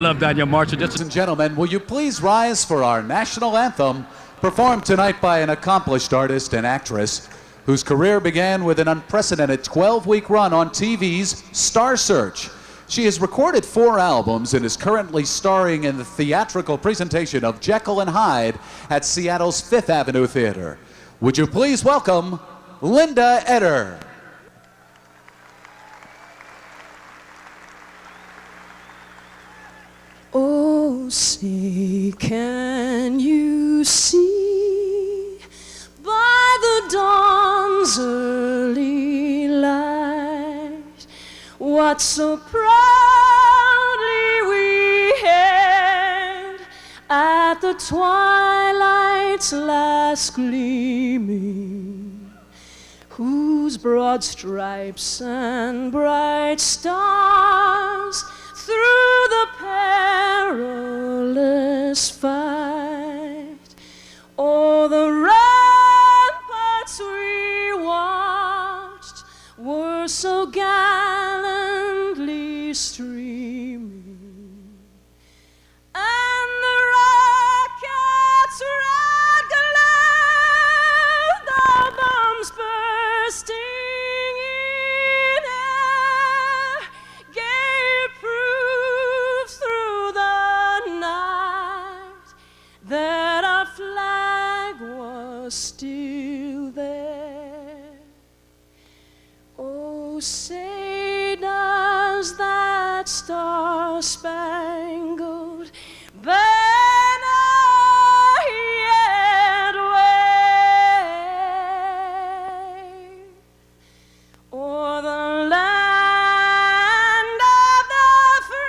Love Daniel Marshall. Ladies and gentlemen, will you please rise for our national anthem, performed tonight by an accomplished artist and actress whose career began with an unprecedented 12-week run on TV's Star Search. She has recorded 4 albums and is currently starring in the theatrical presentation of Jekyll and Hyde at Seattle's Fifth Avenue Theater. Would you please welcome Linda Eder. Oh, say, can you see by the dawn's early light what so proudly we hailed at the twilight's last gleaming, whose broad stripes and bright stars through the perilous fight, o'er the ramparts we watched were so gallantly streaming, and the rockets' red glare, the bombs bursting in air, gave proof through the night that our flag was still there. Oh, say, does that star-spangled banner yet wave o'er the land of the free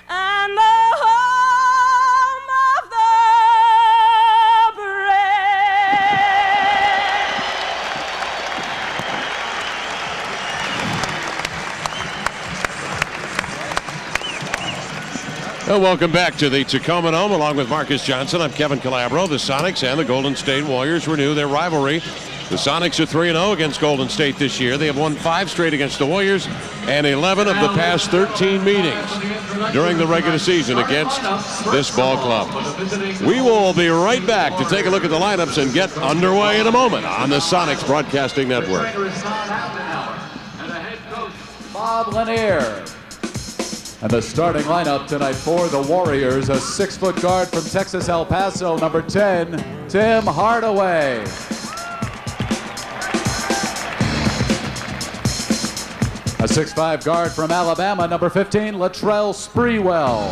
and the home of the Well, welcome back to the Tacoma Dome. Along with Marcus Johnson, I'm Kevin Calabro. The Sonics and the Golden State Warriors renew their rivalry. The Sonics are 3-0 against Golden State this year. They have won 5 straight against the Warriors and 11 of the past 13 meetings during the regular season against this ball club. We will be right back to take a look at the lineups and get underway in a moment on the Sonics Broadcasting Network. Bob Lanier. And the starting lineup tonight for the Warriors, a 6-foot guard from Texas, El Paso, number 10, Tim Hardaway. A 6'5 guard from Alabama, number 15, Latrell Sprewell.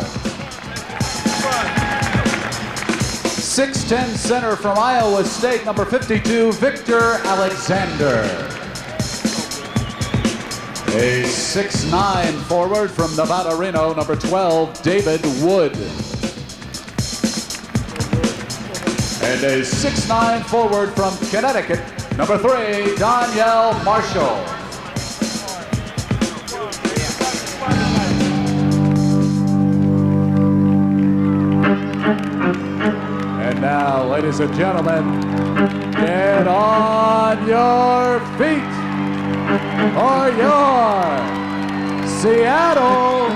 6'10 center from Iowa State, number 52, Victor Alexander. A 6'9 forward from Nevada Reno, number 12, David Wood. And a 6'9 forward from Connecticut, number 3, Danielle Marshall. And now, ladies and gentlemen, get on your feet for your Seattle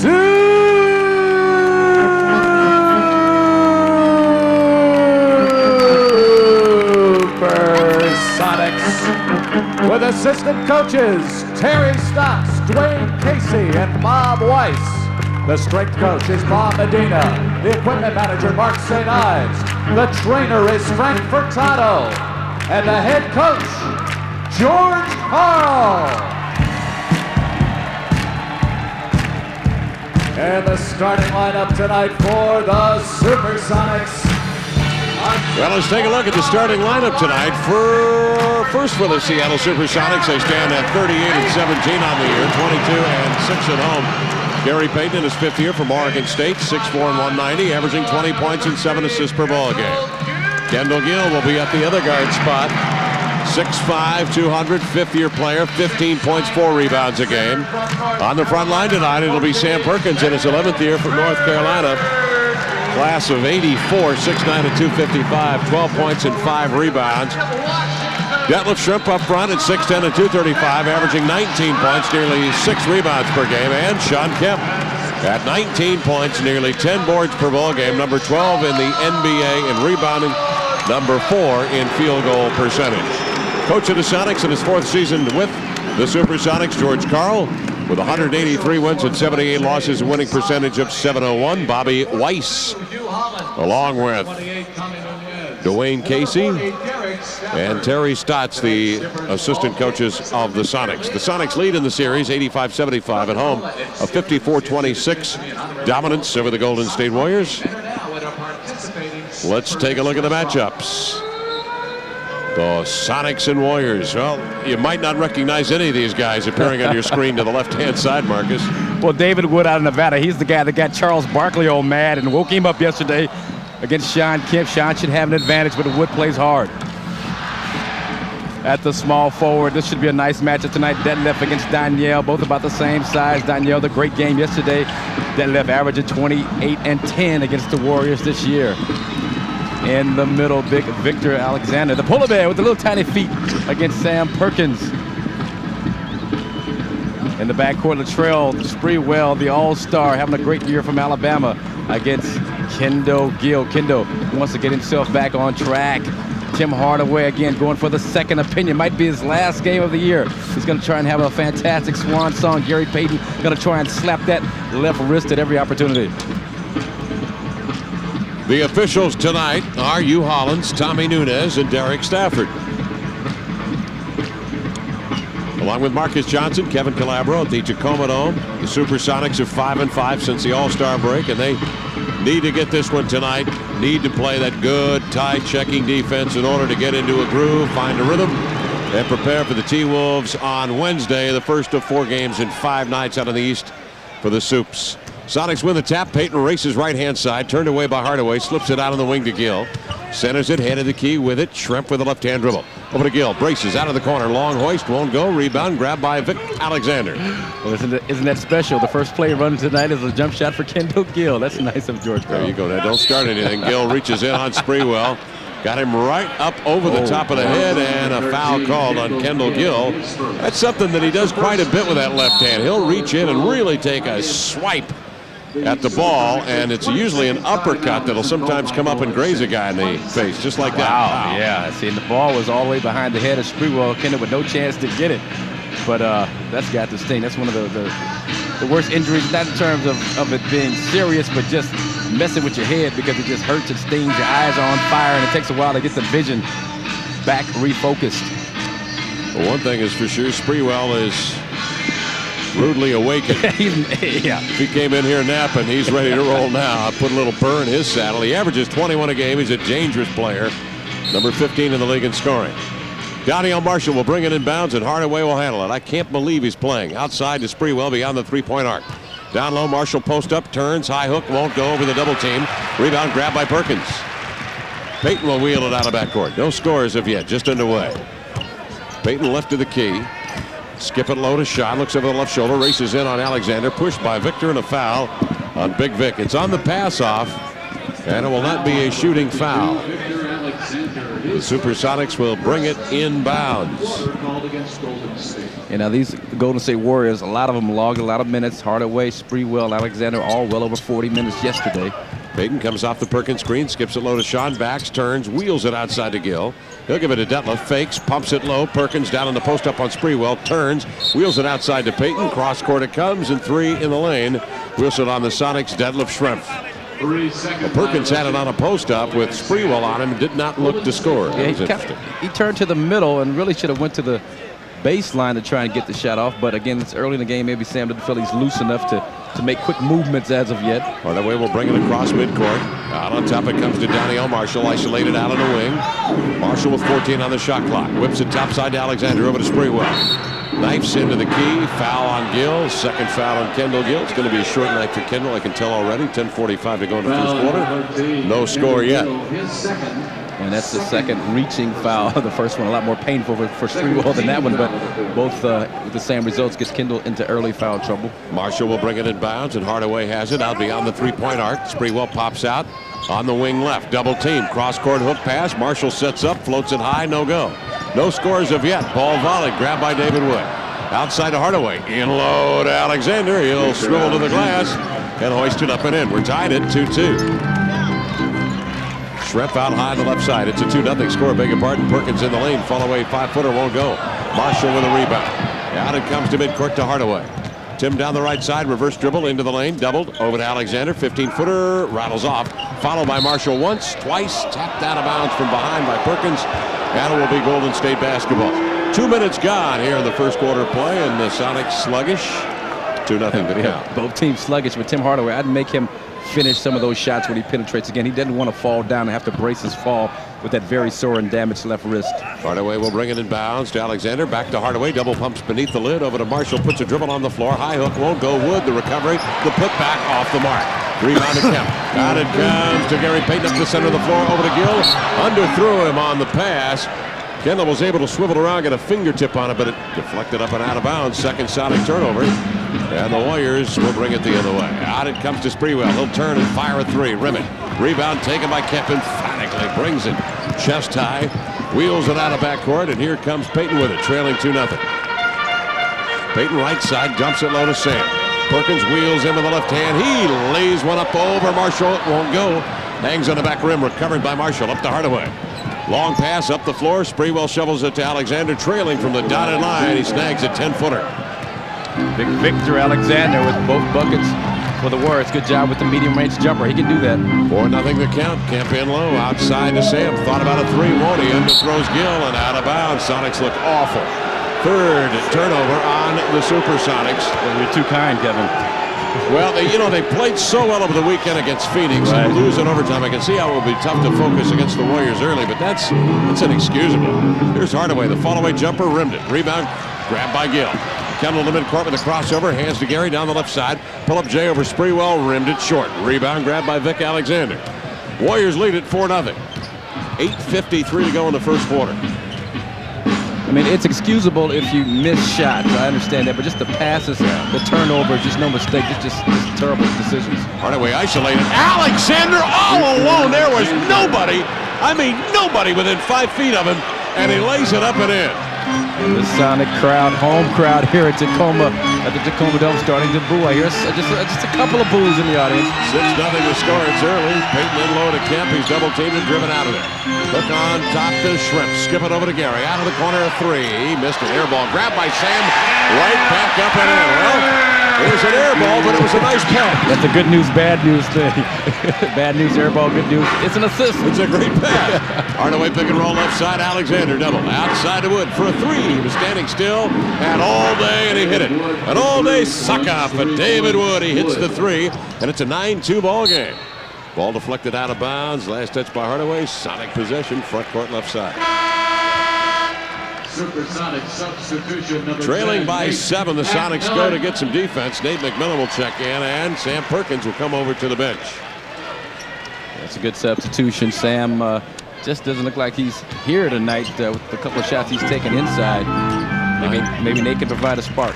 Supersonics, with assistant coaches Terry Stocks, Dwayne Casey, and Bob Weiss. The strength coach is Bob Medina. The equipment manager, Mark St. Ives. The trainer is Frank Furtado. And the head coach, George Carl. And the starting lineup tonight for the Supersonics. Well, let's take a look at the starting lineup tonight. First for the Seattle Supersonics, they stand at 38-17 on the year, 22-6 at home. Gary Payton in his 5th year from Oregon State, 6'4" and 190, averaging 20 points and 7 assists per ball game. Kendall Gill will be at the other guard spot. 6'5", 200, 5th-year player, 15 points, 4 rebounds a game. On the front line tonight, it'll be Sam Perkins in his 11th year from North Carolina. Class of '84, 6'9" and 255, 12 points and 5 rebounds. Detlef Shrimp up front at 6'10 and 235, averaging 19 points, nearly 6 rebounds per game. And Sean Kemp at 19 points, nearly 10 boards per ball game, number 12 in the NBA in rebounding, number 4 in field goal percentage. Coach of the Sonics in his 4th season with the Supersonics, George Karl, with 183 wins and 78 losses, a winning percentage of .701. Bobby Weiss, along with Dwayne Casey and Terry Stotts, the assistant coaches of the Sonics. The Sonics lead in the series 85-75 at home, a 54-26 dominance over the Golden State Warriors. Let's take a look at the matchups. The Sonics and Warriors. Well, you might not recognize any of these guys appearing on your screen to the left-hand side, Marcus. Well, David Wood out of Nevada, he's the guy that got Charles Barkley all mad and woke him up yesterday against Sean Kemp. Sean should have an advantage, but Wood plays hard. At the small forward, this should be a nice matchup tonight. Detlef against Danielle, both about the same size. Danielle, the great game yesterday. Detlef averaging 28 and 10 against the Warriors this year. In the middle, big Victor Alexander, the polar bear with the little tiny feet against Sam Perkins. In the backcourt, Latrell Sprewell, the all-star, having a great year from Alabama against Kendall Gill. Kendall wants to get himself back on track. Tim Hardaway, again, going for the second opinion. Might be his last game of the year. He's going to try and have a fantastic swan song. Gary Payton going to try and slap that left wrist at every opportunity. The officials tonight are Hugh Hollins, Tommy Nunez, and Derek Stafford. Along with Marcus Johnson, Kevin Calabro at the Tacoma Dome. The Supersonics are 5-5 since the All-Star break, and they need to get this one tonight. Need to play that good, tight checking defense in order to get into a groove, find a rhythm, and prepare for the T-Wolves on Wednesday, the first of 4 games in 5 nights out of the East for the Soups. Sonics win the tap. Payton races right-hand side, turned away by Hardaway, slips it out on the wing to Gill. Centers it, head of the key with it. Shrimp with a left-hand dribble. Over to Gill, braces out of the corner. Long hoist, won't go. Rebound, grabbed by Vic Alexander. Well, isn't that special? The first play running tonight is a jump shot for Kendall Gill. That's nice of George Karl. There you go. Now, don't start anything. Gill reaches in on Sprewell. Got him right up over the top of the head, and a foul called on Kendall Gill. That's something that he does quite a bit with that left hand. He'll reach in and really take a swipe at the ball, and it's usually an uppercut that'll sometimes come up and graze a guy in the face, just like that. Wow. Yeah, see, the ball was all the way behind the head of Sprewell. Kendall with no chance to get it, but that's got to sting. That's one of the worst injuries, not in terms of it being serious, but just messing with your head, because it just hurts and stings. Your eyes are on fire, and it takes a while to get the vision back refocused. Well, one thing is for sure, Sprewell is rudely awakened. Yeah. If he came in here napping, he's ready to roll now. I put a little burr in his saddle. He averages 21 a game. He's a dangerous player. Number 15 in the league in scoring. Daniel Marshall will bring it in bounds, and Hardaway will handle it. I can't believe he's playing. Outside to Sprewell beyond the three-point arc. Down low, Marshall post up, turns, high hook, won't go over the double team. Rebound grabbed by Perkins. Payton will wheel it out of backcourt. No scores of yet, just underway. Payton left to the key. Skip it low to shot, looks over the left shoulder, races in on Alexander, pushed by Victor, and a foul on Big Vic. It's on the pass off, and it will not be a shooting foul. The Supersonics will bring it in bounds. You know, these Golden State Warriors, a lot of them logged a lot of minutes. Hardaway, Sprewell, Alexander, all well over 40 minutes yesterday. Payton comes off the Perkins screen, skips it low to Sean, backs, turns, wheels it outside to Gill. He'll give it to Detlef, fakes, pumps it low. Perkins down in the post up on Sprewell, turns, wheels it outside to Payton. Cross court it comes, and 3 in the lane. Wheels it on the Sonics, Detlef Shrimp. Well, Perkins had it on a post up with Sprewell on him and did not look to score. Yeah, he turned to the middle and really should have went to the baseline to try and get the shot off, but again, it's early in the game. Maybe Sam didn't feel he's loose enough to make quick movements as of yet. Hardaway will bring it across midcourt. Out on top it comes to Daniel Marshall, isolated out on the wing. Marshall with 14 on the shot clock. Whips it topside to Alexander, over to Sprewell. Knifes into the key, foul on Gill, second foul on Kendall Gill. It's going to be a short night for Kendall, I can tell already. 10:45 to go in the first quarter. No score yet. And that's the second reaching foul. The first one a lot more painful for Sprewell than that one, but both with the same results gets Kendall into early foul trouble. Marshall will bring it in bounds, and Hardaway has it out beyond the three-point arc. Sprewell pops out on the wing left. Double team, cross-court hook pass. Marshall sets up, floats it high, no go. No scores of yet. Ball volley, grabbed by David Wood. Outside to Hardaway. In low to Alexander. He'll swivel to the glass and hoist it up and in. We're tied at 2-2. Schrempf out high on the left side. It's a 2-0 score. Beg your pardon. Perkins in the lane. Fall away 5-footer. Won't go. Marshall with a rebound. Out it comes to midcourt to Hardaway. Tim down the right side. Reverse dribble into the lane. Doubled over to Alexander. 15-footer. Rattles off. Followed by Marshall once, twice. Tapped out of bounds from behind by Perkins. And it will be Golden State basketball. 2 minutes gone here in the first quarter of play. And the Sonics sluggish. 2-0 to the count. Both teams sluggish, but Tim Hardaway, I'd make him finish some of those shots when he penetrates again. He doesn't want to fall down and have to brace his fall with that very sore and damaged left wrist. Hardaway will bring it in bounds to Alexander. Back to Hardaway. Double pumps beneath the lid. Over to Marshall. Puts a dribble on the floor. High hook won't go. Wood. The recovery. The putback off the mark. Rebound to Kemp. Out it comes to Gary Payton up the center of the floor. Over to Gill. Underthrew him on the pass. Kendall was able to swivel around, get a fingertip on it, but it deflected up and out of bounds. Second Sonic turnover. And the Warriors will bring it the other way. Out it comes to Sprewell. He'll turn and fire a three. Rim it. Rebound taken by Kemp emphatically. Brings it chest high. Wheels it out of backcourt. And here comes Payton with it, trailing 2-0. Payton right side. Dumps it low to Sam. Perkins wheels in with the left hand. He lays one up over Marshall. It won't go. Hangs on the back rim. Recovered by Marshall. Up to Hardaway. Long pass up the floor. Sprewell shovels it to Alexander, trailing from the dotted line. He snags a 10-footer. Big Victor Alexander with both buckets for the Warriors. Good job with the medium-range jumper. He can do that. 4-0 the count. Kemp in low. Outside to Sam. Thought about a three. Won't he? Underthrows Gill and out of bounds. Sonics look awful. Third turnover on the Supersonics. Well, you're too kind, Kevin. Well, they played so well over the weekend against Phoenix and lose in overtime. I can see how it will be tough to focus against the Warriors early, but that's inexcusable. Here's Hardaway. The fall-away jumper rimmed it. Rebound grabbed by Gill. Kendall in the midcourt with a crossover. Hands to Gary down the left side. Pull-up J over Sprewell. Rimmed it short. Rebound grabbed by Vic Alexander. Warriors lead at 4-0. 8:53 to go in the first quarter. I mean, it's excusable if you miss shots. I understand that, but just the passes, the turnovers, just no mistake. Just terrible decisions. Hardaway isolated. Alexander all alone. There was nobody. I mean, nobody within 5 feet of him, and he lays it up and in. The Sonic crowd, home crowd here at Tacoma, at the Tacoma Dome, starting to boo. I hear just a couple of boos in the audience. 6-0 to score. It's early. Payton in low to Kemp. He's double teamed and driven out of it. Hook on top to Schrempf. Skip it over to Gary. Out of the corner of three. He missed an air ball. Grabbed by Sam. Right back up and in. Well, it was an air ball, but it was a nice pass. That's a good news, bad news thing. Bad news, air ball, good news. It's an assist. It's a great pass. Hardaway pick and roll left side. Alexander double. Outside to Wood for a three. He was standing still and all day, and he hit it. An all-day suck-off for David Wood. He hits the three, and it's a 9-2 ball game. Ball deflected out of bounds. Last touch by Hardaway. Sonic possession. Front court left side. Supersonics substitution number Trailing 10, by Nate 7. The Sonics go to McMillan. get some defense. Nate McMillan will check in, and Sam Perkins will come over to the bench. That's a good substitution. Sam just doesn't look like he's here tonight with a couple of shots he's taken inside. Maybe Nate can provide a spark.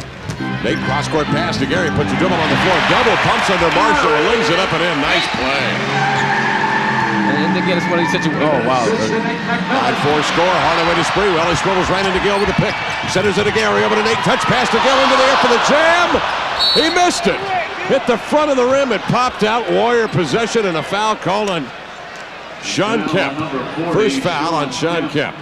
Nate cross-court pass to Gary. Puts a dribble on the floor. Double pumps under Marshall. Lays it up and in. Nice play. And again, it's one of these situations. Oh, wow. 5-4 score. Hardaway to Sprewell. He swivels right into Gill with a pick. Centers it to Gary. Over to Nate. Touch pass to Gill into the air for the jam. He missed it. Hit the front of the rim. It popped out. Warrior possession and a foul called on Sean Kemp. First foul on Sean Kemp.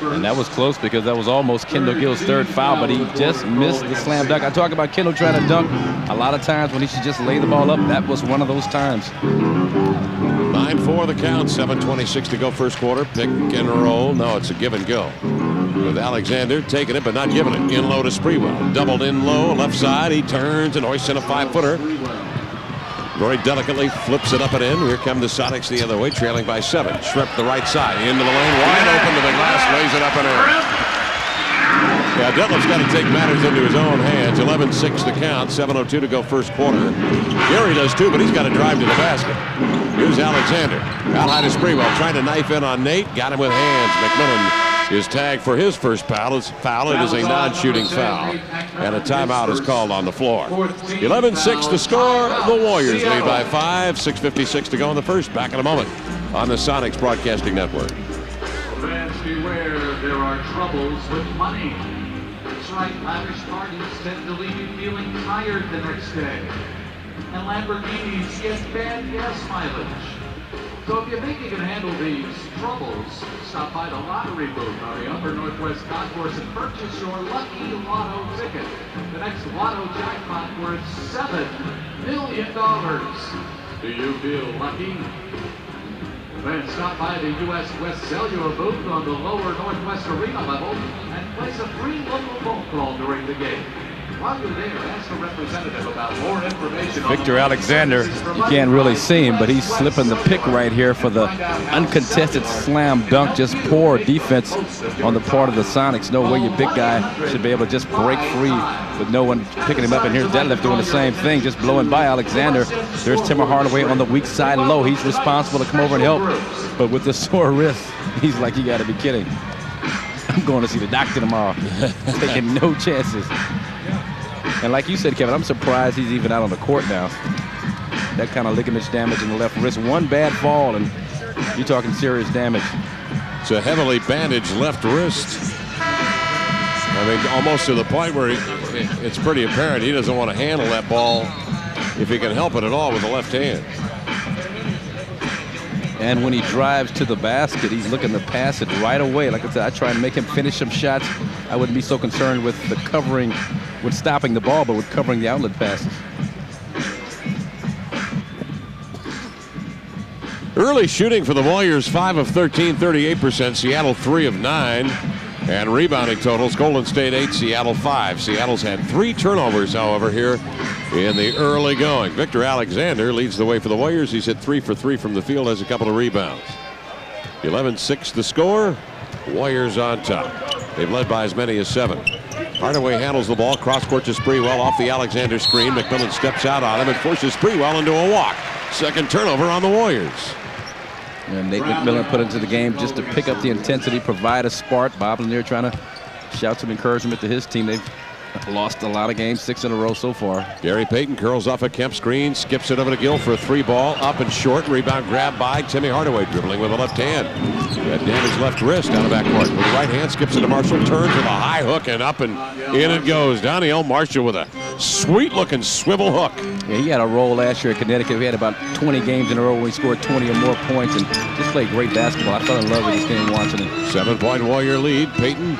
And that was close because that was almost Kendall Gill's third foul, but he just missed the slam dunk. I talk about Kendall trying to dunk a lot of times when he should just lay the ball up. That was one of those times. 9-4 the count. 7:26 to go first quarter. Pick and roll. No, it's a give and go. With Alexander taking it but not giving it. In low to Sprewell. Doubled in low. Left side. He turns and hoists in a 5-footer. Very delicately flips it up and in. Here come the Sonics the other way, trailing by 7. Schrempf the right side, into the lane, wide open to the glass, lays it up and in. Yeah, Detlef's got to take matters into his own hands. 11-6 the count, 7:02 to go first quarter. Gary does too, but he's got to drive to the basket. Here's Alexander. Out high to Sprewell, trying to knife in on Nate. Got him with hands. McMillan is tagged for his first foul. It is a non-shooting foul. And a timeout is called on the floor. 11-6 to score. The Warriors lead by 5. 6:56 to go in the first. Back in a moment on the Sonics Broadcasting Network. Fans beware. there are troubles with money. That's right, lavish parties tend to leave you feeling tired the next day. And Lamborghinis get bad gas mileage. So if you think you can handle these troubles, stop by the lottery booth on the Upper Northwest Concourse and purchase your lucky lotto ticket. The next lotto jackpot worth $7 million. Do you feel lucky? Then stop by the U.S. West Cellular booth on the lower Northwest Arena level and place a free local phone call during the game. While you're there, ask a representative about more information. Victor Alexander, you can't really see him, but he's slipping the pick right here for the uncontested slam dunk. Just poor defense on the part of the Sonics. No way your big guy should be able to just break free with no one picking him up. And here's Detlef doing the same thing, just blowing by Alexander. There's Tim Hardaway on the weak side low. He's responsible to come over and help. But with the sore wrist, he's like, you got to be kidding. I'm going to see the doctor tomorrow. Taking no chances. And like you said, Kevin, I'm surprised he's even out on the court now. That kind of ligament damage in the left wrist. One bad fall, and you're talking serious damage. It's a heavily bandaged left wrist. I mean, almost to the point where it's pretty apparent he doesn't want to handle that ball if he can help it at all with the left hand. And when he drives to the basket, he's looking to pass it right away. Like I said, I try and make him finish some shots. I wouldn't be so concerned with the covering, with stopping the ball, but with covering the outlet passes. Early shooting for the Warriors, 5 of 13, 38%. Seattle 3 of 9. And rebounding totals, Golden State 8, Seattle 5. Seattle's had 3 turnovers, however, here in the early going. Victor Alexander leads the way for the Warriors. He's hit 3 for 3 from the field, has a couple of rebounds. 11-6 the score. Warriors on top. They've led by as many as 7. Hardaway handles the ball, cross-court to Sprewell off the Alexander screen. McMillan steps out on him and forces Sprewell into a walk. Second turnover on the Warriors. And Nate McMillan put into the game just to pick up the intensity, provide a spark. Bob Lanier trying to shout some encouragement to his team. They've lost a lot of games, 6 in a row so far. Gary Payton curls off a Kemp screen, skips it over to Gill for a 3 ball, up and short. Rebound grab by Timmy Hardaway, dribbling with the left hand. That damaged left wrist out of backcourt. With the right hand, skips it to Marshall, turns with a high hook and up and in it goes. Daniel Marshall with a sweet-looking swivel hook. Yeah, he had a roll last year at Connecticut. He had about 20 games in a row when he scored 20 or more points and just played great basketball. I fell in love with this game watching it. 7-point Warrior lead. Payton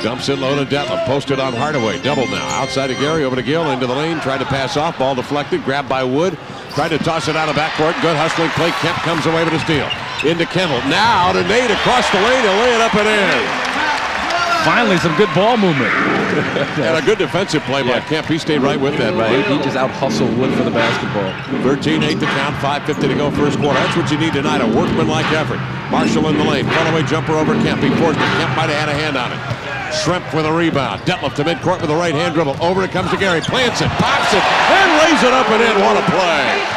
dumps it low to Detlef. Posted on Hardaway. Double now. Outside to Gary. Over to Gill. Into the lane. Tried to pass off. Ball deflected. Grabbed by Wood. Tried to toss it out of backcourt. Good hustling play. Kemp comes away with a steal. Into Kendall. Now to Nate across the lane. He'll lay it up and in. Finally, some good ball movement. And a good defensive play by Kemp. He stayed right with that. Right. He just out-hustled Wood for the basketball. 13-8 to count. 5:50 to go first quarter. That's what you need tonight. A workmanlike effort. Marshall in the lane. Runaway jumper over Kemp. He forced it. Kemp might have had a hand on it. Shrimp with a rebound. Detlef to midcourt with a right-hand dribble. Over it comes to Gary. Plants it. Pops it. And lays it up and in. What a play.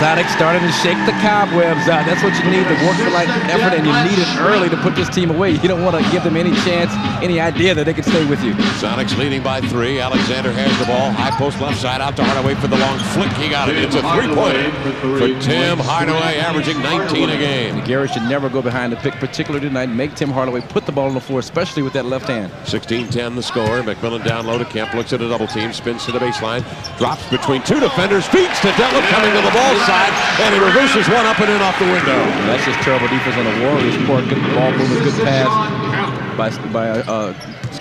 Sonics starting to shake the cobwebs out. That's what you need, the work-like effort, and you need it early to put this team away. You don't want to give them any chance, any idea that they can stay with you. Sonics leading by 3. Alexander has the ball. High post left side out to Hardaway for the long flick. He got it. It's a 3-pointer for Tim Hardaway, averaging 19 a game. And Gary should never go behind the pick, particularly tonight. Make Tim Hardaway put the ball on the floor, especially with that left hand. 16-10 the score. McMillan down low to Kemp. Looks at a double team. Spins to the baseline. Drops between 2 defenders. Feeds to Detlef coming to the ball side. And he reverses one up and in off the window. And that's just terrible defense on the Warriors. Poor good ball movement, good pass by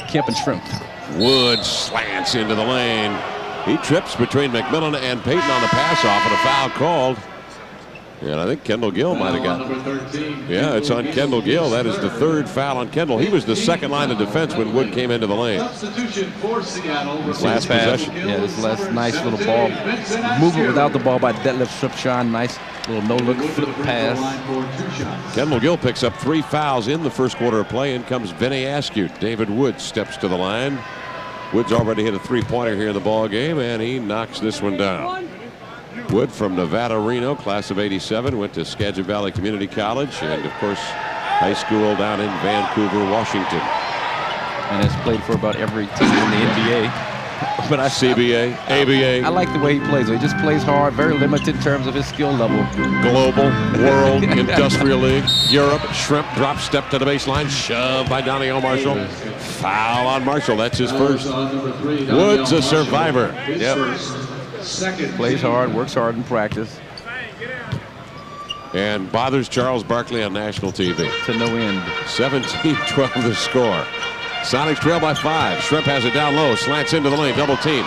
Kemp and Shrimp. Wood slants into the lane. He trips between McMillan and Payton on the pass off and a foul called. And I think Kendall Gill might have got it. Yeah, it's on Kendall Gill. That is the 3rd foul on Kendall. He was the 2nd line of defense when Wood came into the lane. Last possession. Yeah, this last nice little ball movement without the ball by Detlef Schrempf. Nice little no-look flip pass. Kendall Gill picks up 3 fouls in the first quarter of play. In comes Vinny Askew. David Wood steps to the line. Wood's already hit a 3-pointer here in the ball game, and he knocks this one down. Wood from Nevada, Reno, class of '87, went to Skagit Valley Community College and, of course, high school down in Vancouver, Washington. And has played for about every team in the NBA. But CBA, ABA, I like the way he plays. He just plays hard, very limited in terms of his skill level. Global, World, Industrial League, Europe. Shrimp drop step to the baseline, shoved by Daniel Marshall. Foul on Marshall. That's his first. Woods a survivor. Yep. Plays hard, works hard in practice. And bothers Charles Barkley on national TV. To no end. 17-12 the score. Sonics trail by 5. Shrimp has it down low, slants into the lane, double team.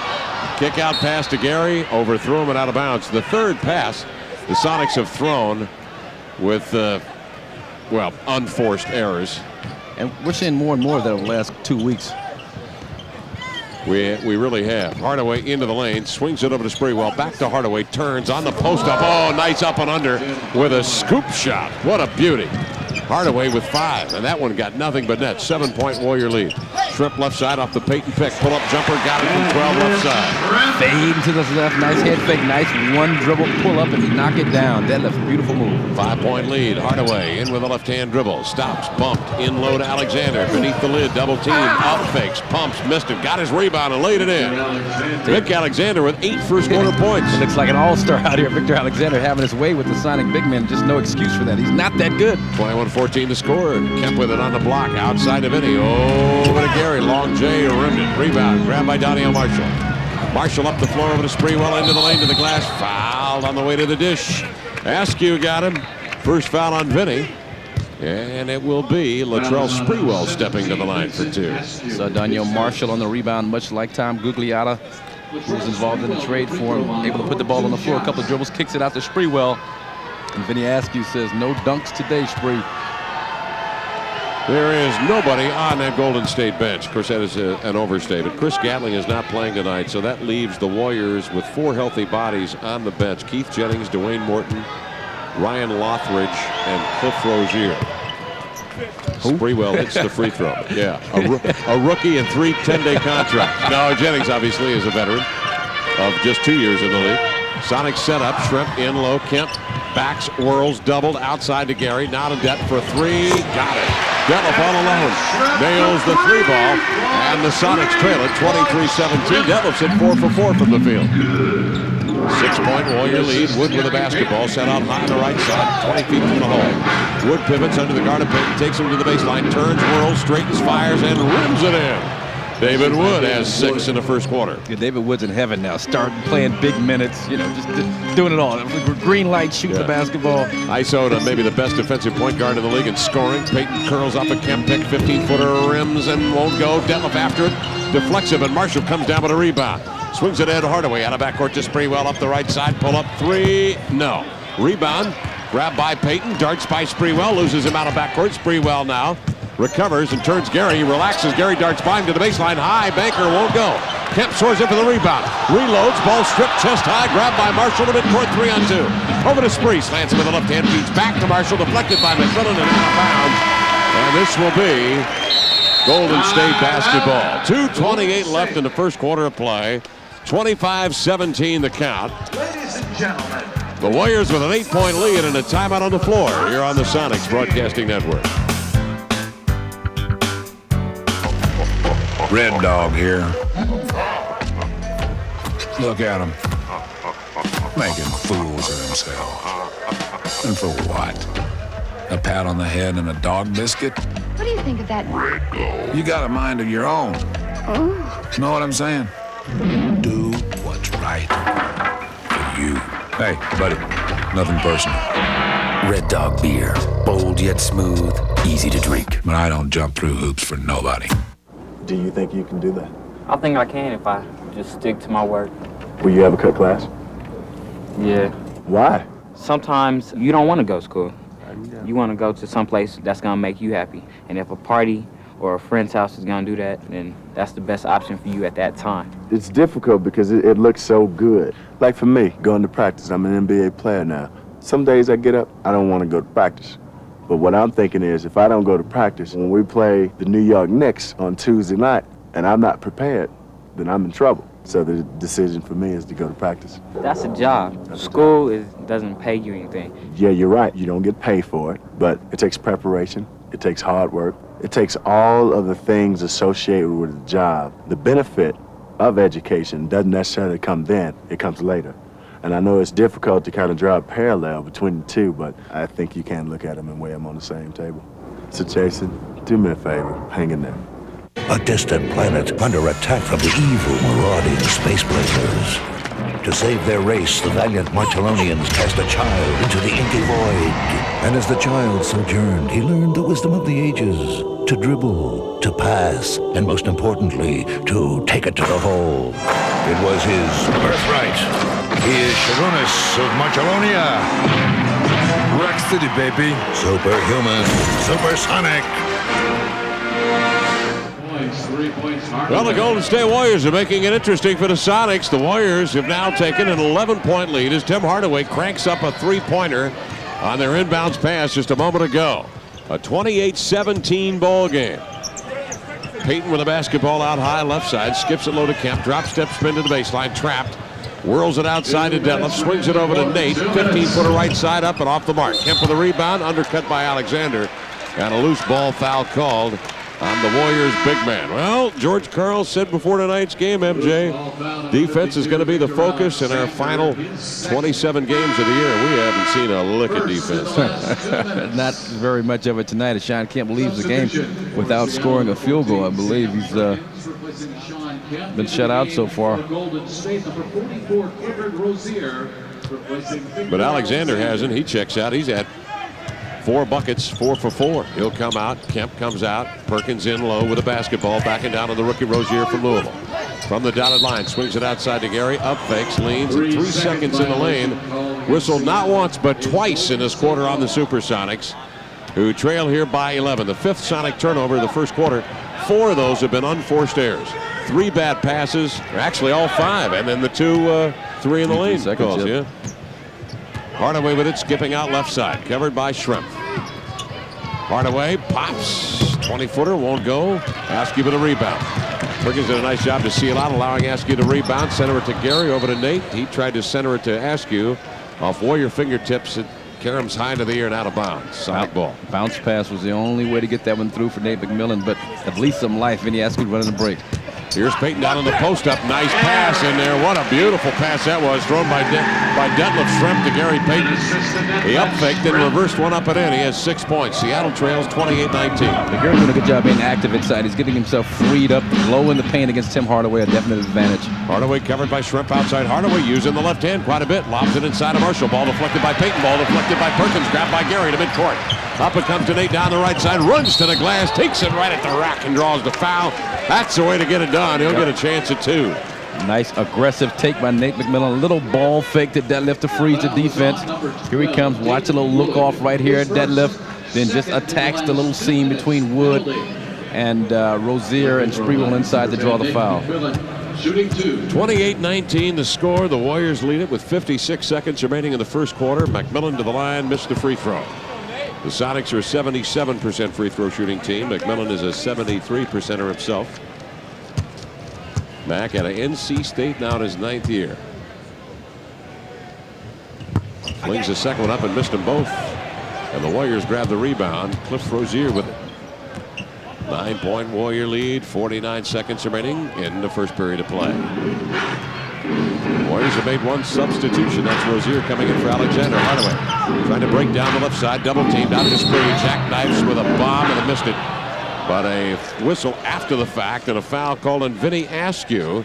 Kick out pass to Gary, overthrew him and out of bounds. The third pass the Sonics have thrown with, well, unforced errors. And we're seeing more and more of that over the last 2 weeks. We really have. Hardaway into the lane, swings it over to Sprewell, back to Hardaway, turns on the post up. Oh, nice up and under with a scoop shot. What a beauty. Hardaway with 5, and that one got nothing but net. 7-point Warrior lead. Shrimp left side off the Peyton pick. Pull-up jumper, got it from 12 left side. Fade to the left, nice head fake, nice one dribble pull up and knock it down. Deadlift, beautiful move. 5-point lead. Hardaway in with a left-hand dribble. Stops, bumped, in low to Alexander. Beneath the lid, double team, up fakes, pumps, missed it, got his rebound and laid it in. Vic Alexander with 8 first quarter points. It looks like an all-star out here. Victor Alexander having his way with the Sonic big men. Just no excuse for that. He's not that good. 21-14 to score. Kemp with it on the block, outside of Vinny. Over to Gary. Long J rimmed it. Rebound. Grabbed by Daniel Marshall. Marshall up the floor over to Sprewell. Into the lane to the glass. Fouled on the way to the dish. Askew got him. First foul on Vinny. And it will be Latrell Sprewell stepping to the line for 2. So Daniel Marshall on the rebound, much like Tom Gugliotta, who was involved in the trade for him. Able to put the ball on the floor, a couple of dribbles, kicks it out to Sprewell. And Vinny Askew says, no dunks today, Spree. There is nobody on that Golden State bench. Of course, that is an overstatement. Chris Gatling is not playing tonight, so that leaves the Warriors with 4 healthy bodies on the bench. Keith Jennings, Dwayne Morton, Ryan Lothridge, and Cliff Rozier. Sprewell hits the free throw. Yeah, a rookie and 3 10-day contracts. No, Jennings obviously is a veteran of just 2 years in the league. Sonic set up, Shrimp in low, Kemp backs, whirls, doubled, outside to Gary, now to Det for 3, got it. Detlef all alone, nails the 3 ball, and the Sonics trail it 23-17. Detlef's hit 4 for 4 from the field. 6-point Warrior lead. Wood with the basketball, set out high on the right side, 20 feet from the hole. Wood pivots under the guard of Peyton, takes him to the baseline, turns, whirls, straightens, fires, and rims it in. David Wood has 6 in the first quarter. Yeah, David Wood's in heaven now, starting playing big minutes, you know, just doing it all. Green light, shooting the basketball. ISO to maybe the best defensive point guard in the league in scoring. Peyton curls off a Kemp pick, 15-footer, rims and won't go. Detlef after it, deflects it, but Marshall comes down with a rebound. Swings it Ed Hardaway out of backcourt to Sprewell up the right side, pull up 3, no. Rebound, grabbed by Peyton, darts by Sprewell, loses him out of backcourt. Sprewell now recovers and turns Gary. He relaxes. Gary darts by him to the baseline. High. Banker won't go. Kemp soars in for the rebound. Reloads. Ball stripped chest high. Grabbed by Marshall to midcourt. 3-on-2. Over to Spree. Slants him with the left hand. Feeds back to Marshall. Deflected by McMillan and out of bounds. And this will be Golden State basketball. 2:28 left in the first quarter of play. 25-17 the count. Ladies and gentlemen, The Warriors with an 8-point lead and a timeout on the floor here on the Sonics Broadcasting Network. Red Dog here. Look at them. Making fools of themselves. And for what? A pat on the head and a dog biscuit? What do you think of that? You got a mind of your own. Oh. Know what I'm saying? Do what's right for you. Hey, buddy, nothing personal. Red Dog beer. Bold yet smooth. Easy to drink. But I don't jump through hoops for nobody. Do you think you can do that? I think I can if I just stick to my work. Will you ever cut class? Yeah. Why? Sometimes you don't want to go to school. You want to go to some place that's going to make you happy. And if a party or a friend's house is going to do that, then that's the best option for you at that time. It's difficult because it looks so good. Like for me, going to practice, I'm an NBA player now. Some days I get up, I don't want to go to practice. But what I'm thinking is, if I don't go to practice, when we play the New York Knicks on Tuesday night, and I'm not prepared, then I'm in trouble. So the decision for me is to go to practice. That's a job. School doesn't pay you anything. Yeah, you're right. You don't get paid for it, but it takes preparation. It takes hard work. It takes all of the things associated with the job. The benefit of education doesn't necessarily come then, it comes later. And I know it's difficult to kind of draw a parallel between the two, but I think you can look at them and weigh them on the same table. So Jason, do me a favor, hang in there. A distant planet under attack from the evil marauding space blazers. To save their race, the valiant Marchelonians cast a child into the inky void. And as the child sojourned, he learned the wisdom of the ages. To dribble, to pass, and most importantly, to take it to the hole. It was his birthright. He is Sharunas of Marchelonia. Rock City, baby. Superhuman, supersonic. Well, the Golden State Warriors are making it interesting for the Sonics. The Warriors have now taken an 11-point lead as Tim Hardaway cranks up a three-pointer on their inbounds pass just a moment ago. A 28-17 ball game. Payton with a basketball out high left side, skips it low to Kemp, drop step spin to the baseline, trapped, whirls it outside to Detlef, swings it over to Nate, 15-footer right side up and off the mark. Kemp with a rebound, undercut by Alexander, and a loose ball foul called on the Warriors' big man. Well, George Karl said before tonight's game, MJ, defense is going to be the focus in our final 27 games of the year. We haven't seen a lick of defense. Not very much of it tonight. As Sean Kemp leaves the game without scoring a field goal. I believe he's been shut out so far. But Alexander hasn't. He checks out. He's at 4 buckets, 4 for 4. He'll come out. Kemp comes out. Perkins in low with a basketball, backing down to the rookie Rozier from Louisville. From the dotted line, swings it outside to Gary. Up fakes, leans, and 3 seconds in the lane. Whistle not once but twice in this quarter on the Supersonics, who trail here by 11. The 5th Sonic turnover of the first quarter. 4 of those have been unforced errors. 3 bad passes, or actually all 5, and then the 3 in the lane calls. Yeah. Hardaway with it, skipping out left side, covered by Schrempf. Hardaway pops, 20-footer, won't go. Askew with a rebound. Perkins did a nice job to seal out, allowing Askew to rebound. Center it to Gary, over to Nate. He tried to center it to Askew. Off Warrior fingertips, it caroms high into the air and out of bounds. Sonic ball. Bounce pass was the only way to get that one through for Nate McMillan, but at least some life. Vinny Askew running the break. Here's Payton down on the post up. Nice pass in there. What a beautiful pass that was. Thrown by Detlef Schrempf to Gary Payton. He up faked and reversed one up and in. He has 6 points. Seattle trails 28-19. Gary's doing a good job being active inside. He's getting himself freed up, low in the paint against Tim Hardaway. A definite advantage. Hardaway covered by Schrempf outside. Hardaway using the left hand quite a bit. Lobs it inside of Marshall. Ball deflected by Payton. Ball deflected by Perkins. Grabbed by Gary to midcourt. Up it comes to Nate down the right side. Runs to the glass. Takes it right at the rack and draws the foul. That's the way to get it done. He'll get a chance at 2. Nice aggressive take by Nate McMillan. A little ball fake to Detlef to freeze the defense. Here he comes. Watch a little look off right here at Detlef. Then just attacks the little seam between Wood and Rozier and Sprewell inside to draw the foul. 28-19 the score. The Warriors lead it with 56 seconds remaining in the first quarter. McMillan to the line, missed the free throw. The Sonics are a 77% free throw shooting team. McMillan is a 73%er himself. Mac at a NC State now in his 9th year. Flings the second one up and missed them both. And the Warriors grab the rebound. Cliff Rozier with it. 9-point Warrior lead. 49 seconds remaining in the first period of play. The Warriors have made one substitution. That's Rozier coming in for Alexander. Hardaway trying to break down the left side. Double teamed out of the spree. Jackknifes with a bomb and missed it. But a whistle after the fact and a foul called on Vinny Askew.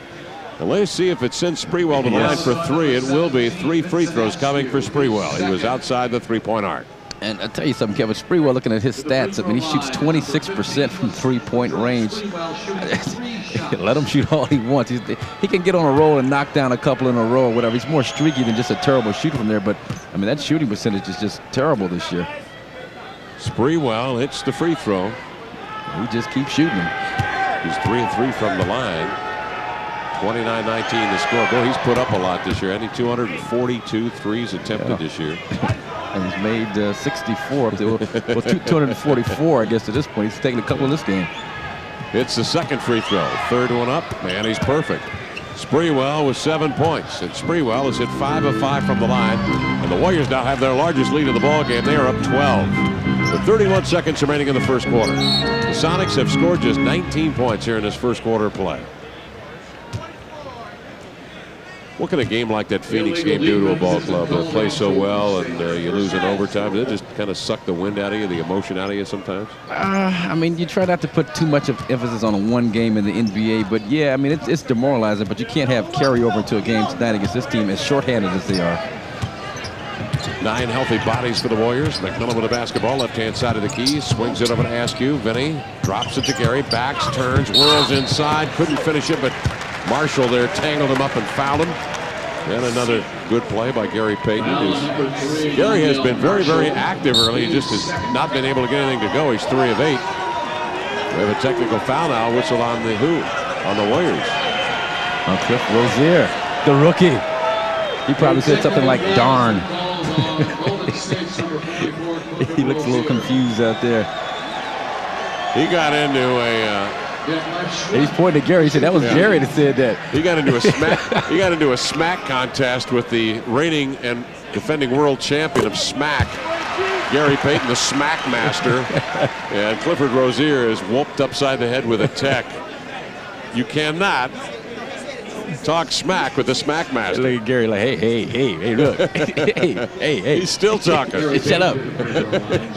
And let's see if it sends Sprewell to the line for 3. It will be 3 free throws coming for Sprewell. He was outside the 3-point arc. And I'll tell you something, Kevin. Sprewell, looking at his stats, I mean, he shoots 26% from 3-point range. Let him shoot all he wants. He can get on a roll and knock down a couple in a row or whatever. He's more streaky than just a terrible shooter from there. But, I mean, that shooting percentage is just terrible this year. Sprewell hits the free throw. He just keeps shooting them. He's 3 of 3 from the line. 29-19 the score. Boy, he's put up a lot this year. 242 threes attempted this year. And he's made 64. Well, 244, I guess, at this point. He's taken a couple in this game. It's the second free throw. Third one up, and he's perfect. Sprewell with 7 points. And Sprewell has hit 5 of 5 from the line. And the Warriors now have their largest lead of the ball game. They are up 12. With 31 seconds remaining in the first quarter. The Sonics have scored just 19 points here in this first quarter play. What can a game like that Phoenix game do to a ball club that plays so well and you lose in overtime? Does it just kind of suck the wind out of you, the emotion out of you sometimes? I mean, you try not to put too much of emphasis on one game in the NBA, but yeah, I mean, it's demoralizing, but you can't have carryover to a game tonight against this team as shorthanded as they are. 9 healthy bodies for the Warriors. McMillan with a basketball, left-hand side of the key, swings it over to Askew. Vinny drops it to Gary, backs, turns, whirls inside, couldn't finish it, but Marshall there tangled him up and fouled him. And another good play by Gary Payton. Gary has been very, very active early. He just has not been able to get anything to go. He's 3 of 8. We have a technical foul now, whistled on the on the Warriors. Cliff Rozier, the rookie. He probably said something like darn. He looks a little confused out there. He got into a he's pointing at Gary. He said that was Gary that said that. He got into a smack. He got into a smack contest with the reigning and defending world champion of smack, Gary Payton, the smack master, and Clifford Rozier is whooped upside the head with a tech. You cannot talk smack with the smack master. Look at Gary like, hey, look. hey. He's still talking. Shut up.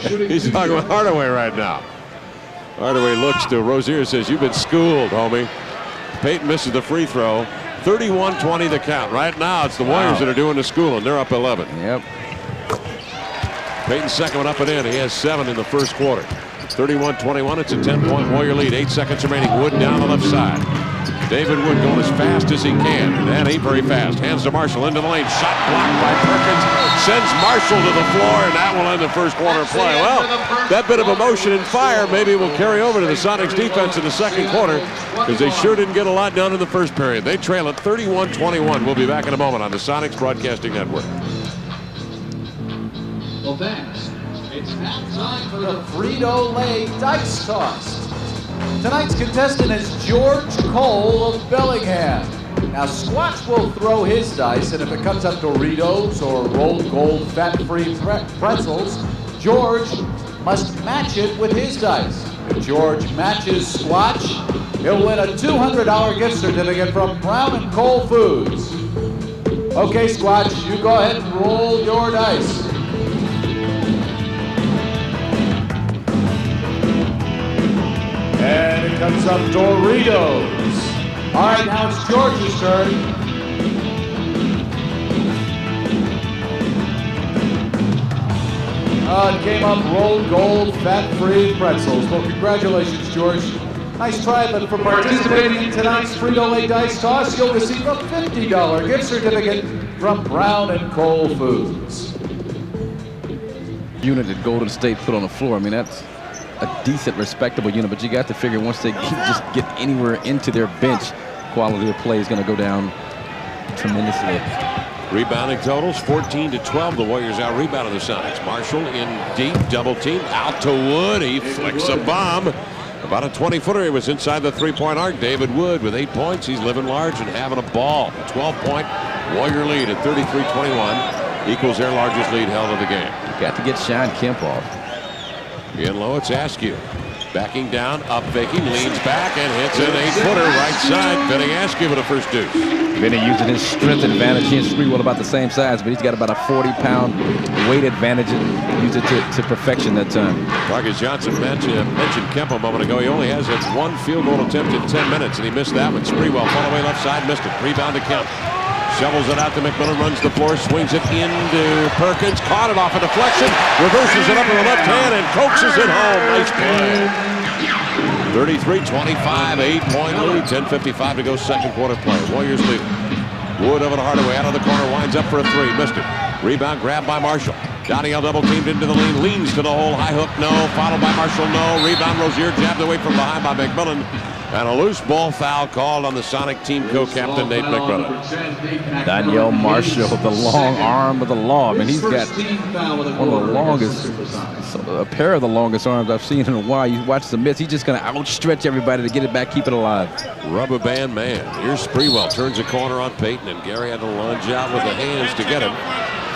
He's talking with Hardaway right now. Hardaway looks to Rozier and says, you've been schooled, homie. Payton misses the free throw. 31-20 the count. Right now, it's the Warriors that are doing the schooling. They're up 11. Yep. Payton's second one up and in. He has 7 in the first quarter. 31-21. It's a 10-point Warrior lead. 8 seconds remaining. Wood down the left side. David Wood going as fast as he can. And that ain't very fast. Hands to Marshall into the lane. Shot blocked by Perkins. Sends Marshall to the floor, and that will end the first quarter play. Well, that bit of emotion and fire maybe will carry over to the Sonics defense in the second quarter, because they sure didn't get a lot done in the first period. They trail at 31-21. We'll be back in a moment on the Sonics Broadcasting Network. Well, thanks. It's now time for the Frito-Lay Dice Toss. Tonight's contestant is George Cole of Bellingham. Now, Squatch will throw his dice, and if it comes up Doritos or rolled gold fat-free pretzels, George must match it with his dice. If George matches Squatch, he'll win a $200 gift certificate from Brown & Cole Foods. Okay, Squatch, you go ahead and roll your dice. And it comes up Doritos. All right, now it's George's turn. It came up rolled gold fat-free pretzels. Well, congratulations, George. Nice try, but for participating in tonight's Frito-Lay Dice Toss, you'll receive a $50 gift certificate from Brown & Cole Foods. Unit that Golden State put on the floor. I mean, that's a decent, respectable unit, but you got to figure once they just get anywhere into their bench, quality of play is going to go down tremendously. Rebounding totals 14-12. The Warriors out rebounding the Sonics. Marshall in deep, double team out to Wood. He flicks a bomb. About a 20-footer. He was inside the three-point arc. David Wood with 8 points. He's living large and having a ball. 12-point Warrior lead at 33-21 equals their largest lead held of the game. You got to get Sean Kemp off. In low, it's Askew. Backing down, up faking, leans back and hits an 8-footer right side. Vinny Askew with a first deuce. Vinny using his strength advantage. He and Sprewell about the same size, but he's got about a 40-pound weight advantage and used it to perfection that time. Marcus Johnson mentioned Kemp a moment ago. He only has had 1 field goal attempt in 10 minutes, and he missed that one. Sprewell fall away left side, missed it. Rebound to Kemp. Shovels it out to McMillan, runs the floor, swings it into Perkins, caught it off a deflection, reverses it up with the left hand and coaxes it home. Nice play. 33-25, 8-point lead, 10:55 to go, second quarter play. Warriors lead. Wood over to Hardaway, out of the corner, winds up for a 3, missed it. Rebound grabbed by Marshall. Donniel double teamed into the lane, leans to the hole, high hook, no, followed by Marshall, no. Rebound, Rozier jabbed away from behind by McMillan. And a loose ball foul called on the Sonic team co-captain Nate McMillan. Daniel Marshall, the long arm of the law. I mean, he's got one of the longest, a pair of the longest arms I've seen in a while. You watch the miss, he's just going to outstretch everybody to get it back, keep it alive. Rubber band man. Here's Sprewell, turns a corner on Payton, and Gary had to lunge out with the hands to get him.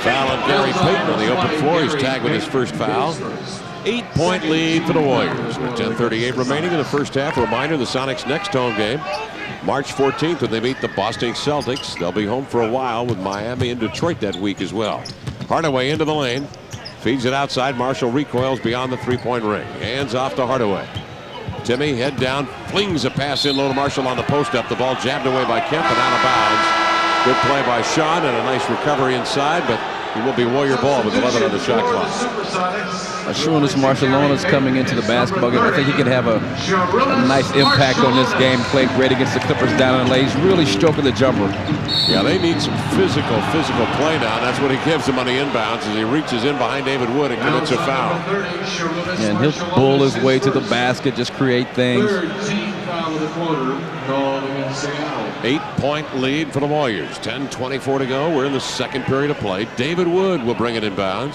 Foul on Gary Payton on the open floor. He's tagged with his first foul. 8-point lead for the Warriors. With 10:38 remaining in the first half. A reminder, the Sonics' next home game, March 14th, when they meet the Boston Celtics. They'll be home for a while with Miami and Detroit that week as well. Hardaway into the lane. Feeds it outside. Marshall recoils beyond the three-point ring. Hands off to Hardaway. Timmy, head down, flings a pass in low to Marshall on the post-up. The ball jabbed away by Kemp and out of bounds. Good play by Sean and a nice recovery inside, but it will be Warrior ball with 11 on the shot clock. Sharunas Marciulionis coming into the basketball game. I think he could have a nice impact on this game. Played great against the Clippers down in the lane. He's really stroking the jumper. Yeah, they need some physical play now. That's what he gives them on the inbounds as he reaches in behind David Wood and commits a foul. And he'll bull his way to the basket, just create things. 8-point lead for the Warriors. 10:24 to go. We're in the second period of play. David Wood will bring it inbounds.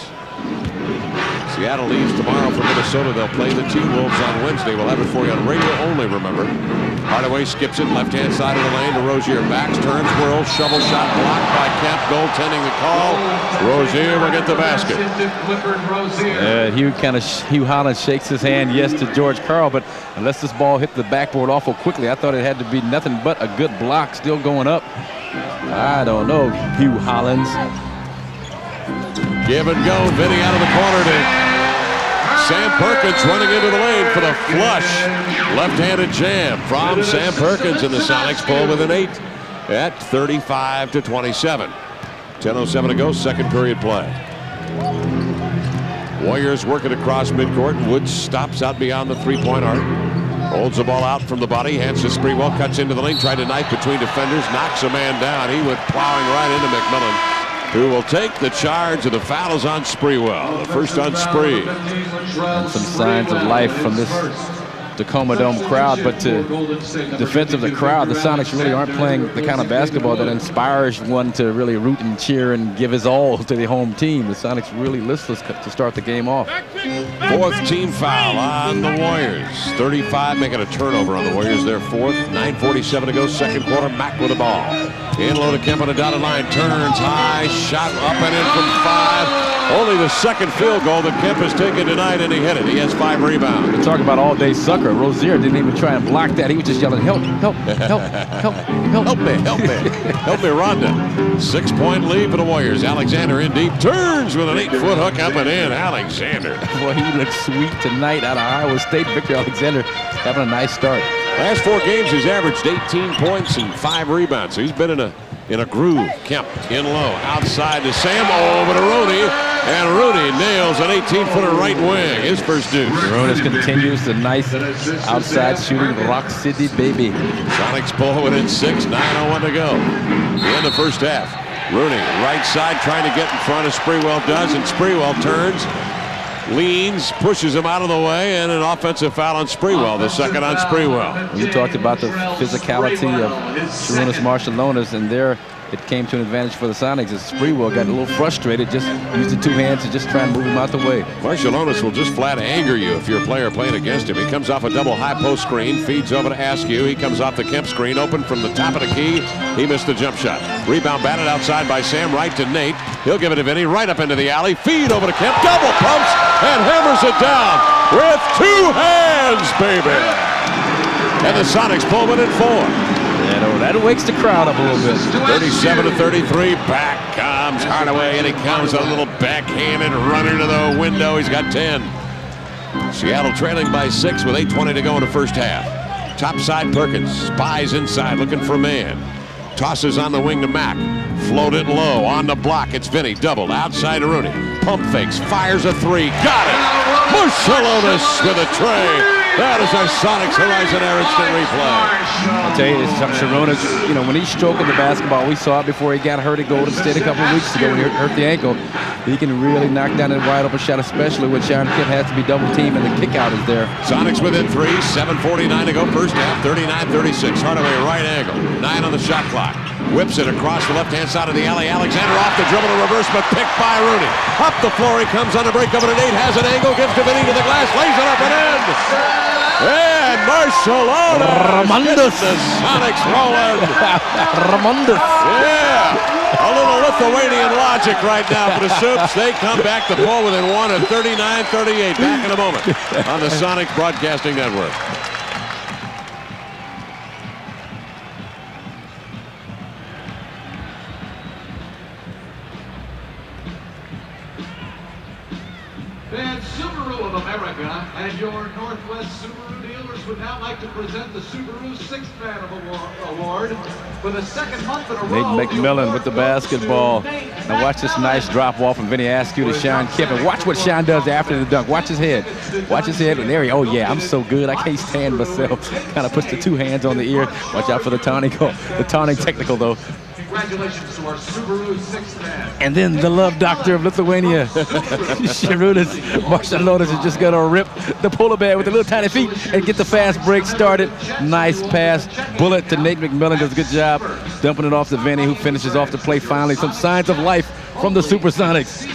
Seattle leaves tomorrow for Minnesota. They'll play the T-Wolves on Wednesday. We'll have it for you on radio only, remember. Hardaway skips it left-hand side of the lane to Rozier. Backs, turns, whirls, shovel shot blocked by Kemp. Goaltending the call. Rozier will get the basket. Hugh Holland shakes his hand yes to George Karl, but unless this ball hit the backboard awful quickly, I thought it had to be nothing but a good block still going up. I don't know, Hugh Hollins. Give and go. Vinny out of the corner to Sam Perkins running into the lane for the flush. Left-handed jam from Sam Perkins, and the Sonics pull with an 8 at 35-27. 10:07 to go, second period play. Warriors working across midcourt. Woods stops out beyond the three-point arc. Holds the ball out from the body. Hands to Sprewell. Cuts into the lane. Tried to knife between defenders. Knocks a man down. He went plowing right into McMillan, who will take the charge, of the foul is on Sprewell. The first on Spree. And some signs of life from this Tacoma Dome crowd, but to defense of the crowd, the Sonics really aren't playing the kind of basketball that inspires one to really root and cheer and give his all to the home team. The Sonics really listless to start the game off. Fourth team foul on the Warriors. 35 making a turnover on the Warriors. Their fourth. 9:47 to go, second quarter. Mack with the ball. In low to Kemp on the dotted line. Turns high, shot up and in from 5. Only the second field goal that Kemp has taken tonight, and he hit it. He has 5 rebounds. We talk about all-day sucker. Rozier didn't even try and block that. He was just yelling, help, help, help, help, help. Help me, help me. Help me, Rhonda. 6-point lead for the Warriors. Alexander in deep. Turns with an 8-foot hook up and in. Alexander. Boy, he looks sweet tonight out of Iowa State. Victor Alexander having a nice start. Last 4 games, he's averaged 18 points and 5 rebounds. So he's been in a groove. Kemp in low. Outside to Sam. Over to Rooney. And Rooney nails an 18-footer right wing. His first deuce. Rooney continues the nice outside shooting. Rock City, baby. Sonics pull within 6. 9:01 to go. The end of the first half. Rooney, right side, trying to get in front of Sprewell does, and Sprewell turns, leans, pushes him out of the way, and an offensive foul on Sprewell, the second on Sprewell. You talked about the physicality of Sharunas Marciulionis, and there it came to an advantage for the Sonics as Sprewell got a little frustrated, just used the 2 hands to just try and move him out the way. Marciulionis will just flat anger you if you're a player playing against him. He comes off a double high post screen, feeds over to Askew. He comes off the Kemp screen, open from the top of the key. He missed the jump shot. Rebound batted outside by Sam, right to Nate. He'll give it to Vinny, right up into the alley. Feed over to Kemp, double pumps, and hammers it down with 2 hands, baby. And the Sonics pull within 4. That wakes the crowd up a little bit. 37-33. Back comes Hardaway, and he comes a little backhanded runner to the window. He's got 10. Seattle trailing by 6 with 8:20 to go in the first half. Top side Perkins spies inside, looking for a man. Tosses on the wing to Mack. Float it low on the block. It's Vinny doubled outside to Rooney. Pump fakes, fires a 3. Got it. Marciulionis with a tray. That is our Sonics Horizon Air instant replay. I'll tell you, Sharunas, when he's stroking the basketball, we saw it before he got hurt at Golden State a couple of weeks ago when he hurt the ankle. He can really knock down that wide open shot, especially when Sharon Kemp has to be double teamed and the kick out is there. Sonics within 3, 7:49 to go first half, 39-36. Hardaway right angle, 9 on the shot clock. Whips it across the left-hand side of the alley. Alexander off the dribble to reverse, but picked by Rooney. Up the floor he comes on the break of it at 8, has an angle, gives to Vinny to the glass, lays it up and in. And Marciulionis Ramondus. the Sonics rolling. Ramondus. Yeah. A little Lithuanian logic right now for the Supes. They come back to pull within one at 39-38. Back in a moment on the Sonics Broadcasting Network. And Subaru of America and your Northwest Subaru dealers would now like to present the Subaru Sixth Man of Award for the second month in a row. Nate McMillan with the basketball. Now watch this nice drop off from Vinny Askew to Sean Kemp. And watch what Sean does after the dunk. Watch his head. Watch his head. And there he, oh yeah, I'm so good. I can't stand myself. Kind of puts the two hands on the ear. Watch out for the taunting technical though. Congratulations to our Subaru Sixth Man. And then the love doctor of Lithuania, Šarūnas Maršalonis, is just going to rip the polar bear with the little tiny feet and get the fast break started. Nice pass. Bullet to Nate McMillan. Does a good job dumping it off to Vinny, who finishes off the play finally. Some signs of life from the Supersonics.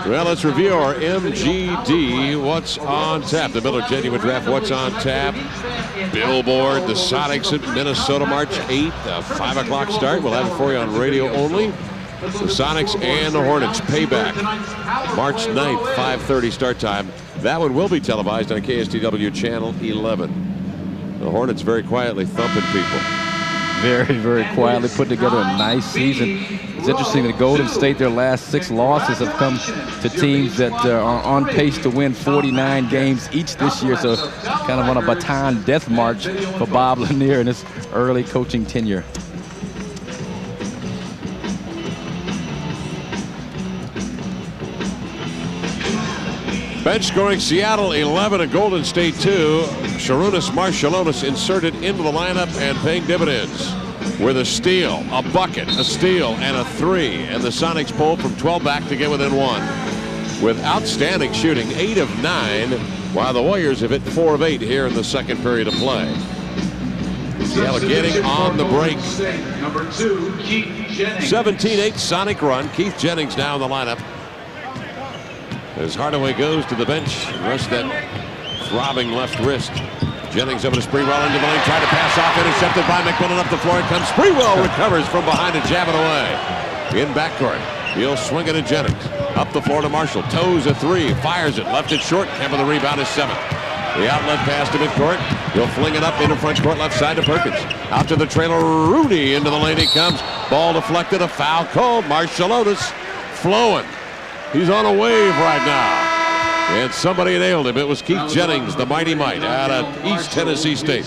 Well, let's review our MGD What's on Tap. The Miller Genuine Draft What's on Tap. Billboard, the Sonics at Minnesota, March 8th, 5 o'clock start. We'll have it for you on radio only. The Sonics and the Hornets payback. March 9th, 5:30 start time. That one will be televised on KSTW Channel 11. The Hornets very quietly thumping people. Very, very quietly put together a nice season. It's interesting that Golden State, their last 6 losses have come to teams that are on pace to win 49 games each this year. So kind of on a baton death march for Bob Lanier in his early coaching tenure. Bench scoring Seattle 11 and Golden State 2. Šarūnas Maršalonis inserted into the lineup and paying dividends with a steal, a bucket, a steal, and a 3. And the Sonics pulled from 12 back to get within 1. With outstanding shooting, 8 of 9, while the Warriors have hit 4 of 8 here in the second period of play. Seattle getting on the break. Number 2, Keith Jennings. 17-8 Sonic run. Keith Jennings now in the lineup. As Hardaway goes to the bench, rest that throbbing left wrist. Jennings over to Sprewell into the lane, trying to pass off, intercepted by McMillan up the floor. It comes. Sprewell recovers from behind and jab it away. In backcourt, he'll swing it to Jennings. Up the floor to Marshall. Toes a 3, fires it, left it short. Kemp with the rebound is 7. The outlet pass to midcourt. He'll fling it up into front court, left side to Perkins. Out to the trailer, Rooney into the lane he comes. Ball deflected, a foul called. Maršalonis flowing. He's on a wave right now. And somebody nailed him. It was Keith Jennings, the mighty might, out of East Tennessee State.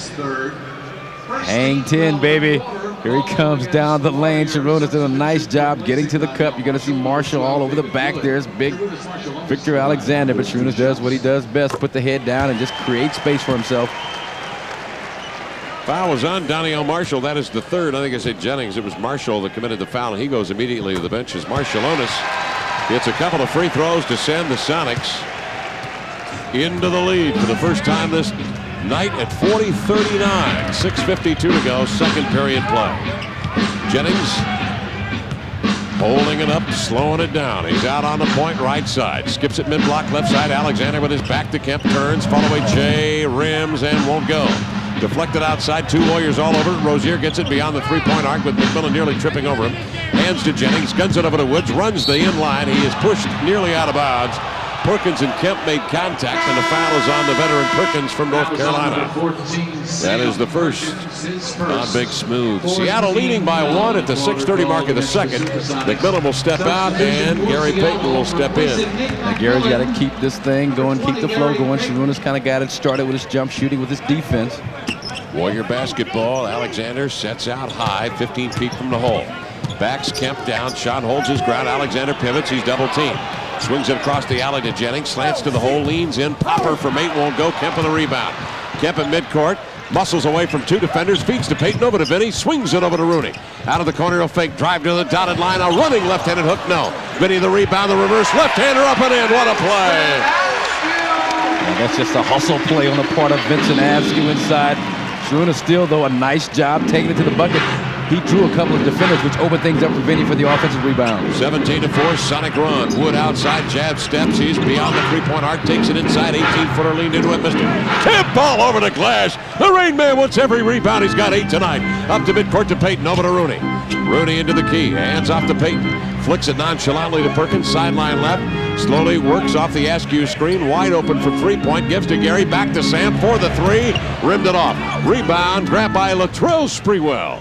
Hang 10, baby. Here he comes down the lane. Šarūnas did a nice job getting to the cup. You're going to see Marshall all over the back. There's big Victor Alexander, but Šarūnas does what he does best, put the head down and just create space for himself. Foul was on Daniel Marshall. That is the 3rd. I think I said Jennings. It was Marshall that committed the foul, and he goes immediately to the bench as Maršalonis gets a couple of free throws to send the Sonics into the lead for the first time this night at 40-39. 6:52 to go, second period play. Jennings holding it up, slowing it down. He's out on the point right side. Skips it mid-block left side. Alexander with his back to Kemp. Turns, follow away Jay, rims, and won't go. Deflected outside, 2 Warriors all over it. Rozier gets it beyond the 3-point arc with McMillan nearly tripping over him. Hands to Jennings, guns it over to Woods, runs the in-line. He is pushed nearly out of bounds. Perkins and Kemp made contact, and the foul is on the veteran Perkins from North Carolina. That is the first on Big Smooth. Seattle leading by 1 at the 6:30 mark of the second. McMillan will step out, and Gary Payton will step in. Now Gary's got to keep this thing going, keep the flow going. Šarūnas kind of got it started with his jump shooting with his defense. Warrior basketball. Alexander sets out high, 15 feet from the hole. Backs Kemp down. Sean holds his ground. Alexander pivots. He's double teamed. Swings it across the alley to Jennings. Slants to the hole. Leans in. Popper from 8 won't go. Kemp on the rebound. Kemp at midcourt. Muscles away from 2 defenders. Feeds to Payton over to Vinny. Swings it over to Rooney. Out of the corner. He'll fake. Drive to the dotted line. A running left-handed hook. No. Vinny the rebound. The reverse. Left-hander up and in. What a play. And that's just a hustle play on the part of Vincent Askew inside. Šarūnas still, though, a nice job taking it to the bucket. he drew a couple of defenders, which opened things up for Vinny for the offensive rebound. 17-4, Sonic run. Wood outside, jab steps. He's beyond the three-point arc, takes it inside. 18-footer leaned into it, missed it. Tip ball over the glass. The Rain Man wants every rebound. He's got 8 tonight. Up to midcourt to Payton, over to Rooney. Rooney into the key, hands off to Payton. Flicks it nonchalantly to Perkins, sideline left. Slowly works off the Askew screen, wide open for three-point. Gives to Gary, back to Sam for the three. Rimmed it off. Rebound, grabbed by Latrell Sprewell.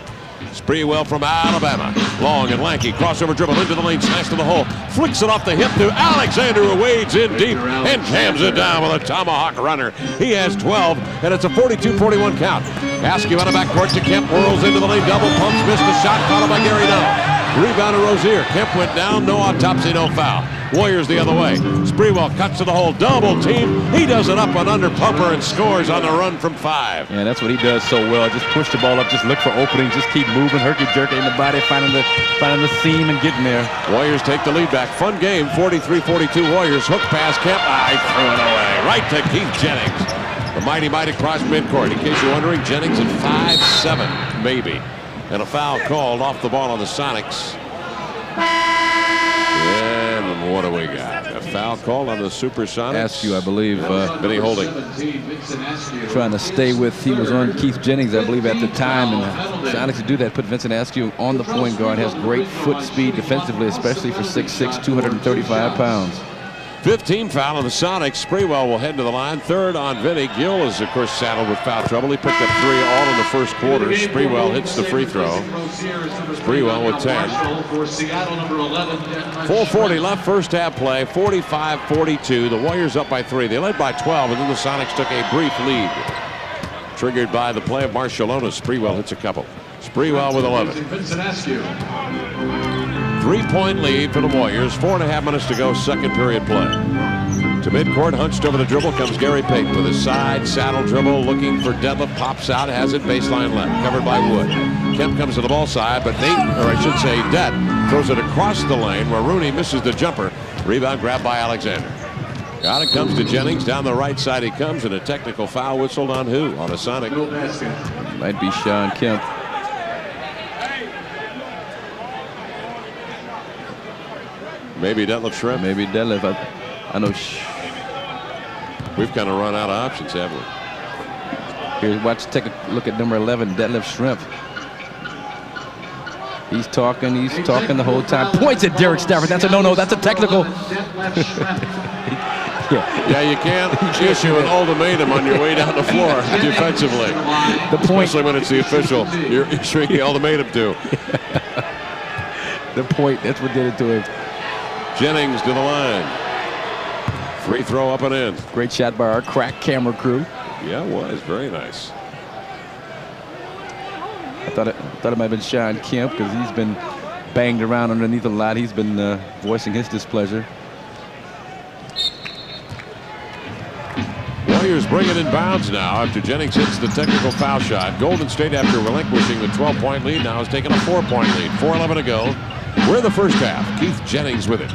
Sprewell from Alabama. Long and lanky, crossover dribble into the lane, smash to the hole. Flicks it off the hip to Alexander, who wades in deep and jams it down with a tomahawk runner. He has 12, and it's a 42-41 count. Askew out of backcourt to Kemp, whirls into the lane, double pumps, missed the shot, followed by Gary Dunn. Rebound to Rozier. Kemp went down, no autopsy, no foul. Warriors the other way. Sprewell cuts to the hole, double team. He does it up and under pumper and scores on the run from 5. Yeah, that's what he does so well. Just push the ball up, just look for openings, just keep moving, herky-jerky in the body, finding the seam and getting there. Warriors take the lead back. Fun game, 43-42 Warriors. Hook pass, Kemp. I threw it away. Right to Keith Jennings. The mighty across midcourt. In case you're wondering, Jennings at 5'7", maybe. And a foul called off the ball on the Sonics. And what do we got? A foul called on the Supersonics. Askew, I believe. Vinny Holding. Trying to stay with, he was on Keith Jennings, I believe, at the time. And the Sonics to do that, put Vincent Askew on the point guard. Has great foot speed defensively, especially for 6'6", 235 pounds. 15 foul on the Sonics. Sprewell will head to the line. Third on Vinny. Gill is, of course, saddled with foul trouble. He picked up 3 all in the first quarter. Sprewell hits the free throw. Sprewell with 10. 4:40 left, first half play. 45-42. The Warriors up by 3. They led by 12, and then the Sonics took a brief lead. Triggered by the play of Marciulona. Sprewell hits a couple. Sprewell with 11. 3-point lead for the Warriors. 4.5 minutes to go, second period play. To midcourt, hunched over the dribble comes Gary Payton with his side saddle dribble, looking for deadlift, pops out, has it baseline left, covered by Wood. Kemp comes to the ball side, but Det throws it across the lane where Rooney misses the jumper. Rebound grabbed by Alexander. Out it comes to Jennings. Down the right side he comes, and a technical foul whistled on who? On a Sonic. Might be Sean Kemp. Maybe Detlef Schrempf. Maybe Detlef. I know. We've kind of run out of options, haven't we? Here, take a look at number 11, Detlef Schrempf. He's talking the whole time. Points at Derek Stafford. That's a no-no. That's a technical. Yeah, you can't issue an ultimatum on your way down the floor defensively. Especially when it's the official you're issuing the ultimatum to. The point, that's what did it to him. Jennings to the line. Free throw up and in. Great shot by our crack camera crew. Yeah, it was. Very nice. I thought it might have been Sean Kemp because he's been banged around underneath a lot. He's been voicing his displeasure. Warriors bring it in bounds now after Jennings hits the technical foul shot. Golden State, after relinquishing the 12-point lead, now has taken a 4-point lead. 4:11 to go. We're in the first half. Keith Jennings with it.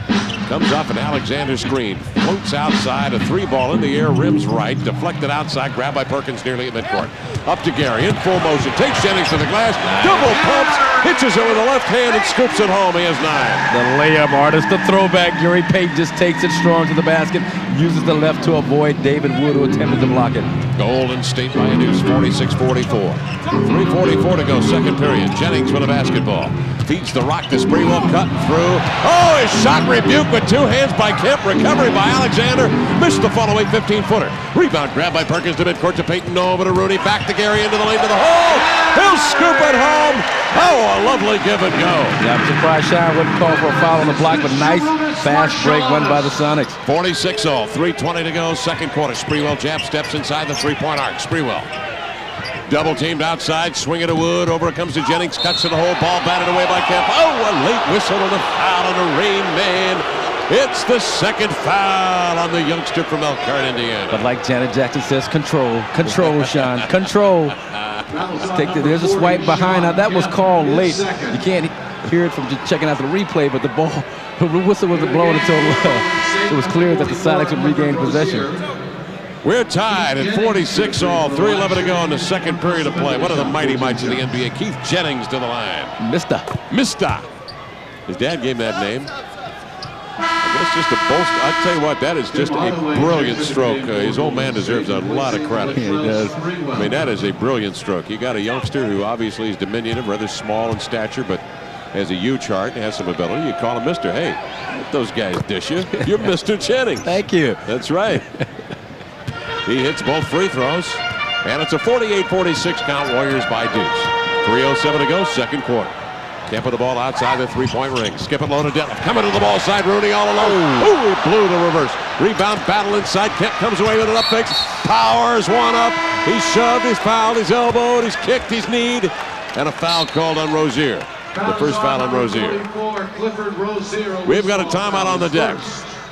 Comes off an Alexander screen. Floats outside. A 3-ball in the air. Rims right. Deflected outside. Grabbed by Perkins nearly at midcourt. Up to Gary. In full motion. Takes Jennings to the glass. Double pumps. Hitches it with the left hand and scoops it home. He has 9. The layup artist. The throwback. Gary Payton just takes it strong to the basket. Uses the left to avoid David Wood, who attempted to block it. Golden State by a deuce. 46-44. 3:44 to go. Second period. Jennings with a basketball. Feeds the rock to Sprewell, cut through. Oh, his shot rebuked with 2 hands by Kemp. Recovery by Alexander. Missed the follow-away 15-footer. Rebound grabbed by Perkins to midcourt to Payton. Over to Rooney. Back to Gary into the lane to the hole. He'll scoop it home. Oh, a lovely give and go. Yeah, I'm surprised Sean wouldn't call for a foul on the block, but nice fast break run by the Sonics. 46-0. 3:20 to go. Second quarter. Sprewell jab steps inside the 3-point arc. Sprewell. Double teamed outside, swing it to Wood, over it comes to Jennings, cuts to the hole, ball batted away by Kemp. Oh, a late whistle and a foul on the Rain Man. It's the second foul on the youngster from Elkhart, Indiana. But like Janet Jackson says, control, Sean, control. There's a swipe behind. Now that was called late. You can't hear it from just checking out the replay, but the whistle wasn't blowing until it was clear that the Sonics would regain possession. We're tied at 46 all. 3:11 to go in the second period of play. One of the mighty mites of the NBA. Keith Jennings to the line. Mister. His dad gave him that name. I guess just a bolster. I tell you what, that is just a brilliant stroke. His old man deserves a lot of credit. Yeah, he does. I mean, that is a brilliant stroke. You got a youngster who obviously is diminutive, rather small in stature, but has a huge heart and has some ability. You call him Mister. Hey, let those guys dish you. You're Mr. Jennings. Thank you. That's right. He hits both free throws, and it's a 48-46 count. Warriors by deuce. 3:07 to go, second quarter. Kemp with the ball outside the three-point ring. Skip it low to Dillon. Coming to the ball side, Rooney all alone. Ooh, he blew the reverse. Rebound battle inside. Kemp comes away with an up fake. Powers one up. He's shoved, he's fouled, he's elbowed, he's kicked, he's kneed. And a foul called on Rozier. The first foul on Rozier. We've got a timeout on the deck.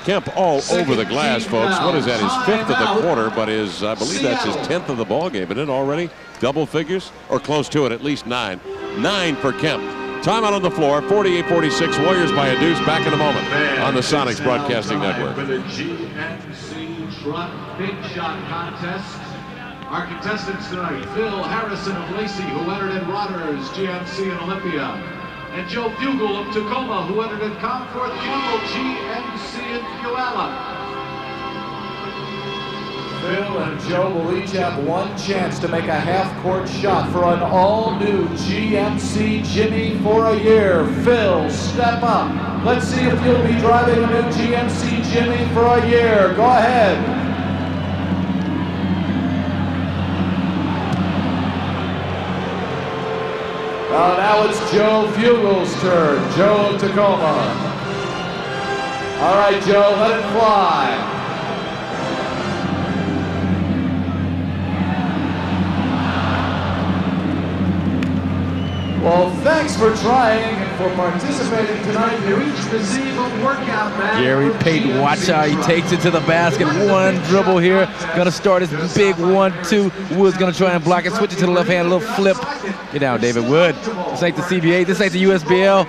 Kemp all over the glass, folks. What is that? His 5th of the quarter, but I believe that's his 10th of the ball game. Isn't it already? Double figures? Or close to it, at least 9. 9 for Kemp. Timeout on the floor, 48-46, Warriors by a deuce. Back in a moment on the Sonics Broadcasting Network. For the GMC Truck Big Shot Contest. Our contestants tonight, Phil Harrison of Lacey, who entered in Rotters, GMC in Olympia. And Joe Fugel of Tacoma, who entered in Concord Campbell, GMC in Puyallup. Phil and Joe will each have one chance to make a half-court shot for an all-new GMC Jimmy for a year. Phil, step up. Let's see if you'll be driving a new GMC Jimmy for a year. Go ahead. Now it's Joe Fugel's turn. Joe Tacoma. All right, Joe, let it fly. Well, thanks for trying and for participating tonight. You reached the Ziva workout match. Gary Payton, watch how he takes it to the basket. One dribble here. Gonna start his big 1-2. Wood's gonna try and block it. Switch it to the left hand, a little flip. Get down, David Wood. This ain't the CBA. This ain't the USBL.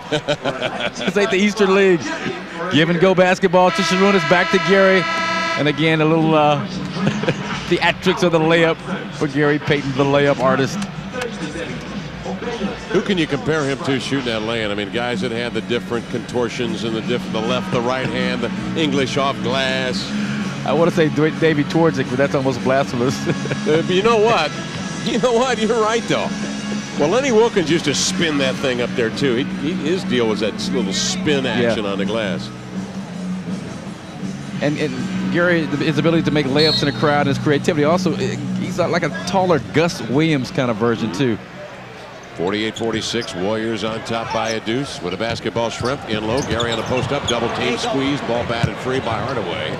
This ain't the Eastern League. Give and go basketball to Sharunas. Back to Gary. And again, a little theatrics of the layup for Gary Payton, the layup artist. Who can you compare him to shooting that lane? I mean, guys that had the different contortions and the left, the right hand, the English off glass. I want to say Davey Twardzik, but that's almost blasphemous. You know what? You know what? You're right, though. Well, Lenny Wilkins used to spin that thing up there, too. His deal was that little spin action on the glass. And Gary, his ability to make layups in a crowd and his creativity. Also, he's like a taller Gus Williams kind of version, too. 48-46, Warriors on top by a deuce with a basketball shrimp in low. Gary on the post up, double team, squeezed, ball batted free by Hardaway.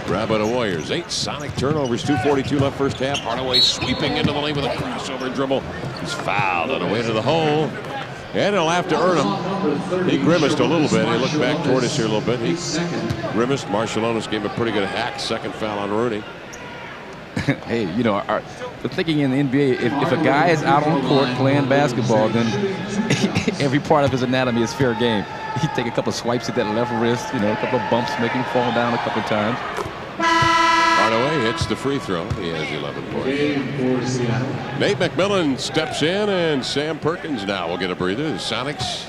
Grab by the Warriors. 8 Sonic turnovers, 2:42 left first half. Hardaway sweeping into the lane with a crossover dribble. He's fouled on the way to the hole. And he'll have to earn him. He grimaced a little bit. He looked back toward us here a little bit. He grimaced. Marshallonis gave him a pretty good hack. Second foul on Rooney. Hey, you know, the thinking in the NBA, if a guy is out on court playing basketball, then every part of his anatomy is fair game. He'd take a couple of swipes at that left wrist, you know, a couple of bumps, make him fall down a couple of times. Hardaway hits the free throw. He has 11 points. Nate McMillan steps in, and Sam Perkins now will get a breather. The Sonics,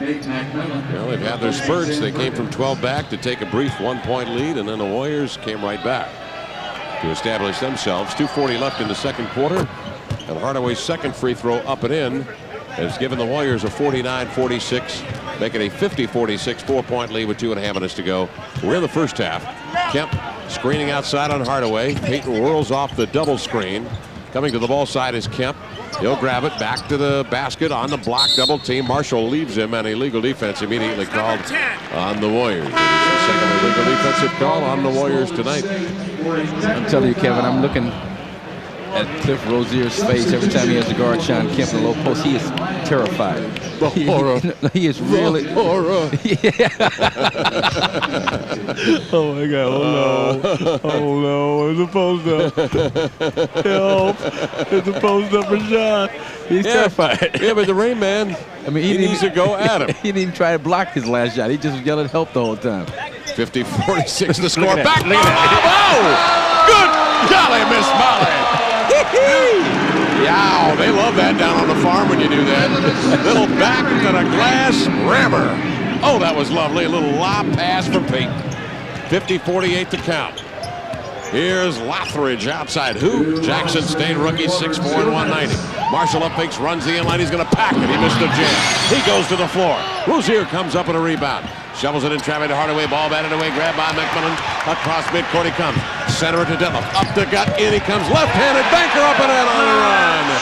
well, they've had their spurts. They came from 12 back to take a brief 1-point lead, and then the Warriors came right back to establish themselves. 2:40 left in the second quarter, and Hardaway's second free throw up and in has given the Warriors a 49-46, making a 50-46 4-point lead with 2.5 minutes to go. We're in the first half. Kemp screening outside on Hardaway. Payton whirls off the double screen. Coming to the ball side is Kemp. He'll grab it back to the basket on the block, double team. Marshall leaves him, and illegal defense immediately called on the Warriors. It is the second illegal defensive call on the Warriors tonight. I'm telling you, Kevin, I'm looking at Cliff Rozier's face every time he has to guard Sean Kemp in the low post. He is terrified. The horror. He is really. The horror. Yeah. Oh my God! Oh no! There's a post up. Help! There's a post up for Sean. He's terrified. Yeah, but the Rain Man, I mean, he needs to go at him. He didn't even try to block his last shot. He just yelled help the whole time. 50-46 the score. Back. Oh! Good Golly, Miss Molly. Yow, they love that down on the farm when you do that. Little back to the glass rammer. Oh, that was lovely. A little lob pass from Peyton. 50-48 to count. Here's Lothridge outside. Who? Jackson State rookie, 6'4" and 190. Marshall up fakes, runs the inline. He's going to pack it. He missed the jam. He goes to the floor. Rozier comes up and a rebound. Shovels it in traffic to Hardaway. Ball batted away. Grabbed by McMillan. Across midcourt he comes. Center it to Detlef. Up the gut. In he comes. Left-handed banker up and in on the run.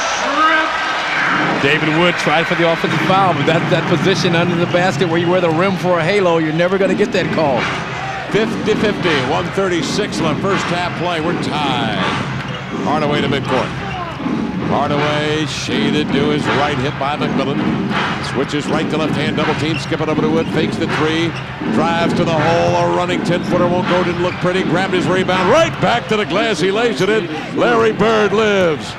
David Wood tried for the offensive foul, but that position under the basket where you wear the rim for a halo, you're never going to get that call. 50-50, 136 left, first half play. We're tied. Hardaway to midcourt. Hardaway shaded to his right, hit by McMillan. Switches right to left hand, double team, skip it over to Wood, fakes the three, drives to the hole, a running 10-footer, won't go, didn't look pretty, grabbed his rebound, right back to the glass, he lays it in. Larry Bird lives.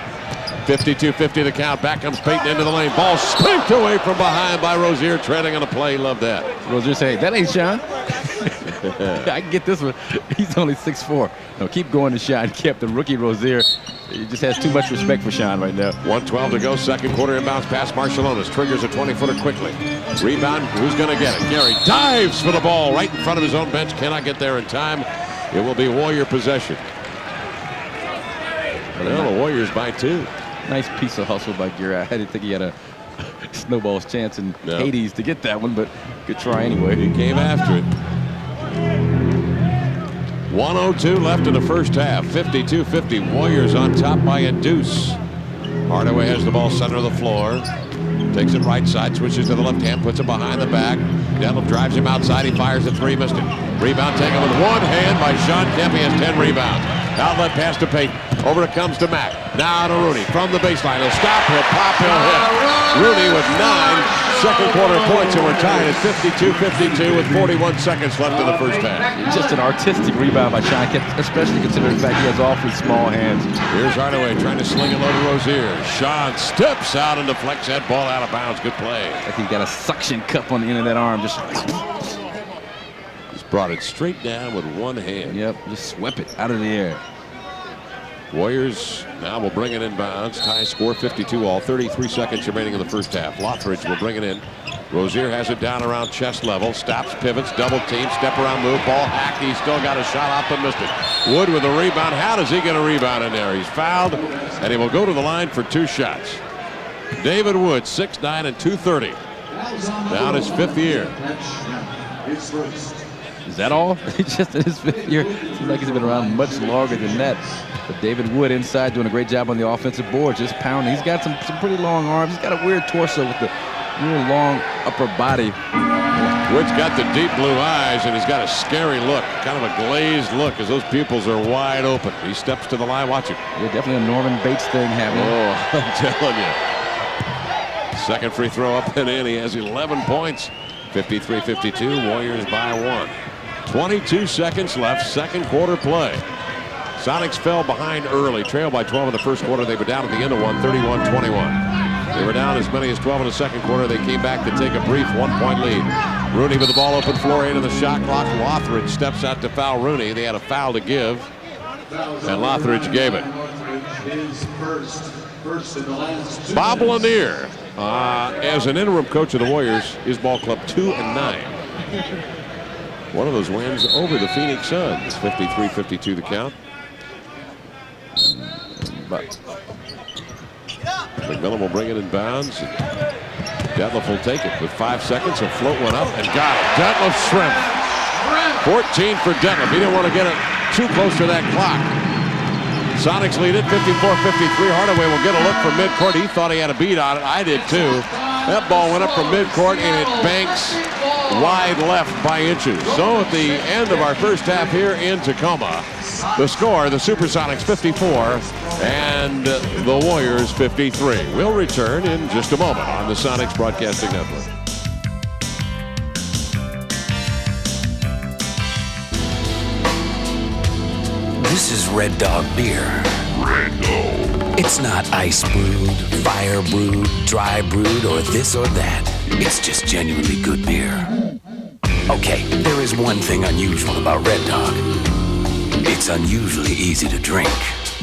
52-50 the count, back comes Peyton into the lane, ball spanked away from behind by Rozier, treading on the play, love that. Rozier say, that ain't Sean. I can get this one. He's only 6'4". No, keep going to Sean. Kept the rookie Rozier. He just has too much respect for Sean right now. 1:12 to go, second quarter, inbounds pass Marciulionis. Triggers a 20-footer quickly. Rebound, who's going to get it? Gary dives for the ball right in front of his own bench. Cannot get there in time. It will be Warrior possession. Well, the Warriors by 2. Nice piece of hustle by Gary. I didn't think he had a snowball's chance in Hades to get that one, but good try anyway. He came after it. 1:02 left in the first half. 52-50. Warriors on top by a deuce. Hardaway has the ball center of the floor. Takes it right side, switches to the left hand, puts it behind the back. Detlef drives him outside. He fires a three, missed it. Rebound taken with one hand by Sean Kemp. He has 10 rebounds. Outlet pass to Peyton. Over it comes to Mack. Now to Rooney from the baseline. He'll stop, he'll pop, he'll hit. Rooney with 9 second quarter points, and we're tied at 52-52 with 41 seconds left in the first half. Just an artistic rebound by Sean Kemp, especially considering the fact he has awfully small hands. Here's Hardaway trying to sling it low to Rozier. Sean steps out and deflects that ball out of bounds. Good play. Like he's got a suction cup on the end of that arm. Just brought it straight down with one hand. Yep, just swept it out of the air. Warriors now will bring it in bounds. Tie score 52-all. 33 seconds remaining in the first half. Lothridge will bring it in. Rozier has it down around chest level. Stops, pivots, double team, step around move. Ball hacked. He's still got a shot off but missed it. Wood with a rebound. How does he get a rebound in there? He's fouled, and he will go to the line for 2 shots. David Wood, 6'9" and 230. Down his 5th year. Is that all? Just in his 5th year. Seems like he's been around much longer than that. But David Wood inside doing a great job on the offensive board, just pounding. He's got some pretty long arms. He's got a weird torso with the real long upper body. Wood's got the deep blue eyes, and he's got a scary look, kind of a glazed look as those pupils are wide open. He steps to the line. Watch it. Yeah, definitely a Norman Bates thing happening. Oh, I'm telling you. Second free throw up and in. He has 11 points. 53-52. Warriors by 1. 22 seconds left. Second quarter play. Sonics fell behind early, trailed by 12 in the first quarter. They were down at the end of one, 31-21. They were down as many as 12 in the second quarter. They came back to take a brief 1-point lead. Rooney with the ball open floor, into the shot clock. Lothridge steps out to foul Rooney. They had a foul to give, and Lothridge gave it. Bob Lanier, as an interim coach of the Warriors, his ball club 2-9. One of those wins over the Phoenix Suns. 53-52 the count. But McMillan will bring it in bounds. Detlef will take it with 5 seconds. A float went up and got it. Detlef shrimp. 14 for Detlef. He didn't want to get it too close to that clock. Sonics lead it 54-53. Hardaway will get a look from midcourt. He thought he had a beat on it. I did too. That ball went up from midcourt and it banks wide left by inches. So at the end of our first half here in Tacoma, the score, the Supersonics 54 and the Warriors 53. We'll return in just a moment on the Sonics Broadcasting Network. This is Red Dog beer. Red Dog. It's not ice brewed, fire brewed, dry brewed, or this or that. It's just genuinely good beer. Okay, there is one thing unusual about Red Dog. It's unusually easy to drink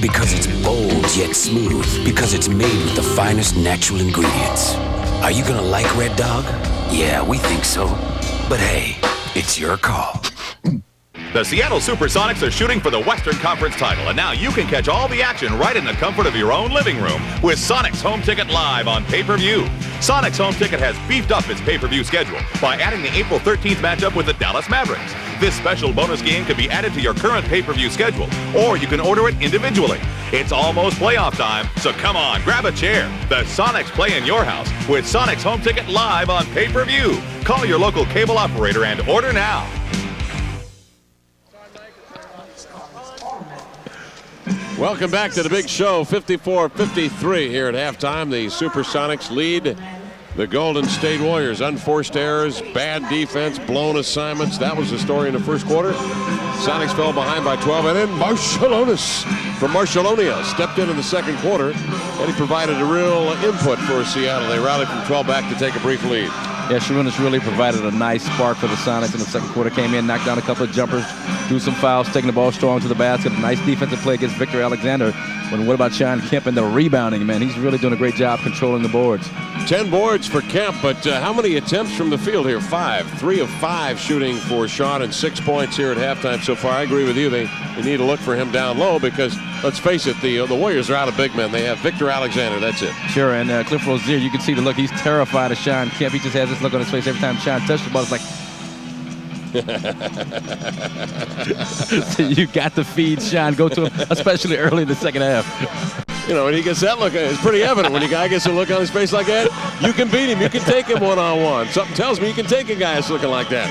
because it's bold yet smooth, because it's made with the finest natural ingredients. Are you gonna like Red Dog? Yeah, we think so. But hey, it's your call. The Seattle Supersonics are shooting for the Western Conference title, and now you can catch all the action right in the comfort of your own living room with Sonics Home Ticket Live on pay-per-view. Sonics Home Ticket has beefed up its pay-per-view schedule by adding the April 13th matchup with the Dallas Mavericks. This special bonus game can be added to your current pay-per-view schedule, or you can order it individually. It's almost playoff time, so come on, grab a chair. The Sonics play in your house with Sonics Home Ticket Live on pay-per-view. Call your local cable operator and order now. Welcome back to the big show. 54-53 here at halftime. The Supersonics lead the Golden State Warriors. Unforced errors, bad defense, blown assignments. That was the story in the first quarter. Sonics fell behind by 12, and then Marciulionis from Marciulonia stepped in the second quarter, and he provided a real input for Seattle. They rallied from 12 back to take a brief lead. Yeah, Sharunas really provided a nice spark for the Sonics in the second quarter. Came in, knocked down a couple of jumpers, drew some fouls, taking the ball strong to the basket. A nice defensive play against Victor Alexander. But what about Sean Kemp and the rebounding, man? He's really doing a great job controlling the boards. 10 boards for Kemp, but how many attempts from the field here? 5. 3 of 5 shooting for Sean, and 6 points here at halftime so far. I agree with you. They need to look for him down low because, let's face it, the Warriors are out of big men. They have Victor Alexander. That's it. Sure, and Cliff Rozier, you can see the look. He's terrified of Sean Kemp. He just has this look on his face every time Sean touches the ball. It's like, so you got to feed Sean. Go to him, especially early in the second half. You know, when he gets that look, it's pretty evident when a guy gets a look on his face like that, you can beat him. You can take him one-on-one. Something tells me you can take a guy that's looking like that.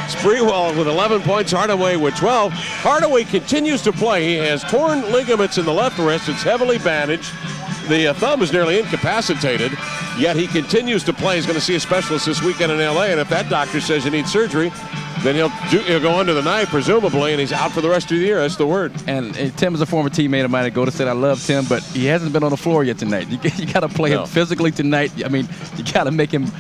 Sprewell with 11 points, Hardaway with 12. Hardaway continues to play. He has torn ligaments in the left wrist. It's heavily bandaged. The thumb is nearly incapacitated, yet he continues to play. He's going to see a specialist this weekend in L.A., and if that doctor says you need surgery, then he'll go under the knife, presumably, and he's out for the rest of the year. That's the word. And Tim is a former teammate of mine at Golden State. I love Tim, but he hasn't been on the floor yet tonight. You got to play him physically tonight. I mean, you got to make him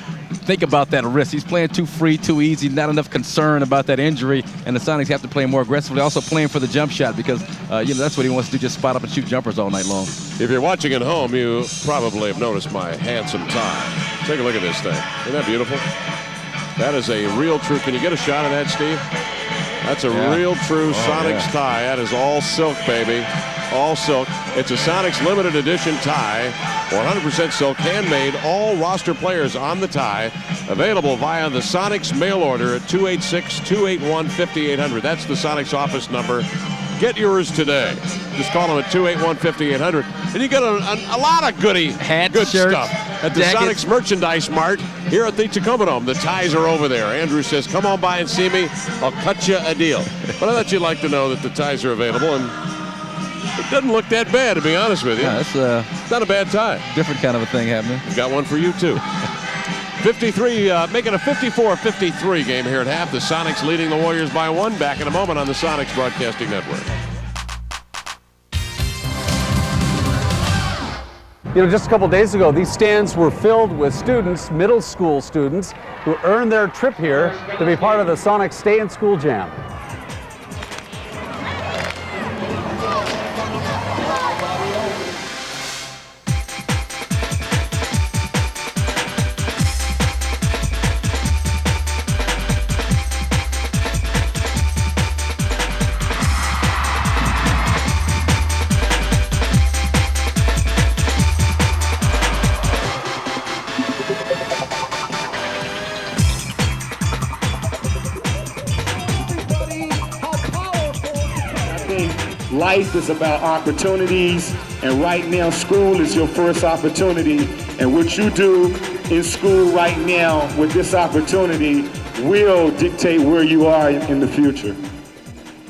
think about that risk. He's playing too free, too easy, not enough concern about that injury, and the Sonics have to play more aggressively. Also playing for the jump shot because, that's what he wants to do, just spot up and shoot jumpers all night long. If you're watching at home, you probably have noticed my handsome tie. Take a look at this thing. Isn't that beautiful? That is a real true. Can you get a shot of that, Steve? That's a real true Sonics tie. That is all silk, baby. All silk. It's a Sonics limited edition tie. 100% silk, handmade. All roster players on the tie. Available via the Sonics mail order at 286-281-5800. That's the Sonics office number. Get yours today. Just call them at 281-5800. And you get a lot of good shirts, stuff at the jackets. Sonics Merchandise Mart here at the Tacoma Dome. The ties are over there. Andrew says, come on by and see me. I'll cut you a deal. But I thought you'd like to know that the ties are available, and it doesn't look that bad, to be honest with you. Yeah, it's not a bad tie. Different kind of a thing happening. Got one for you, too. 53, making a 54-53 game here at half. The Sonics leading the Warriors by 1. Back in a moment on the Sonics Broadcasting Network. You know, just a couple days ago, these stands were filled with students, middle school students, who earned their trip here to be part of the Sonics Stay in School Jam. Life is about opportunities, and right now school is your first opportunity, and what you do in school right now with this opportunity will dictate where you are in the future.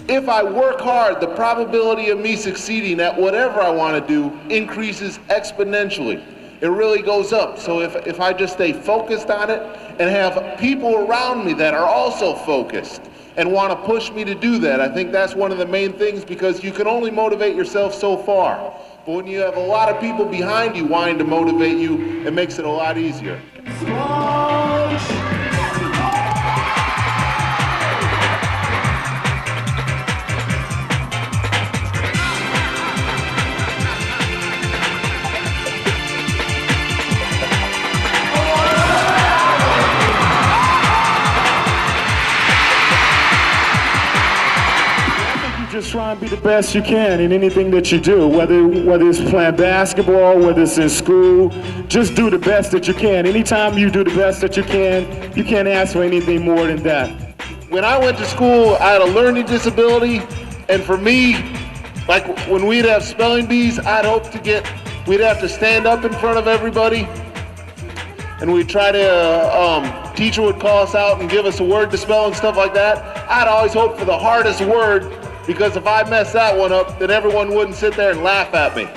If I work hard, the probability of me succeeding at whatever I want to do increases exponentially. It really goes up. So if I just stay focused on it and have people around me that are also focused and want to push me to do that, I think that's one of the main things, because you can only motivate yourself so far. But when you have a lot of people behind you wanting to motivate you, it makes it a lot easier. just try and be the best you can in anything that you do, whether it's playing basketball, whether it's in school. Just do the best that you can. Anytime you do the best that you can't ask for anything more than that. When I went to school, I had a learning disability, and for me, like when we'd have spelling bees, we'd have to stand up in front of everybody, and we'd try to, teacher would call us out and give us a word to spell and stuff like that. I'd always hope for the hardest word, because if I messed that one up, then everyone wouldn't sit there and laugh at me.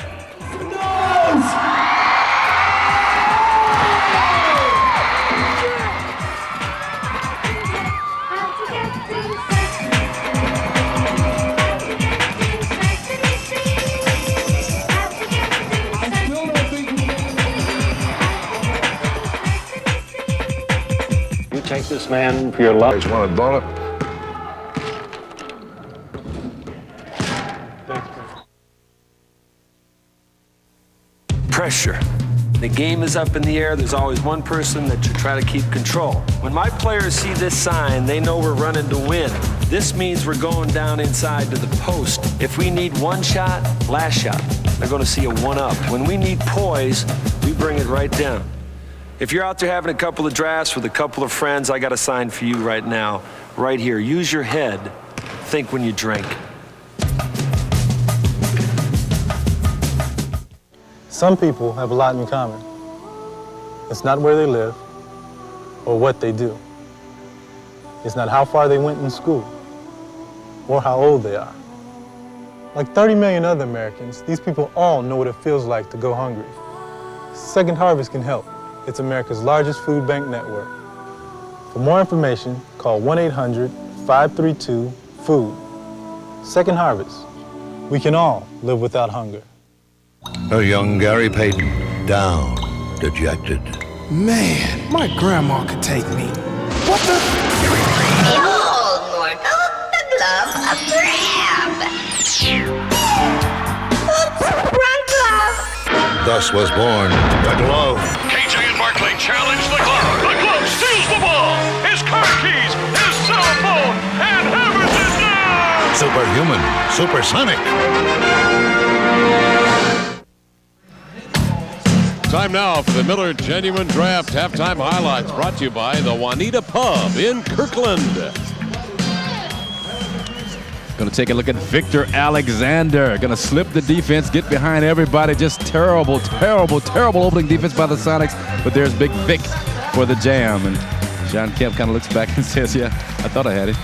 Take this man for your life. Just want to blow it. Pressure. The game is up in the air. There's always one person that you try to keep control. When my players see this sign, they know we're running to win. This means we're going down inside to the post. If we need one shot, last shot, they're going to see a one-up. When we need poise, we bring it right down. If you're out there having a couple of drafts with a couple of friends, I got a sign for you right now, right here. Use your head. Think when you drink. Some people have a lot in common. It's not where they live or what they do. It's not how far they went in school or how old they are. Like 30 million other Americans, these people all know what it feels like to go hungry. Second Harvest can help. It's America's largest food bank network. For more information, call 1-800-532-FOOD. Second Harvest. We can all live without hunger. A young Gary Payton, down, dejected. Man, my grandma could take me. What the? Behold, mortal, the glove of Graham. Oops, wrong glove. Thus was born the glove. KJ and Barkley challenge the glove. The glove steals the ball. His car keys, his cell phone, and hammers it down. Superhuman, supersonic. Time now for the Miller Genuine Draft Halftime Highlights, brought to you by the Juanita Pub in Kirkland. Going to take a look at Victor Alexander. Going to slip the defense, get behind everybody. Just terrible, terrible, terrible opening defense by the Sonics. But there's Big Vic for the jam. And John Kemp kind of looks back and says, yeah, I thought I had it.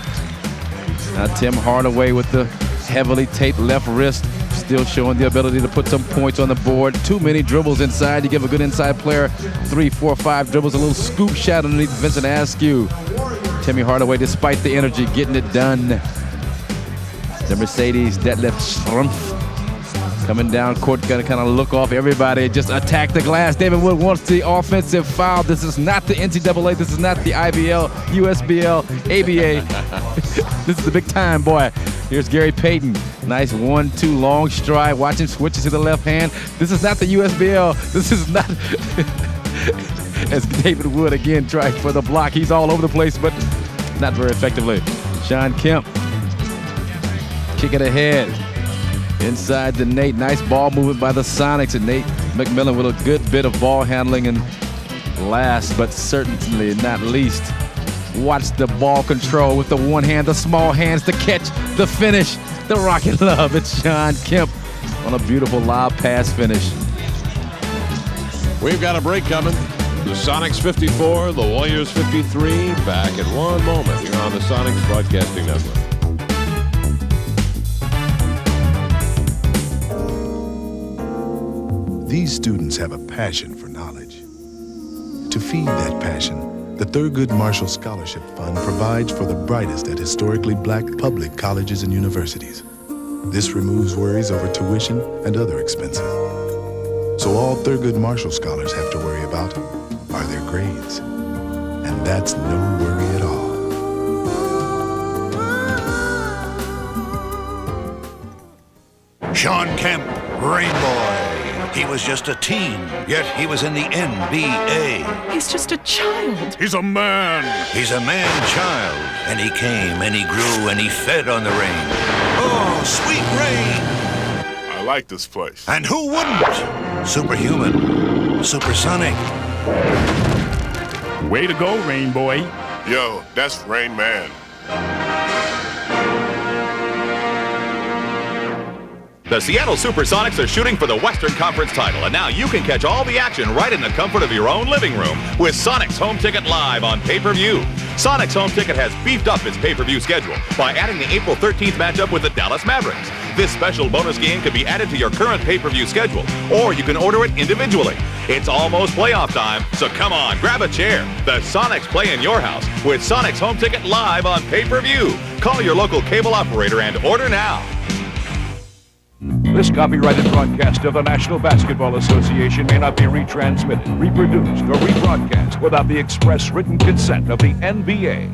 Now Tim Hardaway with the heavily taped left wrist, still showing the ability to put some points on the board. Too many dribbles inside. You give a good inside player 3, 4, 5 dribbles, a little scoop shot underneath Vincent Askew. Timmy Hardaway, despite the energy, getting it done. The Mercedes Detlef Schrempf coming down court, gonna kind of look off everybody, just attack the glass. David Wood wants the offensive foul. This is not the NCAA, this is not the IBL, USBL, ABA. This is the big time, boy. Here's Gary Payton. Nice 1-2 long stride. Watch him switch it to the left hand. This is not the USBL. This is not. As David Wood again tries for the block. He's all over the place, but not very effectively. Sean Kemp. Kick it ahead. Inside to Nate. Nice ball movement by the Sonics. And Nate McMillan with a good bit of ball handling. And last but certainly not least, watch the ball control with the one hand, the small hands, the catch, the finish, the rocket love. It's Sean Kemp on a beautiful lob pass finish. We've got a break coming. The Sonics 54, the Warriors 53. Back in one moment here on the Sonics Broadcasting Network. These students have a passion for knowledge. To feed that passion, the Thurgood Marshall Scholarship Fund provides for the brightest at historically black public colleges and universities. This removes worries over tuition and other expenses. So all Thurgood Marshall scholars have to worry about are their grades. And that's no worry at all. Sean Kemp, Rainboy. He was just a teen, yet he was in the NBA. He's just a child. He's a man. He's a man-child. And he came, and he grew, and he fed on the rain. Oh, sweet rain. I like this place. And who wouldn't? Superhuman. Supersonic. Way to go, Rain Boy. Yo, that's Rain Man. The Seattle Supersonics are shooting for the Western Conference title, and now you can catch all the action right in the comfort of your own living room with Sonics Home Ticket Live on pay-per-view. Sonics Home Ticket has beefed up its pay-per-view schedule by adding the April 13th matchup with the Dallas Mavericks. This special bonus game can be added to your current pay-per-view schedule, or you can order it individually. It's almost playoff time, so come on, grab a chair. The Sonics play in your house with Sonics Home Ticket Live on pay-per-view. Call your local cable operator and order now. This copyrighted broadcast of the National Basketball Association may not be retransmitted, reproduced, or rebroadcast without the express written consent of the NBA.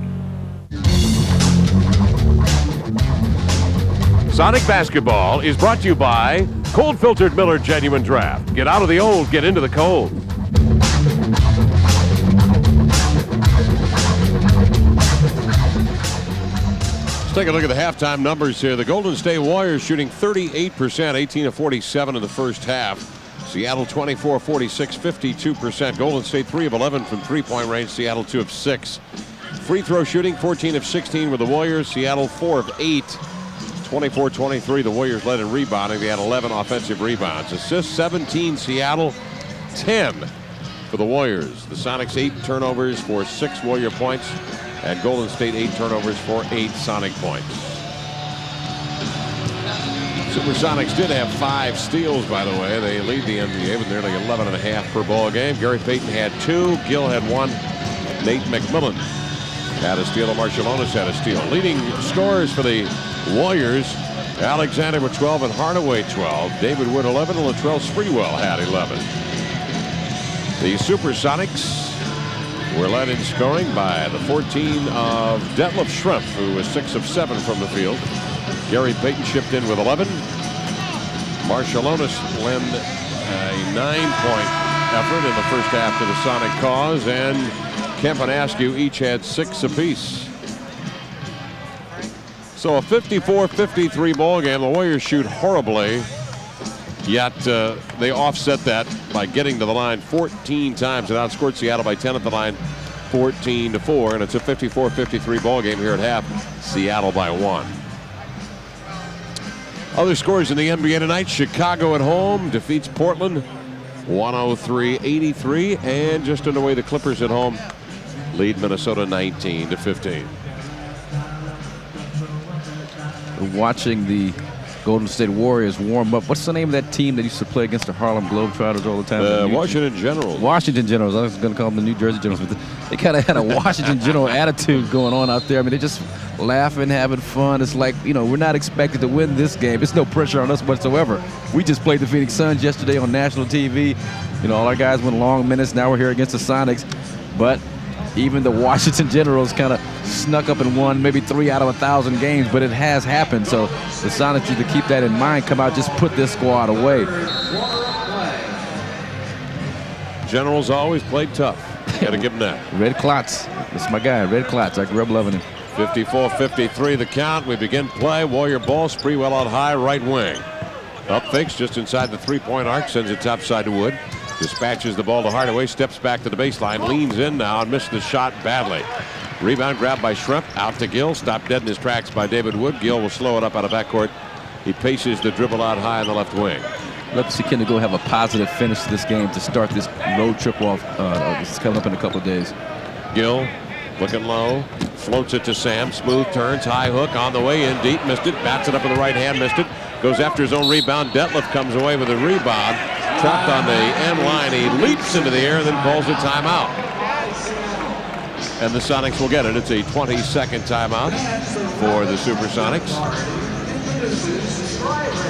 Sonic Basketball is brought to you by Cold Filtered Miller Genuine Draft. Get out of the old, get into the cold. Let's take a look at the halftime numbers here. The Golden State Warriors shooting 38%, 18 of 47 in the first half. Seattle 24 of 46, 52%. Golden State 3 of 11 from three-point range. Seattle 2 of 6. Free throw shooting 14 of 16 with the Warriors. Seattle 4 of 8. 24-23. The Warriors led in rebounding. They had 11 offensive rebounds. Assists 17 Seattle, 10 for the Warriors. The Sonics 8 turnovers for 6 Warrior points. And Golden State 8 turnovers for 8 Sonic points. Supersonics did have 5 steals, by the way. They lead the NBA with nearly 11.5 per ball game. Gary Payton had 2. Gill had 1. Nate McMillan had a steal. Marciulionis had a steal. Leading scorers for the Warriors, Alexander with 12 and Hardaway 12. David Wood 11 and Latrell Sprewell had 11. The Supersonics were led in scoring by the 14 of Detlef Schrempf, who was 6 of 7 from the field. Gary Payton chipped in with 11. Marciulionis lent a 9-point effort in the first half to the Sonic cause, and Kemp and Askew each had 6 apiece. So a 54-53 ball game. The Warriors shoot horribly, yet they offset that by getting to the line 14 times and outscored Seattle by 10 at the line, 14-4, and it's a 54-53 ball game here at half. Seattle by 1. Other scores in the NBA tonight: Chicago at home defeats Portland 103-83, and just underway, the Clippers at home lead Minnesota 19-15. Watching the Golden State Warriors warm up. What's the name of that team that used to play against the Harlem Globetrotters all the time? The Washington Generals. Washington Generals. I was going to call them the New Jersey Generals, but they kind of had a Washington General attitude going on out there. I mean, they're just laughing, having fun. It's like, you know, we're not expected to win this game. There's no pressure on us whatsoever. We just played the Phoenix Suns yesterday on national TV. You know, all our guys went long minutes. Now we're here against the Sonics. But even the Washington Generals kind of snuck up and won maybe 3 out of 1,000 games, but it has happened. So the Sonics need to keep that in mind. Come out, just put this squad away. Generals always played tough. Got to give them that. Red Klotz. That's my guy, Red Klotz. I grew up loving him. 54-53 the count. We begin play. Warrior ball. Sprewell out high, right wing. Up fakes just inside the three-point arc. Sends it topside to Wood. Dispatches the ball to Hardaway. Steps back to the baseline. Leans in now and missed the shot badly. Rebound grabbed by Schrempf. Out to Gill. Stopped dead in his tracks by David Wood. Gill will slow it up out of backcourt. He paces the dribble out high on the left wing. Love to see Kendall go have a positive finish to this game to start this road trip off. This is coming up in a couple of days. Gill looking low. Floats it to Sam. Smooth turns. High hook on the way in. Deep. Missed it. Bats it up with the right hand. Missed it. Goes after his own rebound. Detlef comes away with a rebound. Trapped on the end line. He leaps into the air and then calls a timeout. And the Sonics will get it. It's a 20-second timeout for the Supersonics.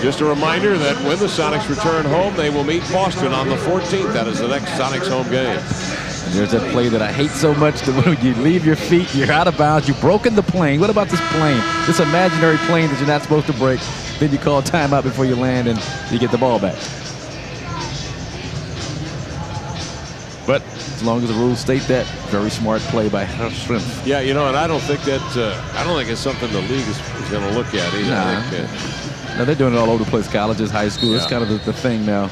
Just a reminder that when the Sonics return home, they will meet Boston on the 14th. That is the next Sonics home game. And there's that play that I hate so much, that when you leave your feet, you're out of bounds, you've broken the plane. What about this plane? This imaginary plane that you're not supposed to break. Then you call timeout before you land and you get the ball back. But as long as the rules state that, very smart play by Schrempf. Yeah, you know, and I don't think that I don't think it's something the league is going to look at either. Nah. I think, Now they're doing it all over the place. Colleges, high school. It's kind of the thing now.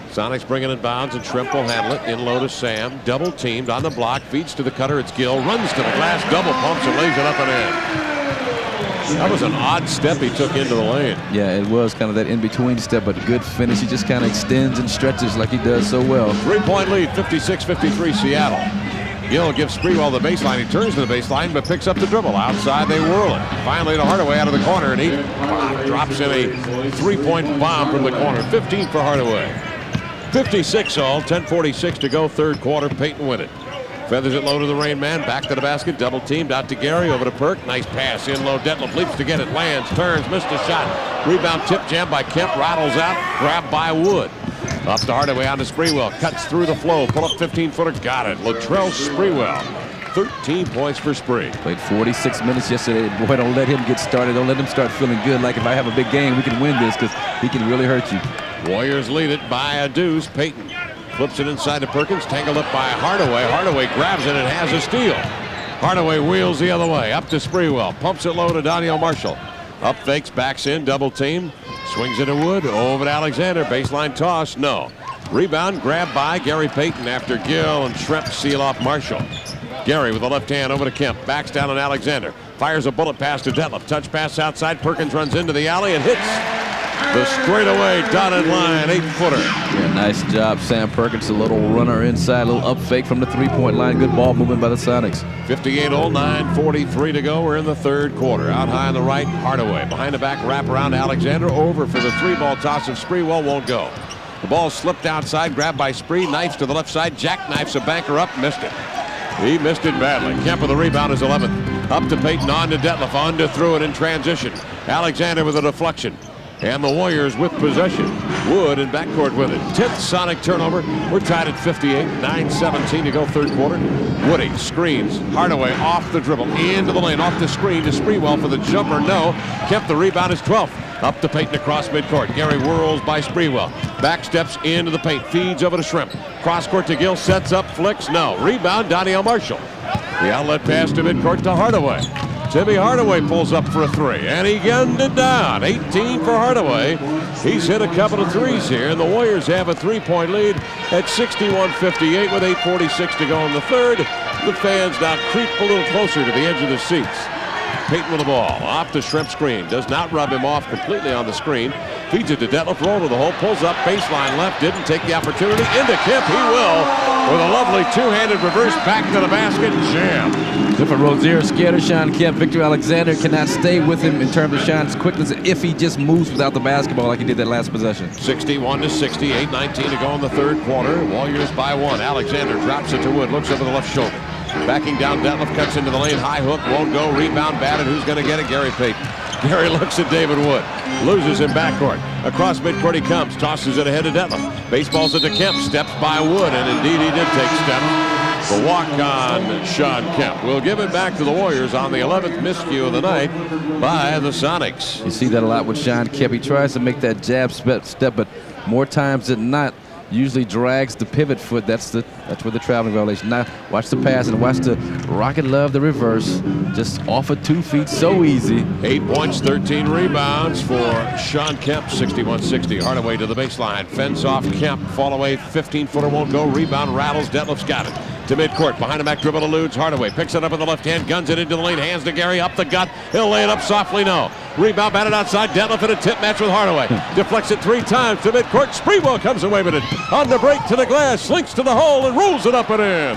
Sonics bringing it bounds, and Shrimp will handle it. In low to Sam. Double teamed on the block. Feeds to the cutter. It's Gill. Runs to the glass. Double pumps and lays it up and in. That was an odd step he took into the lane. Yeah, it was kind of that in-between step, but good finish. He just kind of extends and stretches like he does so well. 3-point lead, 56-53 Seattle. Gill gives Sprewell the baseline. He turns to the baseline, but picks up the dribble. Outside, they whirl it. Finally to Hardaway out of the corner, and he drops in a three-point bomb from the corner. 15 for Hardaway. 56 all, 10:46 to go, third quarter. Peyton with it. Feathers it low to the Rain Man. Back to the basket. Double teamed out to Gary. Over to Perk. Nice pass in low. Detlef leaps to get it. Lands. Turns. Missed a shot. Rebound tip jam by Kemp. Rattles out. Grabbed by Wood. Up to Hardaway on to Sprewell. Cuts through the flow. Pull up 15-footer. Got it. Latrell Sprewell. 13 points for Spree. Played 46 minutes yesterday. Boy, don't let him get started. Don't let him start feeling good. Like if I have a big game, we can win this because he can really hurt you. Warriors lead it by a deuce. Peyton flips it inside to Perkins. Tangled up by Hardaway. Hardaway grabs it and has a steal. Hardaway wheels the other way. Up to Sprewell. Pumps it low to Daniel Marshall. Up fakes. Backs in. Double team. Swings it to Wood. Over to Alexander. Baseline toss. No. Rebound grabbed by Gary Payton after Gill and Shrimp seal off Marshall. Gary with the left hand over to Kemp. Backs down on Alexander. Fires a bullet pass to Detlef. Touch pass outside. Perkins runs into the alley and hits the straightaway dotted line. 8-footer. Yeah, nice job, Sam Perkins. A little runner inside. A little up fake from the three-point line. Good ball movement by the Sonics. 58 all, 9:43 to go. We're in the third quarter. Out high on the right, Hardaway. Behind the back, wrap around to Alexander. Over for the three-ball toss of Sprewell. Won't go. The ball slipped outside. Grabbed by Spree. Knifes to the left side. Jackknifes a banker up. Missed it. He missed it badly. Kemp with the rebound is 11th. Up to Peyton, on to Detlef, on to through it in transition. Alexander with a deflection. And the Warriors with possession. Wood in backcourt with it. 10th Sonic turnover. We're tied at 58. 9:17 to go, third quarter. Woody screens. Hardaway off the dribble. Into the lane. Off the screen to Sprewell for the jumper. No. Kemp, the rebound is 12th. Up to Peyton across midcourt. Gary whirls by Sprewell. Back steps into the paint. Feeds over to Shrimp. Cross court to Gill. Sets up. Flicks. No. Rebound. Daniel Marshall. The outlet pass to midcourt to Hardaway. Timmy Hardaway pulls up for a three, and he gunned it down. 18 for Hardaway. He's hit a couple of threes here, and the Warriors have a three-point lead at 61-58 with 8:46 to go in the third. The fans now creep a little closer to the edge of the seats. Peyton with the ball. Off the Shrimp screen. Does not rub him off completely on the screen. Feeds it to Detlef. Roll to the hole. Pulls up. Baseline left. Didn't take the opportunity. Into Kemp. He will. With a lovely two-handed reverse back to the basket. Jam. Different Rozier scared of Sean Kemp. Victor Alexander cannot stay with him in terms of Sean's quickness if he just moves without the basketball like he did that last possession. 61-60. 8:19 to go in the third quarter. Warriors by one. Alexander drops it to Wood. Looks over the left shoulder. Backing down, Detlef cuts into the lane. High hook, won't go. Rebound batted. Who's going to get it? Gary Payton. Gary looks at David Wood. Loses in backcourt. Across midcourt he comes. Tosses it ahead to Detlef. Baseballs it to Kemp. Steps by Wood. And indeed he did take steps. The walk on Sean Kemp. We'll give it back to the Warriors on the 11th miscue of the night by the Sonics. You see that a lot with Sean Kemp. He tries to make that jab step, but more times than not, usually drags the pivot foot. That's where the traveling violation. Now watch the pass and watch the Rocket Love the reverse. Just off of 2 feet, so easy. 8 points, 13 rebounds for Sean Kemp. 61-60. Hardaway to the baseline. Fence off Kemp. Fall away. 15-footer won't go. Rebound rattles. Detlef's got it. To midcourt. Behind the back dribble eludes. Hardaway picks it up in the left hand. Guns it into the lane. Hands to Gary. Up the gut. He'll lay it up softly. No. Rebound batted outside. Detlef in a tip match with Hardaway. Deflects it 3 times to midcourt. Sprewell comes away with it. On the break to the glass. Slinks to the hole and rolls it up and in.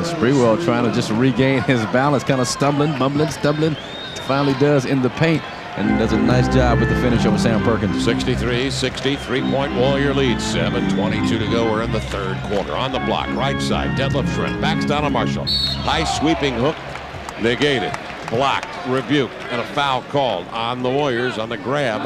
Sprewell trying to just regain his balance. Kind of stumbling, mumbling, stumbling. Finally does in the paint. And does a nice job with the finish over Sam Perkins. 63-60, 3-point Warrior lead. 7:22 to go. We're in the third quarter. On the block, right side, Detlef Shrimp. Backs down on Marshall. High sweeping hook. Negated. Blocked. Rebuked. And a foul called on the Warriors on the grab.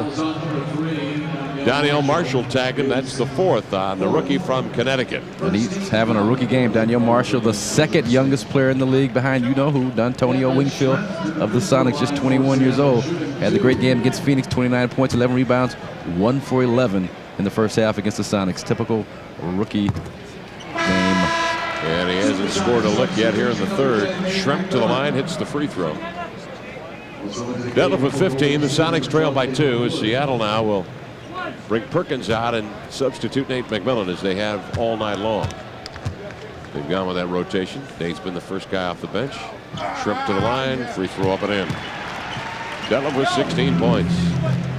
Daniel Marshall tagging. That's the 4th on the rookie from Connecticut. And he's having a rookie game. Daniel Marshall, the 2nd youngest player in the league behind you-know-who, D'Antonio Wingfield of the Sonics, just 21 years old. Had the great game against Phoenix, 29 points, 11 rebounds, 1 for 11 in the first half against the Sonics. Typical rookie game. And he hasn't scored a lick yet here in the third. Shrimp to the line, hits the free throw. Detlef with 15. The Sonics trail by 2 as Seattle now will bring Perkins out and substitute Nate McMillan as they have all night long. They've gone with that rotation. Nate's been the first guy off the bench. Shrimp to the line. Free throw up and in. Detlef with 16 points.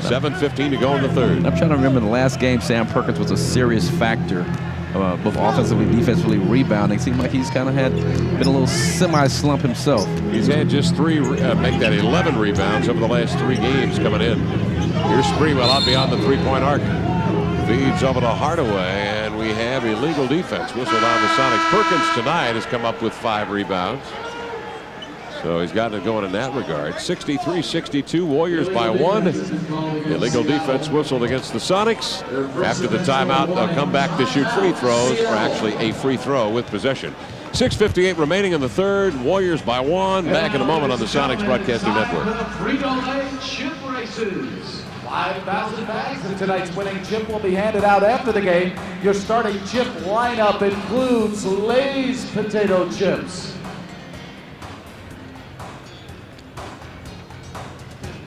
7:15 to go in the third. I'm trying to remember the last game Sam Perkins was a serious factor, both offensively, defensively, rebounding. Seemed like he's kind of been a little semi-slump himself. He's had just 3, make that 11 rebounds over the last 3 games coming in. Here's Sprewell out beyond the 3-point arc. Feeds over to Hardaway, and we have illegal defense whistled on the Sonics. Perkins tonight has come up with 5 rebounds. So he's gotten it going in that regard. 63-62, Warriors by 1. Illegal defense whistled against the Sonics. After the timeout, they'll come back to shoot free throws, or actually a free throw with possession. 6:58 remaining in the third. Warriors by 1. Back in a moment on the Sonics Broadcasting Network. Frito-Lay chip races. 5,000 bags of tonight's winning chip will be handed out after the game. Your starting chip lineup includes Lay's potato chips,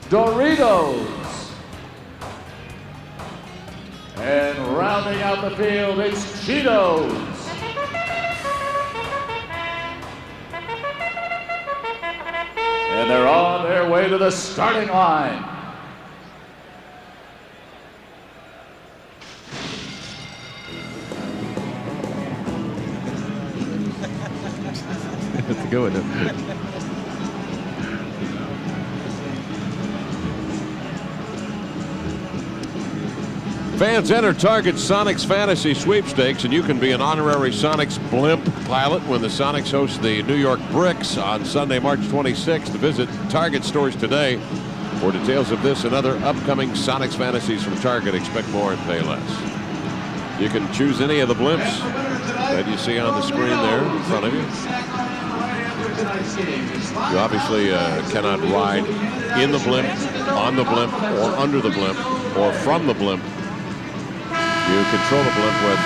Doritos, and rounding out the field, it's Cheetos. And they're on their way to the starting line. That's a good one. Fans enter Target Sonics Fantasy Sweepstakes, and you can be an honorary Sonics blimp pilot when the Sonics host the New York Bricks on Sunday, March 26th. Visit Target stores today for details of this and other upcoming Sonics fantasies from Target. Expect more and pay less. You can choose any of the blimps that you see on the screen there in front of you. You obviously cannot ride in the blimp, on the blimp, or under the blimp, or from the blimp. You control the blimp with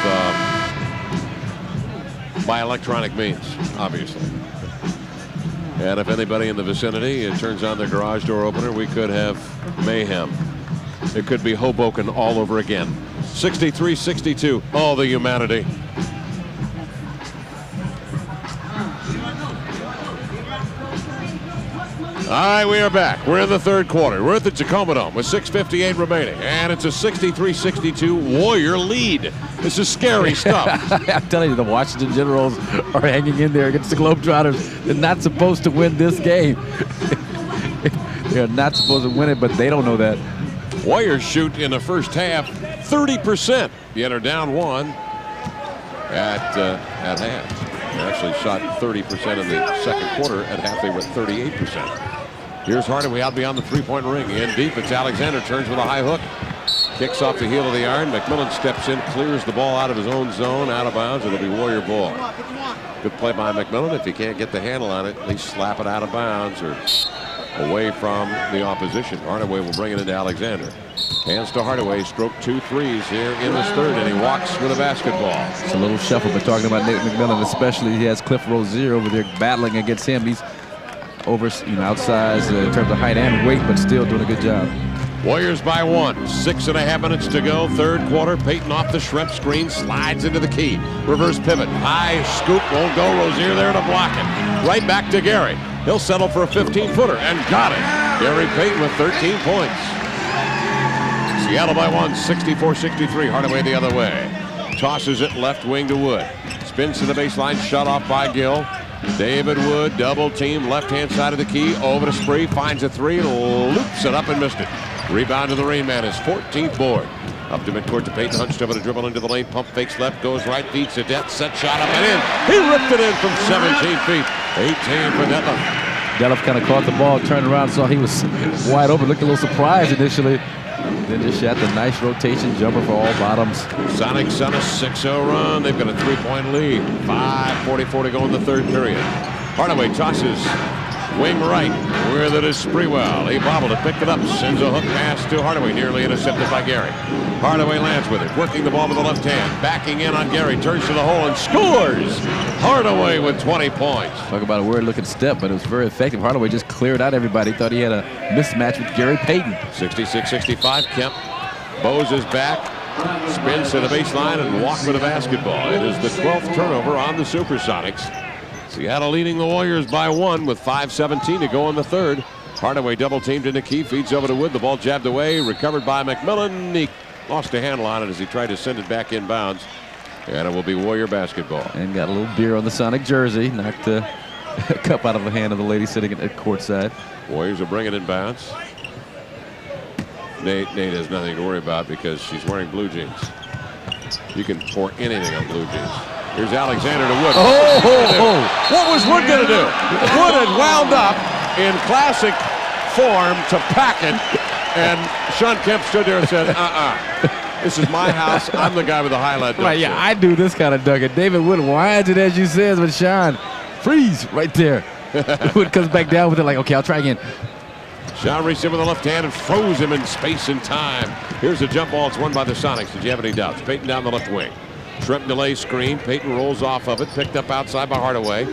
by electronic means, obviously. And if anybody in the vicinity turns on their garage door opener, we could have mayhem. It could be Hoboken all over again. 63-62. Oh, the humanity. All right, we are back. We're in the third quarter. We're at the Tacoma Dome with 6:58 remaining, and it's a 63-62 Warrior lead. This is scary stuff. I'm telling you, the Washington Generals are hanging in there against the Globetrotters. They're not supposed to win this game. They're not supposed to win it, but they don't know that. Warriors shoot in the first half 30%. Yet are down 1 at half. They actually shot 30% in the second quarter. At half, they were at 38%. Here's Hardaway out beyond the 3-point ring. In deep, it's Alexander. Turns with a high hook. Kicks off the heel of the iron. McMillan steps in, clears the ball out of his own zone, out of bounds. It'll be Warrior ball. Good play by McMillan. If he can't get the handle on it, at least slap it out of bounds or away from the opposition. Hardaway will bring it into Alexander. Hands to Hardaway. Stroke 2 threes here in this third, and he walks with a basketball. It's a little shuffle, but talking about Nate McMillan, especially, he has Cliff Rozier over there battling against him. He's over, outsized in terms of height and weight, but still doing a good job. Warriors by 1. 6.5 minutes to go. Third quarter. Payton off the shrimp screen. Slides into the key. Reverse pivot. High scoop. Won't go. Rozier there to block it. Right back to Gary. He'll settle for a 15-footer and got it. Gary Payton with 13 points. Seattle by 1. 64-63. Hardaway the other way. Tosses it left wing to Wood. Spins to the baseline. Shut off by Gill. David Wood, double team, left-hand side of the key, over to Spree, finds a 3, loops it up and missed it. Rebound to the Rain Man, his 14th board. Up to midcourt to Payton, hunched over to dribble into the lane, pump fakes left, goes right, feeds to Detlef, set shot up and in. He ripped it in from 17 feet. 18 for Detlef. Detlef kind of caught the ball, turned around, saw he was wide open, looked a little surprised initially. Then just shot the nice rotation jumper for all bottoms. Sonics on a 6-0 run. They've got a 3-point lead. 5:44 to go in the third period. Hardaway tosses Wing right, with it is Sprewell. He bobbled it, picked it up, sends a hook pass to Hardaway, nearly intercepted by Gary. Hardaway lands with it, working the ball with the left hand, backing in on Gary, turns to the hole and scores! Hardaway with 20 points. Talk about a weird-looking step, but it was very effective. Hardaway just cleared out everybody. He thought he had a mismatch with Gary Payton. 66-65, Kemp. Bose is back, spins to the baseline and walks with the basketball. It is the 12th turnover on the Supersonics. Seattle leading the Warriors by 1 with 5:17 to go in the third. Hardaway double teamed into Key, feeds over to Wood. The ball jabbed away, recovered by McMillan. He lost a handle on it as he tried to send it back inbounds. And it will be Warrior basketball. And got a little beer on the Sonic jersey. Knocked a cup out of the hand of the lady sitting at courtside. Warriors are bringing it inbounds. Nate has nothing to worry about because she's wearing blue jeans. You can pour anything on blue jeans. Here's Alexander to Wood. What was Wood going to do? Wood had wound up in classic form to pack it, and Sean Kemp stood there and said, this is my house. I'm the guy with the highlight. Right, yeah, I do this kind of dunking. David Wood winds it as you said, but Sean, freeze right there. Wood comes back down with it like, okay, I'll try again. Sean reached in with the left hand and froze him in space and time. Here's a jump ball. It's won by the Sonics. Did you have any doubts? Payton down the left wing. Shrimp delay screen. Payton rolls off of it. Picked up outside by Hardaway.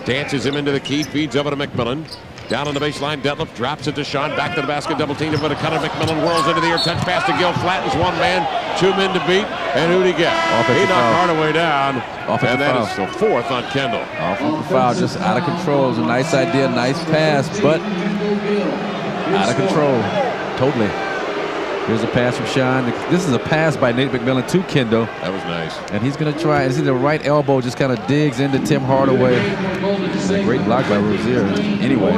Dances him into the key. Feeds over to McMillan. Down on the baseline. Detlef drops it to Sean. Back to the basket. Double team. Over to Cutter. McMillan whirls into the air. Touch pass to Gill. Flattens one man. 2 men to beat. And who'd he get? He knocked Hardaway down. And that is the 4th on Kendall. Offensive foul. Just out of control. It was a nice idea. Nice pass. But out of control. Totally. Here's a pass from Sean. This is a pass by Nate McMillan to Kendo. That was nice. And he's going to try. And see the right elbow just kind of digs into Tim Hardaway. A great block by Rozier. Anyway.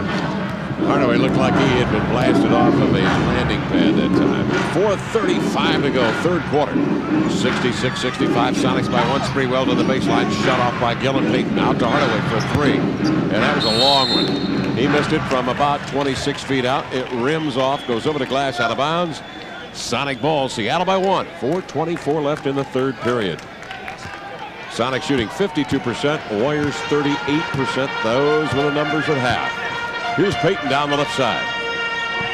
Hardaway looked like he had been blasted off of a landing pad that time. 4:35 to go, third quarter. 66-65, Sonics by 1. Sprewell to the baseline, shut off by Gill and Payton. Out to Hardaway for 3. And that was a long one. He missed it from about 26 feet out. It rims off, goes over the glass, out of bounds. Sonic ball, Seattle by 1. 4:24 left in the third period. Sonic shooting 52%, Warriors 38%. Those were the numbers at half. Here's Payton down the left side.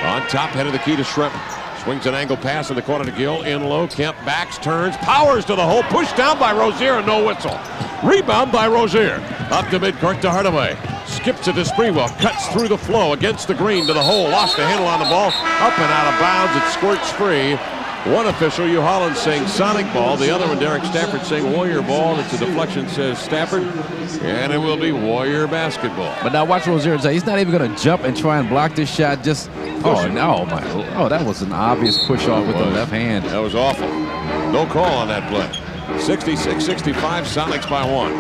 On top, head of the key to Shrimp. Swings an angle pass in the corner to Gill. In low, Kemp backs, turns, powers to the hole. Pushed down by Rozier and no whistle. Rebound by Rozier. Up to midcourt to Hardaway. Skips it to Sprewell. Cuts through the flow against the green to the hole. Lost the handle on the ball. Up and out of bounds. It squirts free. One official, Hugh Holland, saying Sonic ball. The other one, Derek Stafford, saying Warrior ball. It's a deflection, says Stafford. And it will be Warrior basketball. But now watch Rozier. He's not even going to jump and try and block this shot. Just, that was an obvious push off with the left hand. That was awful. No call on that play. 66-65, Sonics by 1.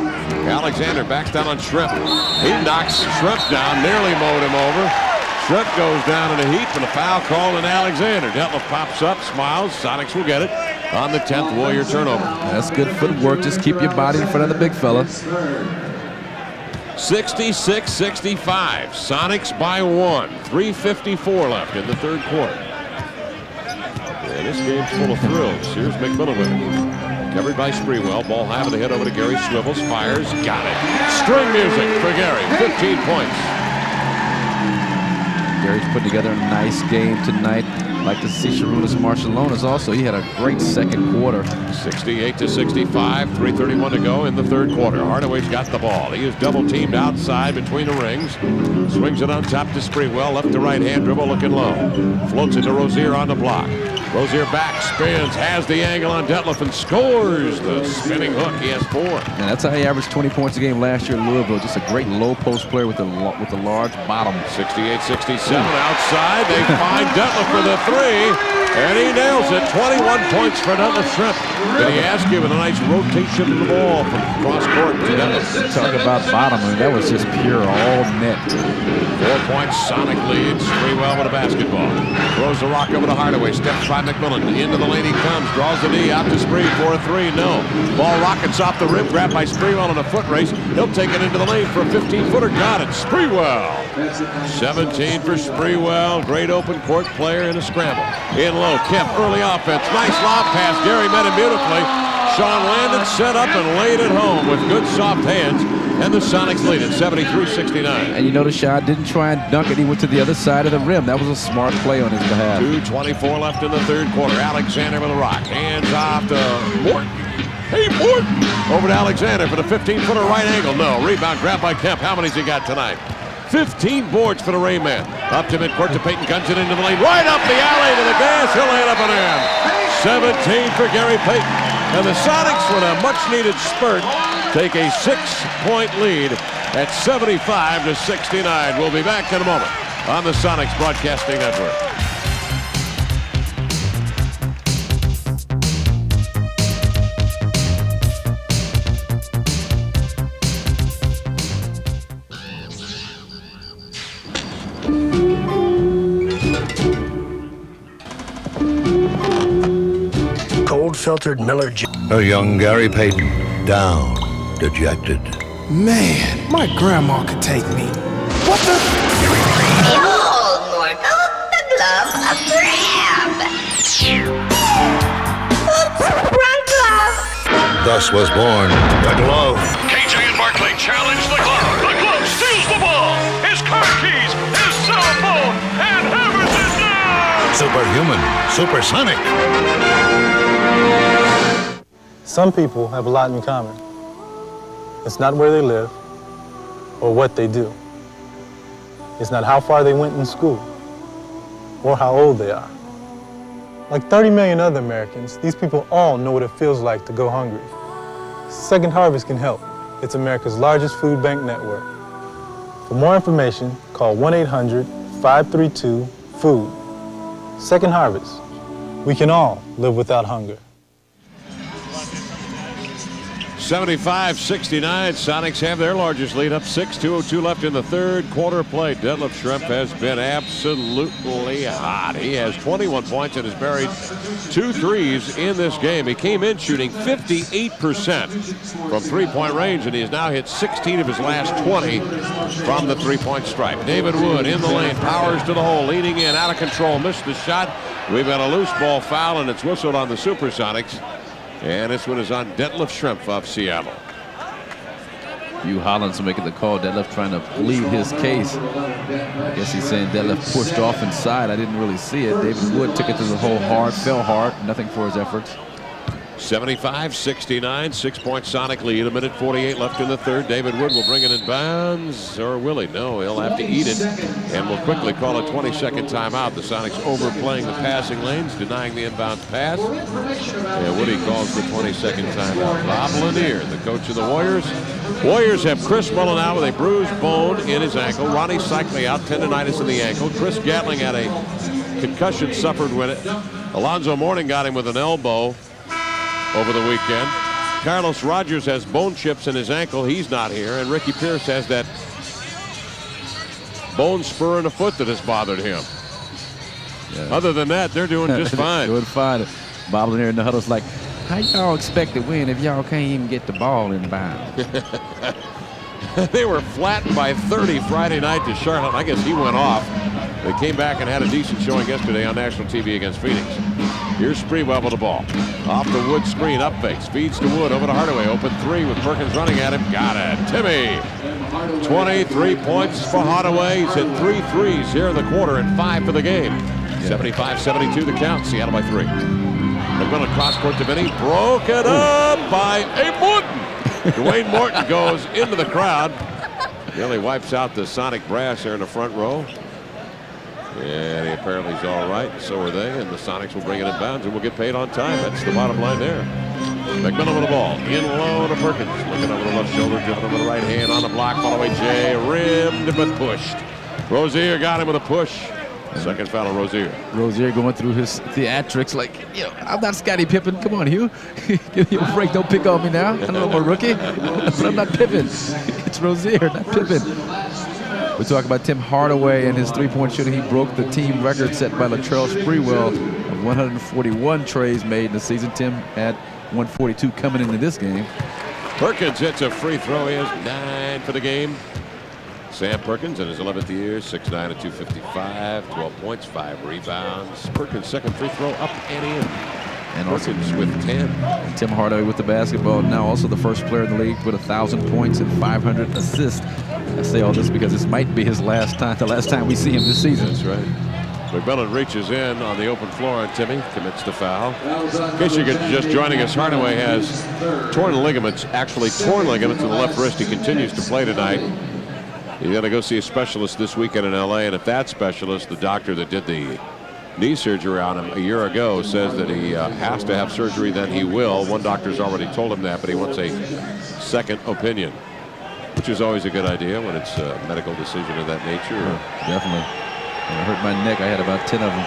Alexander backs down on Shrimp. He knocks Shrimp down, nearly mowed him over. Shrimp goes down in a heap, and a foul call on Alexander. Detlef pops up, smiles. Sonics will get it on the 10th Warrior turnover. That's good footwork. Just keep your body in front of the big fella. 66-65, Sonics by 1. 3:54 left in the third quarter. And this game's full of thrills. Here's McMillan with it. Covered by Sprewell. Ball high with the head over to Gary. Swivels, fires, got it. String music for Gary. 15 points. Gary's put together a nice game tonight. Like to see Sharunas Marcialonis also. He had a great second quarter. 68-65, 3:31 to go in the third quarter. Hardaway's got the ball. He is double teamed outside between the rings. Swings it on top to Sprewell. Left to right hand dribble looking low. Floats it to Rozier on the block. Rozier back, spins, has the angle on Detlef and scores the spinning hook. He has 4. And that's how he averaged 20 points a game last year in Louisville. Just a great low post player with a large bottom. 68-67 outside. They find Detlef for the 3, and he nails it. 21 points for Detlef Shrimp. Did he ask you with a nice rotation of the ball from cross court to Detlef? Talk about bottom. I mean, that was just pure all net. 4 points, Sonic leads. Sprewell with a basketball. Throws the rock over to Hardaway. Steps by McMillan. Into the lane he comes. Draws the knee. Out to Spree for a 3. No. Ball rockets off the rim. Grabbed by Sprewell in a foot race. He'll take it into the lane for a 15-footer. Got it. Sprewell. 17 for Sprewell. Great open court player in a scramble. In low. Kemp. Early offense. Nice lob pass. Gary met him beautifully. Sean landed, set up, and laid it home with good soft hands. And the Sonics lead at 73-69. And you notice Shaw didn't try and dunk it. He went to the other side of the rim. That was a smart play on his behalf. 2:24 left in the third quarter. Alexander with a rock. Hands off to Morton. Hey, Morton! Over to Alexander for the 15-footer right angle. No. Rebound grabbed by Kemp. How many's he got tonight? 15 boards for the Rain Man. Up to midcourt to Peyton. Guns it into the lane. Right up the alley to the gas. He'll lay it up and in. 17 for Gary Payton. And the Sonics, with a much-needed spurt, take a 6-point lead at 75-69. We'll be back in a moment on the Sonics Broadcasting Network. Cold-filtered Miller. A young Gary Payton, down, dejected. Man, my grandma could take me. What the? Behold, mortal, the glove of Graham. Oops, wrong glove. Thus was born the glove. KJ and Barkley challenge the glove. The glove steals the ball. His car keys, his cell phone, and hammers it down. Superhuman, supersonic. Some people have a lot in common. It's not where they live or what they do. It's not how far they went in school or how old they are. Like 30 million other Americans, these people all know what it feels like to go hungry. Second Harvest can help. It's America's largest food bank network. For more information, call 1-800-532-FOOD. Second Harvest. We can all live without hunger. 75-69. Sonics have their largest lead, up 6. 2:02 left in the third quarter play. Detlef Schrempf has been absolutely hot. He has 21 points and has buried 2 threes in this game. He came in shooting 58% from three-point range, and he has now hit 16 of his last 20 from the three-point stripe. David Wood in the lane, powers to the hole, leaning in, out of control, missed the shot. We've got a loose ball foul, and it's whistled on the Supersonics. And this one is on Detlef Schrempf of Seattle. Hugh Hollins making the call. Detlef trying to plead his case. I guess he's saying Detlef pushed off inside. I didn't really see it. David Wood took it to the hole hard, fell hard. Nothing for his efforts. 75-69, 6-point Sonic lead. 1:48 left in the third. David Wood will bring it in bounds, or will he? No, he'll have to eat it, and we'll quickly call a 20-second timeout. The Sonics overplaying the passing lanes, denying the inbounds pass. And Woody calls the 20-second timeout. Bob Lanier, the coach of the Warriors. Warriors have Chris Mullen out with a bruised bone in his ankle. Ronnie Cycli out, tendonitis in the ankle. Chris Gatling had a concussion suffered with it. Alonzo Mourning got him with an elbow over the weekend. Carlos Rogers has bone chips in his ankle. He's not here. And Ricky Pierce has that bone spur in the foot that has bothered him. Yeah. Other than that, they're doing just fine. Doing fine. Bob Lanier in the huddle's like, how y'all expect to win if y'all can't even get the ball in bounds? They were flattened by 30 Friday night to Charlotte. I guess he went off. They came back and had a decent showing yesterday on national TV against Phoenix. Here's Sprewell with the ball. Off the Wood screen, up fakes, feeds to Wood, over to Hardaway. Open 3 with Perkins running at him. Got it. Timmy. 23 points for Hardaway. He's hit 3 threes here in the quarter and 5 for the game. 75-72 the count. Seattle by 3. McMillan cross court to Vinny. Broken up by a Morton. Dwayne Morton goes into the crowd. Nearly wipes out the Sonic brass there in the front row. And he apparently is all right. So are they. And the Sonics will bring it in bounds and will get paid on time. That's the bottom line there. McMillan with the ball. In low to Perkins. Looking over the left shoulder. Driven over the right hand on the block. Follow away Jay. Rimmed but pushed. Rozier got him with a push. Second foul on Rozier. Rozier going through his theatrics like, you know, I'm not Scottie Pippen. Come on, Hugh. Give me a break. Don't pick on me now. I know I'm a rookie, but I'm not Pippen. It's Rozier, not Pippen. We're talking about Tim Hardaway and his three-point shooting. He broke the team record set by Latrell Sprewell of 141 trays made in the season. Tim had 142 coming into this game. Perkins hits a free throw. He has 9 for the game. Sam Perkins in his 11th year, 6'9" at 255, 12 points, 5 rebounds. Perkins' second free throw up and in. And also with 10. Tim Hardaway with the basketball. Now also the first player in the league with 1,000 points and 500 assists. I say all this because this might be his last time, the last time we see him this season. That's right. McMillan reaches in on the open floor on Timmy, commits the foul. In case you're just joining us, Hardaway has torn ligaments, actually torn ligaments in the left wrist. He continues to play tonight. He's got to go see a specialist this weekend in LA, and if that specialist, the doctor that did the knee surgery on him a year ago, says that he has to have surgery, then he will. One doctor's already told him that, but he wants a second opinion, which is always a good idea when it's a medical decision of that nature. Definitely. When I hurt my neck, I had about 10 of them.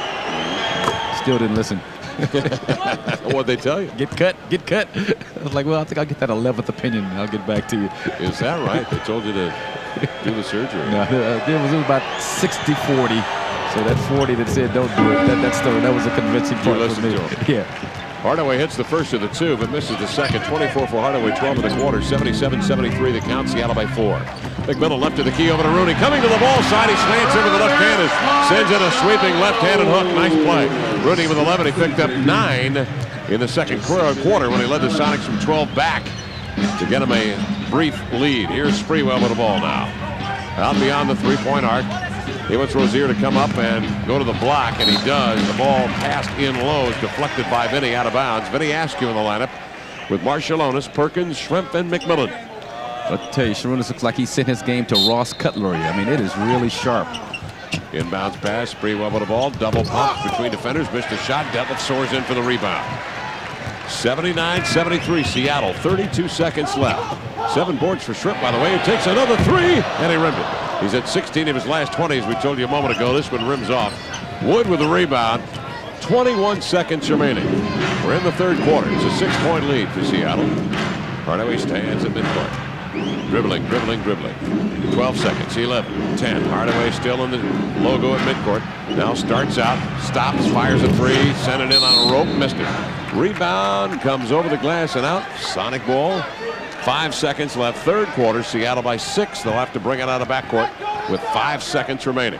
Still didn't listen. What'd they tell you? Get cut, get cut. I was like, well, I think I'll get that 11th opinion and I'll get back to you. Is that right? They told you to do the surgery? No, it was about 60-40. So that 40 that said don't do it, that was a convincing part for me. Yeah. Hardaway hits the first of the two, but misses the second. 24 for Hardaway, 12 in the quarter, 77-73 the count, Seattle by 4. McMillan left to the key over to Rooney. Coming to the ball side, he slants into the left hand and sends in a sweeping left-handed hook. Nice play. Rooney with 11, he picked up 9 in the second quarter when he led the Sonics from 12 back to get him a brief lead. Here's Sprewell with the ball now. Out beyond the three-point arc. He wants Rozier to come up and go to the block, and he does. The ball passed in low, is deflected by Vinny out of bounds. Vinny Askew in the lineup with Marciulionis, Perkins, Shrimp, and McMillan. I'll tell you, Sharunas looks like he sent his game to Ross Cutlery. I mean, it is really sharp. Inbounds pass, Sprewell with the ball, double pump between defenders, missed a shot. Detlef soars in for the rebound. 79-73 Seattle, 32 seconds left. 7 boards for Shrimp, by the way, who takes another 3, and he rimmed it. He's at 16 of his last 20, as we told you a moment ago. This one rims off. Wood with the rebound. 21 seconds remaining. We're in the third quarter. It's a 6-point lead for Seattle. Hardaway stands at midcourt. Dribbling. 12 seconds, 11, 10. Hardaway still in the logo at midcourt. Now starts out, stops, fires a 3, sent it in on a rope, missed it. Rebound comes over the glass and out. Sonic ball. 5 seconds left, third quarter. Seattle by 6. They'll have to bring it out of backcourt with 5 seconds remaining.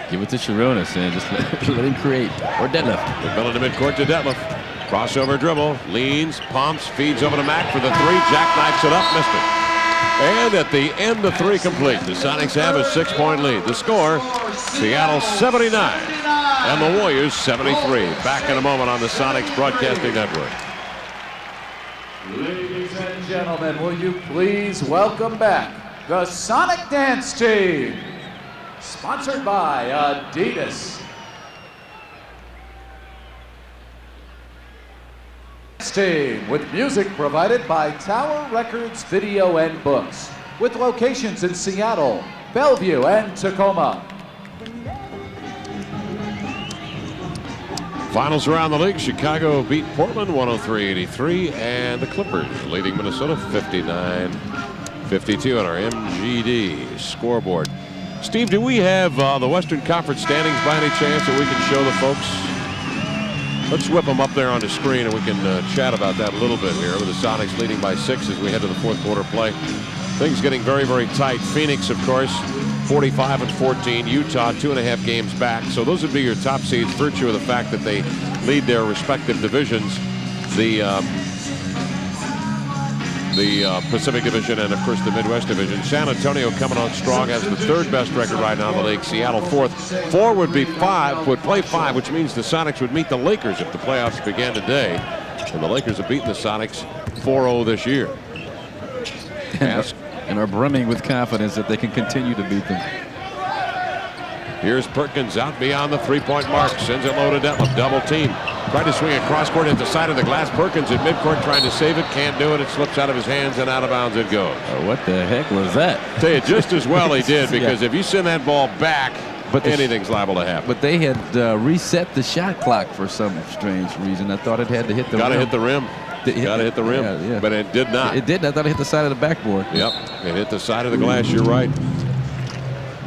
Give it to Sharunas and just let him create. Or Detlef. McMillan to midcourt to Detlef. Crossover dribble, leans, pumps, feeds over to Mack for the 3. Jackknifes it up, missed it. And at the end, the 3 complete. The Sonics have a 6-point lead. The score, Seattle 79 and the Warriors 73. Back in a moment on the Sonics Broadcasting Network. Ladies and gentlemen, will you please welcome back the Sonic Dance Team, sponsored by Adidas. Team with music provided by Tower Records Video and Books, with locations in Seattle, Bellevue, and Tacoma. Finals around the league. Chicago beat Portland 103-83, and the Clippers leading Minnesota 59-52 on our MGD scoreboard. Steve, do we have the Western Conference standings by any chance that we can show the folks? Let's whip them up there on the screen and we can chat about that a little bit here, with the Sonics leading by 6 as we head to the fourth quarter play. Things getting very, very tight. Phoenix, of course, 45-14. Utah, 2.5 games back. So those would be your top seeds, virtue of the fact that they lead their respective divisions. The Pacific Division and, of course, the Midwest Division. San Antonio coming on strong, has the 3rd best record right now in the league. Seattle 4th. 4 would be 5, would play 5, which means the Sonics would meet the Lakers if the playoffs began today. And the Lakers have beaten the Sonics 4-0 this year. And are brimming with confidence that they can continue to beat them. Here's Perkins out beyond the 3-point mark. Sends it low to Detlef. Double team. Tried to swing a cross court at the side of the glass. Perkins at midcourt trying to save it. Can't do it. It slips out of his hands and out of bounds it goes. Oh, what the heck was that? Tell you, just as well he did, because if you send that ball back, anything's liable to happen. But they had reset the shot clock for some strange reason. I thought it had to hit the rim. Gotta hit the rim. Gotta hit the rim. Yeah. But it did not. It did. I thought it hit the side of the backboard. Yep. It hit the side of the glass. You're right.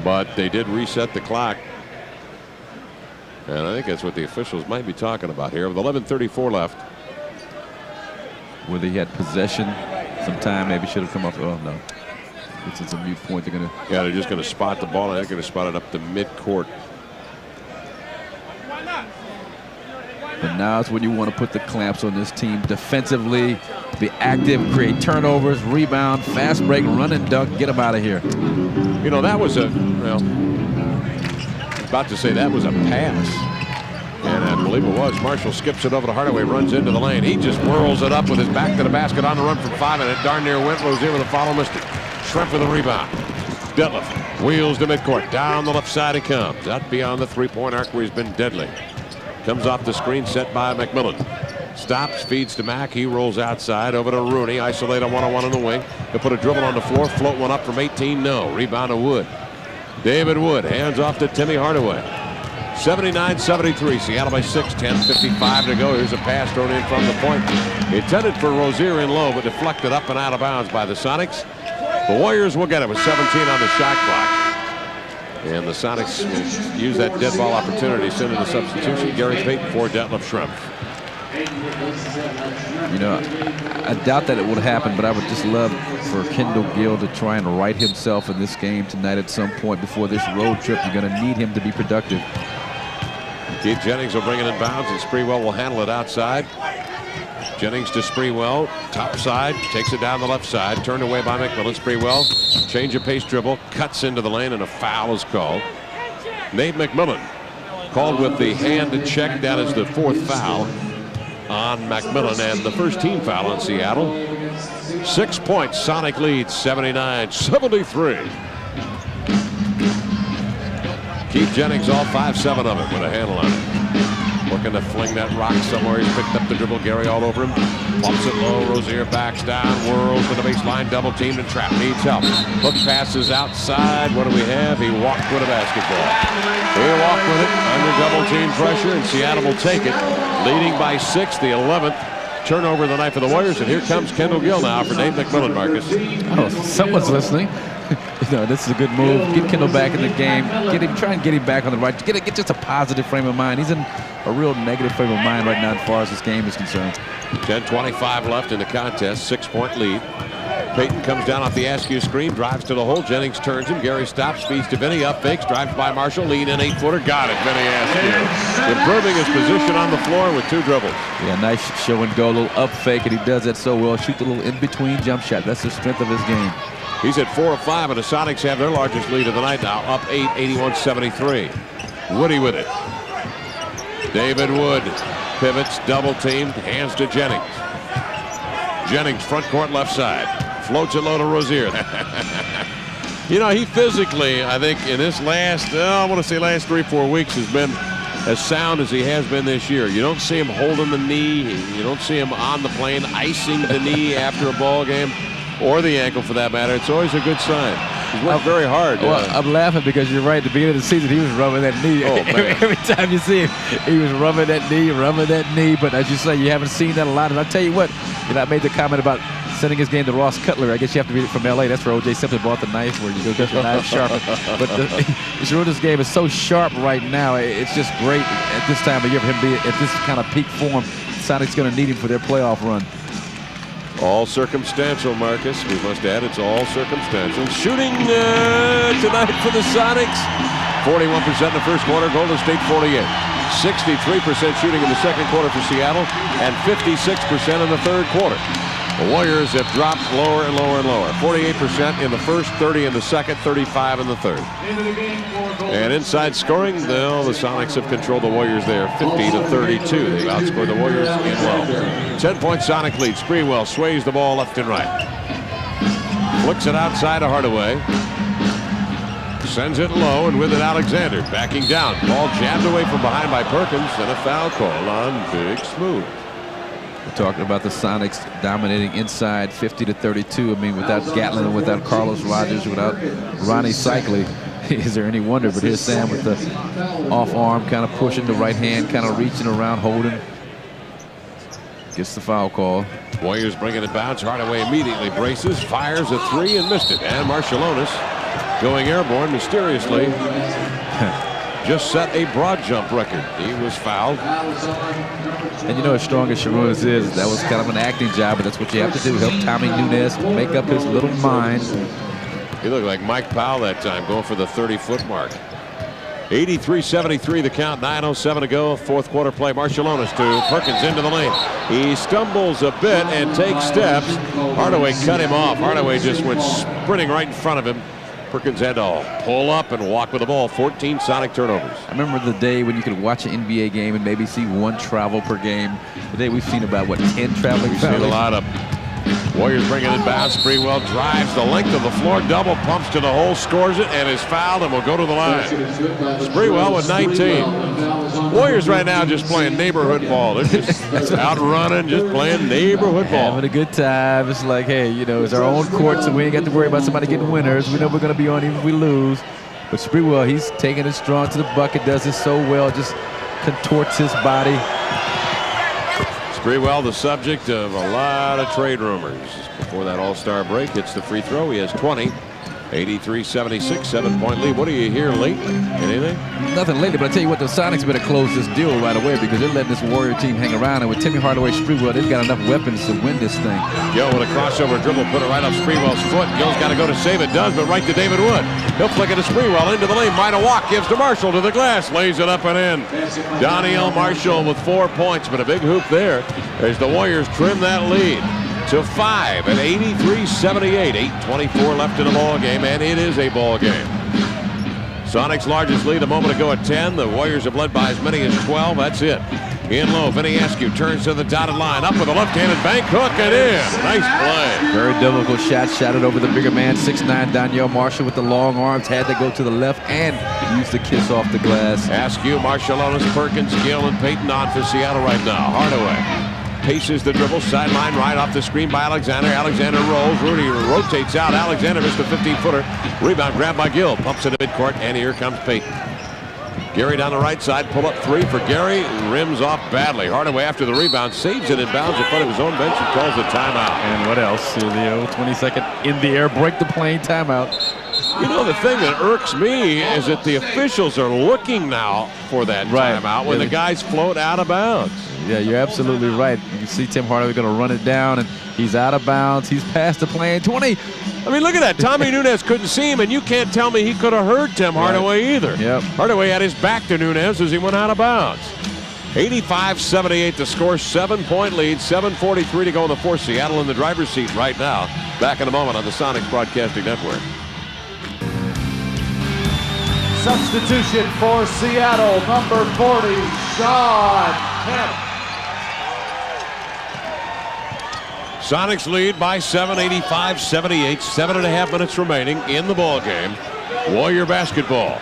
But they did reset the clock. And I think that's what the officials might be talking about here. With 11:34 left. Where they had possession some time, maybe should have come up. Oh, no. It's a mute point. They're going to. Yeah, they're just going to spot the ball. They're going to spot it up to midcourt. But now is when you want to put the clamps on this team defensively, be active, create turnovers, rebound, fast break, run and dunk, get them out of here. You know, that was a, well, about to say that was a pass. And I believe it was. Marshall skips it over to Hardaway, runs into the lane. He just whirls it up with his back to the basket on the run from 5, and it darn near went. Rozier with a follow, missed it. Schrempf with a rebound. Detlef wheels to midcourt. Down the left side he comes. Out beyond the three-point arc where he's been deadly. Comes off the screen set by McMillan. Stops, feeds to Mack. He rolls outside over to Rooney. Isolate a one-on-one on the wing. He'll put a dribble on the floor. Float one up from 18. No. Rebound to Wood. David Wood hands off to Timmy Hardaway. 79-73. Seattle by 6. 10:55 to go. Here's a pass thrown in from the point. Intended for Rozier in low, but deflected up and out of bounds by the Sonics. The Warriors will get it with 17 on the shot clock. And the Sonics will use that dead ball opportunity to send in a substitution. Gary Payton for Detlef Schrempf. You know, I doubt that it would happen, but I would just love for Kendall Gill to try and right himself in this game tonight at some point before this road trip. You're going to need him to be productive. Keith Jennings will bring it in bounds, and Sprewell will handle it outside. Jennings to Sprewell, top side, takes it down the left side, turned away by McMillan. Sprewell, change of pace dribble, cuts into the lane, and a foul is called. Nate McMillan called with the hand check. That is the 4th foul on McMillan and the first team foul on Seattle. 6 points, Sonic leads 79-73. Keith Jennings all 5-7 of it with a handle on it. Looking to fling that rock somewhere. He's picked up the dribble. Gary all over him. Pumps it low. Rozier backs down. Whirls to the baseline. Double teamed and trapped. Needs help. Hook passes outside. What do we have? He walked with a basketball. He walked with it under double team pressure, and Seattle will take it. Leading by 6, the 11th turnover of the night for the Warriors. And here comes Kendall Gill now for Dave McMillan, Marcus. Oh, someone's listening. You know, this is a good move. Get Kendall back in the game. Try and get him back on the right. Get just a positive frame of mind. He's in a real negative frame of mind right now as far as this game is concerned. 10:25 left in the contest. 6-point lead. Payton comes down off the Askew screen, drives to the hole. Jennings turns him. Gary stops, feeds to Vinny, up fakes, drives by Marshall, lead in 8-footer. Got it, Vinny Askew. Improving his position on the floor with 2 dribbles. Yeah, nice show and go, a little up fake, and he does that so well. Shoot the little in-between jump shot. That's the strength of his game. He's at 4 of 5, and the Sonics have their largest lead of the night now, up 8, 81-73. Woody with it. David Wood pivots, double teamed, hands to Jennings. Jennings, front court, left side. Floats it low to Rozier. You know, he physically, I think, in this last, I want to say last 3-4 weeks, has been as sound as he has been this year. You don't see him holding the knee. You don't see him on the plane icing the knee after a ball game, or the ankle for that matter. It's always a good sign. He's worked very hard. Well, I'm laughing because you're right. At the beginning of the season, he was rubbing that knee. Oh, man. Every time you see him, he was rubbing that knee. But as you say, you haven't seen that a lot. And I'll tell you what, I made the comment about sending his game to Ross Cutler. I guess you have to read it from L.A. That's where O.J. Simpson bought the knife, where you go get the knife sharp. But Schroeder's game is so sharp right now. It's just great at this time of year for him to be at this kind of peak form. Sonic's going to need him for their playoff run. All circumstantial, Marcus. We must add it's all circumstantial. Shooting tonight for the Sonics. 41% in the first quarter. Golden State 48. 63% shooting in the second quarter for Seattle, and 56% in the third quarter. The Warriors have dropped lower and lower and lower. 48% in the first, 30 in the second, 35 in the third. And inside scoring, the Sonics have controlled the Warriors there, 50-32. They've outscored the Warriors in low. 10-point Sonic lead. Sprewell sways the ball left and right. Flicks it outside to Hardaway. Sends it low, and with it Alexander backing down. Ball jabbed away from behind by Perkins, and a foul call on Big Smooth. We're talking about the Sonics dominating inside 50-32. I mean, without Gatlin and without Carlos Rogers, without Ronnie Cycli, is there any wonder? But here's Sam with the off arm, kind of pushing the right hand, kind of reaching around, holding. Gets the foul call. Warriors bringing it bounce. Hardaway immediately braces, fires a 3 and missed it. And Marshallonis going airborne mysteriously. Just set a broad jump record. He was fouled. And you know, as strong as Sharunas is, that was kind of an acting job, but that's what you have to do. Help Tommy Nunez make up his little mind. He looked like Mike Powell that time, going for the 30-foot mark. 83-73 the count, 9:07 to go, fourth quarter play. Marciulionis to Perkins into the lane. He stumbles a bit and takes steps. Hardaway cut him off. Hardaway just went sprinting right in front of him. Perkins had to pull up and walk with the ball. 14 Sonic turnovers. I remember the day when you could watch an NBA game and maybe see one travel per game. Today we've seen about, what, 10 traveling? We've seen a lot of Warriors bringing it inbounds. Sprewell drives the length of the floor, double pumps to the hole, scores it, and is fouled and will go to the line. Sprewell with 19. Warriors right now just playing neighborhood ball. They're just out running, just playing neighborhood ball. Having a good time. It's like, hey, you know, it's our own court, so we ain't got to worry about somebody getting winners. We know we're going to be on even if we lose. But Sprewell, he's taking it strong to the bucket, does it so well, just contorts his body. Sprewell, the subject of a lot of trade rumors. Before that All-Star break, hits the free throw. He has 20. 83-76, 7-point lead. What do you hear late? Anything? Nothing lately, but I tell you what, the Sonics better close this deal right away because they're letting this Warrior team hang around. And with Timmy Hardaway Sprewell, they've got enough weapons to win this thing. Gill with a crossover dribble, put it right up Sprewell's foot. Gill's got to go to save it, does, but right to David Wood. He'll flick it to Sprewell into the lane. Might have walk, gives to Marshall to the glass, lays it up and in. Danielle Marshall with 4 points, but a big hoop there as the Warriors trim that lead to 5 at 83-78. 8:24 left in the ball game, and it is a ball game. Sonics' largest lead a moment ago at 10. The Warriors have led by as many as 12. That's it. In low, Vinny Askew turns to the dotted line, up with a left-handed bank hook and in. Nice play. Very difficult shot, shot it over the bigger man, 6'9" Danielle Marshall with the long arms, had to go to the left and use the kiss off the glass. Askew, Marciulionis, Perkins, Gill, and Payton on for Seattle right now. Hardaway paces the dribble, sideline right off the screen by Alexander. Alexander rolls, Rudy rotates out. Alexander missed a 15-footer. Rebound grabbed by Gill, pumps into midcourt, and here comes Payton. Gary down the right side, pull up three for Gary, rims off badly. Hardaway after the rebound, saves it in bounds in front of his own bench and calls the timeout. And what else? The old 20-second in the air, break the plane timeout. You know, the thing that irks me is that the officials are looking now for that timeout when the guys float out of bounds. Yeah, you're absolutely right. You can see Tim Hardaway going to run it down, and he's out of bounds. He's past the plane. 20. I mean, look at that. Tommy Nunez couldn't see him, and you can't tell me he could have heard Tim Hardaway either. Yep. Hardaway had his back to Nunez as he went out of bounds. 85-78 to score, 7-point lead, 7:43 to go in the fourth. Seattle in the driver's seat right now. Back in a moment on the Sonics Broadcasting Network. Substitution for Seattle, number 40, Sean Kemp. Sonics lead by 7, 85-78. 7.5 minutes remaining in the ball game. Warrior basketball.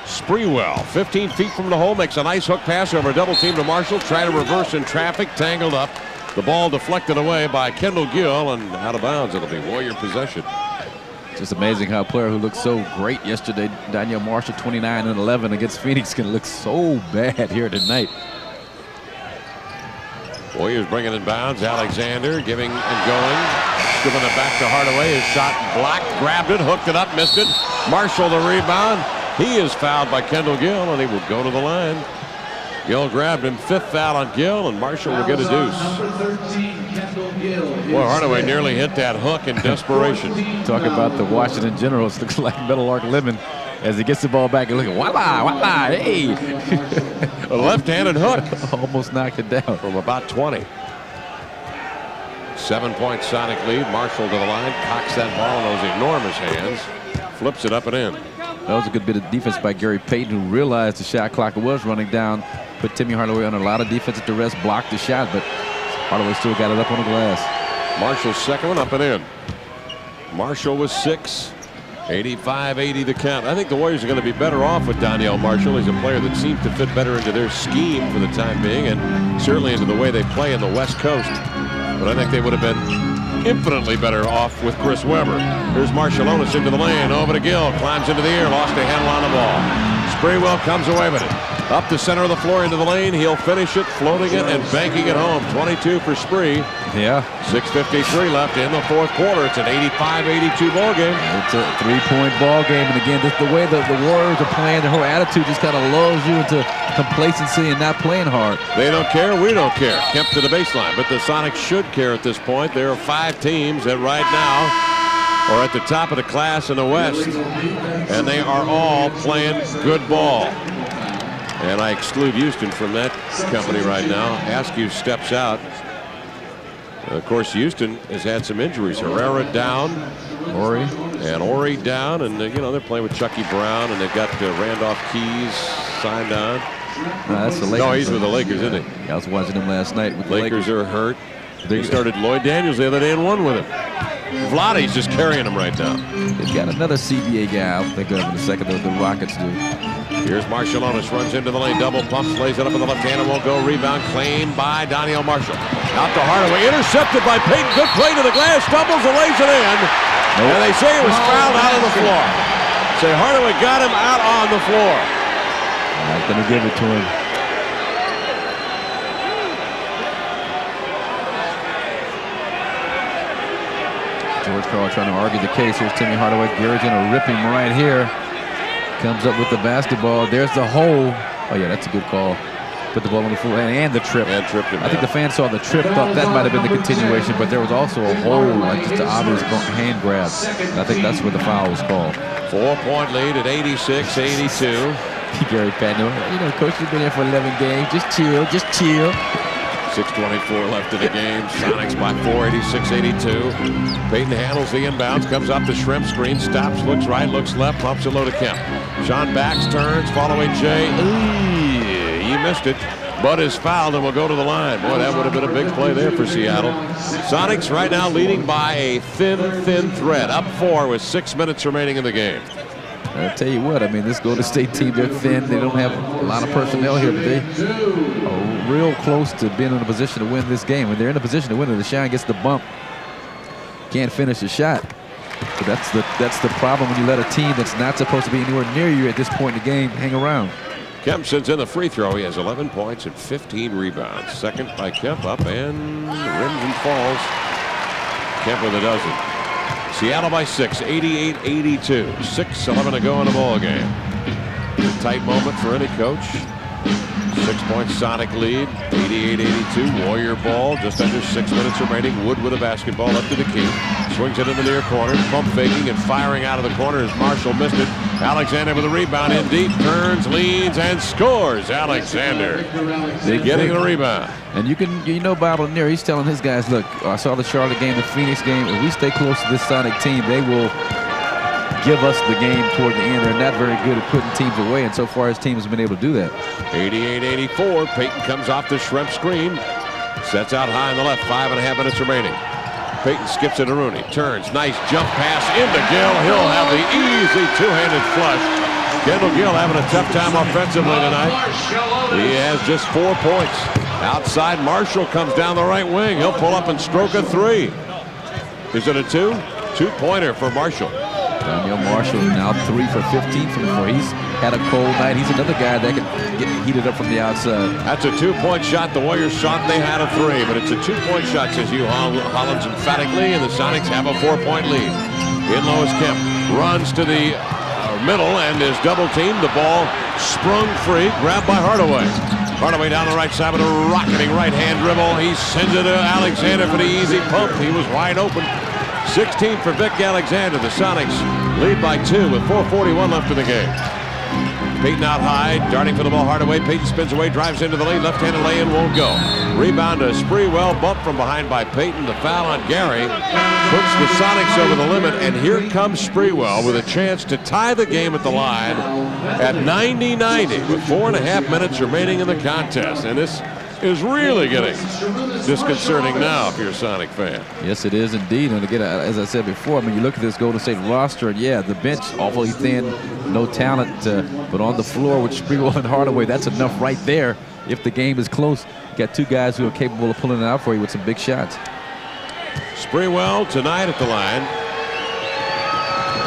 Sprewell, 15 feet from the hole, makes a nice hook pass over a double team to Marshall. Try to reverse in traffic, tangled up. The ball deflected away by Kendall Gill and out of bounds. It'll be Warrior possession. Just amazing how a player who looked so great yesterday, Danielle Marshall, 29 and 11 against Phoenix, can look so bad here tonight. Warriors bringing in bounds. Alexander giving and going. Giving it back to Hardaway. His shot blocked, grabbed it, hooked it up, missed it. Marshall the rebound. He is fouled by Kendall Gill, and he will go to the line. Gill grabbed him. Fifth foul on Gill, and Marshall will get a deuce. Boy, Hardaway nearly hit that hook in desperation. Talk about the Washington Generals. Looks like Metal Arc Lemon as he gets the ball back and looking, voila, hey. A left-handed hook. Almost knocked it down. From about 20. 7-point Sonic lead. Marshall to the line. Cocks that ball in those enormous hands. Flips it up and in. That was a good bit of defense by Gary Payton, who realized the shot clock was running down. Put Timmy Hardaway under a lot of defensive duress, blocked the shot, but Hardaway still got it up on the glass. Marshall's second one up and in. Marshall was 6. 85-80 the count. I think the Warriors are going to be better off with Danielle Marshall. He's a player that seems to fit better into their scheme for the time being, and certainly into the way they play in the West Coast. But I think they would have been infinitely better off with Chris Webber. Here's Marciulionis into the lane, over to Gill, climbs into the air, lost a handle on the ball. Sprewell comes away with it. Up the center of the floor into the lane. He'll finish it, floating it and banking it home. 22 for Spree. Yeah. 6:53 left in the fourth quarter. It's an 85-82 ball game. It's a 3-point ball game. And again, just the way the Warriors are playing, their whole attitude just kind of lulls you into complacency and not playing hard. They don't care. We don't care. Kemp to the baseline. But the Sonics should care at this point. There are 5 teams that right now are at the top of the class in the West, and they are all playing good ball. And I exclude Houston from that company right now. Askew steps out. Of course, Houston has had some injuries. Herrera down. Ori down. And, you know, they're playing with Chucky Brown, and they've got Randolph Keys signed on. That's the Lakers. No, he's with the Lakers, isn't he? Yeah, I was watching him last night. With the Lakers are hurt. They started Lloyd Daniels the other day and won with him. Vladdy's just carrying him right now. They've got another CBA guy I'll think of in a second, the Rockets do. Here's Marciulionis, runs into the lane, double pumps, lays it up with the left hand and won't go. Rebound claimed by Daniel Marshall. Out to Hardaway, intercepted by Payton. Good play to the glass, stumbles and lays it in. Nope. And they say it was fouled out on the floor. Say Hardaway got him out on the floor. Not going to give it to him. George Karl trying to argue the case. Here's Timmy Hardaway. Gary's going to rip him right here. Comes up with the basketball. There's the hole. Oh, yeah, that's a good call. Put the ball on the floor and the trip. And tripped him. I think the fans saw the trip, thought that might have been the continuation, but there was also a hole, like just an obvious hand grab. I think that's where the foul was called. 4-point lead at 86-82. Gary Payton, you know, coach has been here for 11 games. Just chill, just chill. 6:24 left in the game. Sonics by 4, 86-82. Payton handles the inbounds, comes up the shrimp screen, stops, looks right, looks left, pumps it low to Kemp. Sean backs, turns, following Jay. He missed it, but is fouled and will go to the line. Boy, that would have been a big play there for Seattle. Sonics right now leading by a thin thread, up 4 with 6 minutes remaining in the game. I'll tell you what, I mean, this Golden State team, they're thin. They don't have a lot of personnel here, but they are real close to being in a position to win this game. When they're in a position to win it, the Shine gets the bump. Can't finish the shot. But that's the problem when you let a team that's not supposed to be anywhere near you at this point in the game hang around. Kempson's in the free throw. He has 11 points and 15 rebounds. Second by Kemp, up and rims and falls. Kemp with a dozen. Seattle by 6, 88-82. 6:11 to go in the ball game. A tight moment for any coach. 6-point Sonic lead, 88-82. Warrior ball, just under 6 minutes remaining. Wood with a basketball up to the key. Swings it in the near corner. Pump faking and firing out of the corner as Marshall missed it. Alexander with a rebound in deep. Turns, leads, and scores. Alexander getting the rebound. And you know Bob Lanier, he's telling his guys, look, I saw the Charlotte game, the Phoenix game. If we stay close to this Sonic team, they will give us the game toward the end. They're not very good at putting teams away, and so far his team has been able to do that. 88-84. Payton comes off the shrimp screen. Sets out high on the left. 5.5 minutes remaining. Payton skips it to Rooney. Turns. Nice jump pass into Gill. He'll have the easy two-handed flush. Kendall Gill having a tough time offensively tonight. He has just 4 points. Outside, Marshall comes down the right wing. He'll pull up and stroke a 3. Is it a 2? 2-pointer for Marshall. Daniel Marshall now 3 for 15 from 4. He's had a cold night. He's another guy that can get heated up from the outside. That's a 2-point shot. The Warriors thought they had a 3, but it's a 2-point shot, says Hugh Hollins emphatically, and the Sonics have a 4-point lead. In low is Kemp. Runs to the middle and is double teamed. The ball sprung free, grabbed by Hardaway. Hardaway down the right side with a rocketing right-hand dribble. He sends it to Alexander for the easy pump. He was wide open. 16 for Vic Alexander. The Sonics lead by 2 with 4:41 left in the game. Payton out high, darting for the ball. Hardaway. Payton spins away, drives into the lane. Left-handed lay-in won't go. Rebound to Sprewell. Bump from behind by Payton. The foul on Gary puts the Sonics over the limit. And here comes Sprewell with a chance to tie the game at the line at 90-90 with 4.5 minutes remaining in the contest. And this is really getting disconcerting now if you're a Sonic fan. Yes, it is indeed. And again, as I said before, I mean, you look at this Golden State roster, and yeah, the bench awfully thin, no talent, but on the floor with Sprewell and Hardaway, that's enough right there. If the game is close, you got 2 guys who are capable of pulling it out for you with some big shots. Sprewell tonight at the line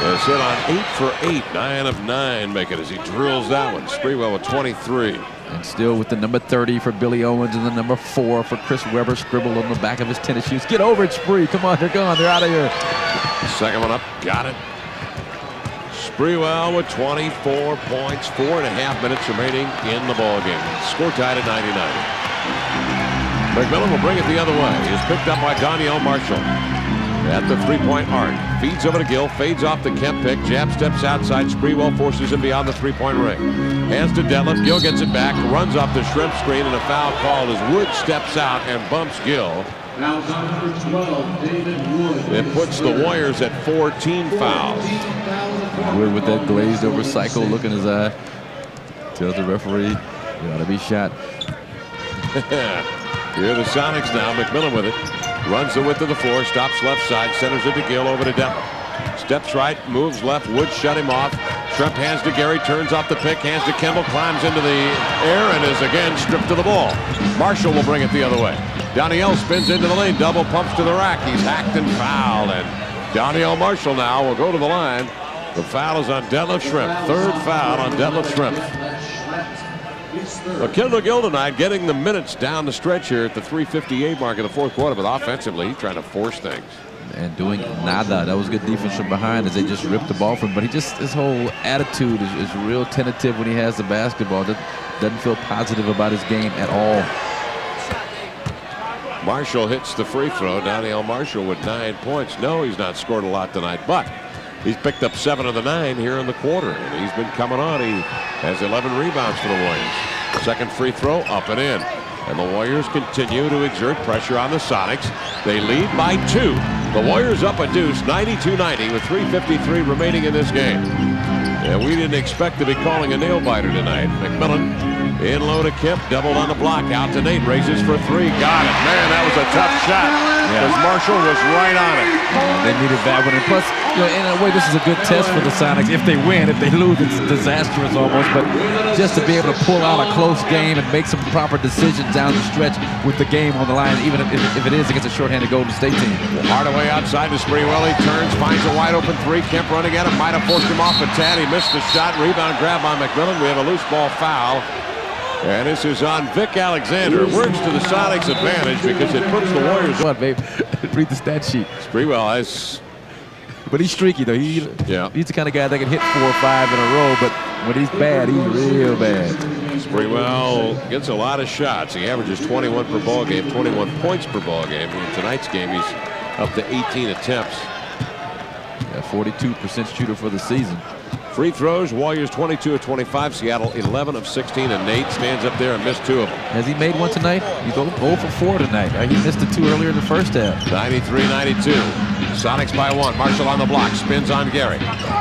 has hit on 8 for 8, 9 of 9 make it as he drills that one. Sprewell with 23. And still with the number 30 for Billy Owens and the number 4 for Chris Webber scribbled on the back of his tennis shoes. Get over it, Spree. Come on, they're gone. They're out of here. Second one up. Got it. Sprewell with 24 points. 4.5 minutes remaining in the ballgame. Score tied at 90-90. McMillan will bring it the other way. He is picked up by Daniel Marshall. at the three-point arc. Feeds over to Gill, fades off the Kemp pick, jab steps outside, Sprewell forces him beyond the three-point ring. Hands to Detlef, Gill gets it back, runs off the shrimp screen, and a foul called as Wood steps out and bumps Gill. Fouls on number 12, David Wood. It puts the Warriors at 14 fouls. Wood with that glazed over cycle look in his eye. Tells the referee, you ought to be shot. Here are the Sonics now. McMillan with it. Runs the width of the floor, stops left side, centers it to Gill, over to Detlef. Steps right, moves left, Wood shut him off. Shrimp hands to Gary, turns off the pick, hands to Kimball, climbs into the air and is again stripped to the ball. Marshall will bring it the other way. Danielle spins into the lane, double pumps to the rack. He's hacked and fouled, and Danielle Marshall now will go to the line. The foul is on Detlef Shrimp. Third foul on Detlef Shrimp. Well, Kendall Gill tonight getting the minutes down the stretch here at the 3:58 mark of the fourth quarter, but offensively he's trying to force things. And doing nada. That was good defense from behind as they just ripped the ball from him. But he just, his whole attitude is real tentative when he has the basketball. Doesn't feel positive about his game at all. Marshall hits the free throw. Danielle Marshall with 9 points. No, he's not scored a lot tonight, but he's picked up 7 of the 9 here in the quarter. And he's been coming on. He has 11 rebounds for the Warriors. Second free throw, up and in. And the Warriors continue to exert pressure on the Sonics. They lead by 2. The Warriors up a deuce, 92-90 with 3:53 remaining in this game. And we didn't expect to be calling a nail-biter tonight. McMillan in low to Kemp, doubled on the block, out to Nate, raises for 3, got it. Man, that was a tough shot because Marshall was right on it. They needed that one. And plus, you know, in a way, this is a good test for the Sonics. If they win, if they lose, it's disastrous almost. But just to be able to pull out a close game and make some proper decisions down the stretch with the game on the line, even if it is against a shorthanded Golden State team. Hardaway outside to Sprewell. He turns, finds a wide open 3. Kemp running at him, might have forced him off a tad. He missed the shot. Rebound grab by McMillan. We have a loose ball foul. And this is on Vic Alexander. Works to the Sonics' advantage because it puts the Warriors. What, babe? Read the stat sheet. Sprewell has. But he's streaky, though. He's the kind of guy that can hit 4 or 5 in a row, but when he's bad, he's real bad. Sprewell gets a lot of shots. He averages 21 per ball game, 21 points per ball game. In tonight's game, he's up to 18 attempts. Yeah, 42% shooter for the season. Free throws, Warriors 22 of 25, Seattle 11 of 16, and Nate stands up there and missed 2 of them. Has he made one tonight? He's 0 for 4 tonight. He missed the 2 earlier in the first half. 93-92. Sonics by 1. Marshall on the block, spins on Gary.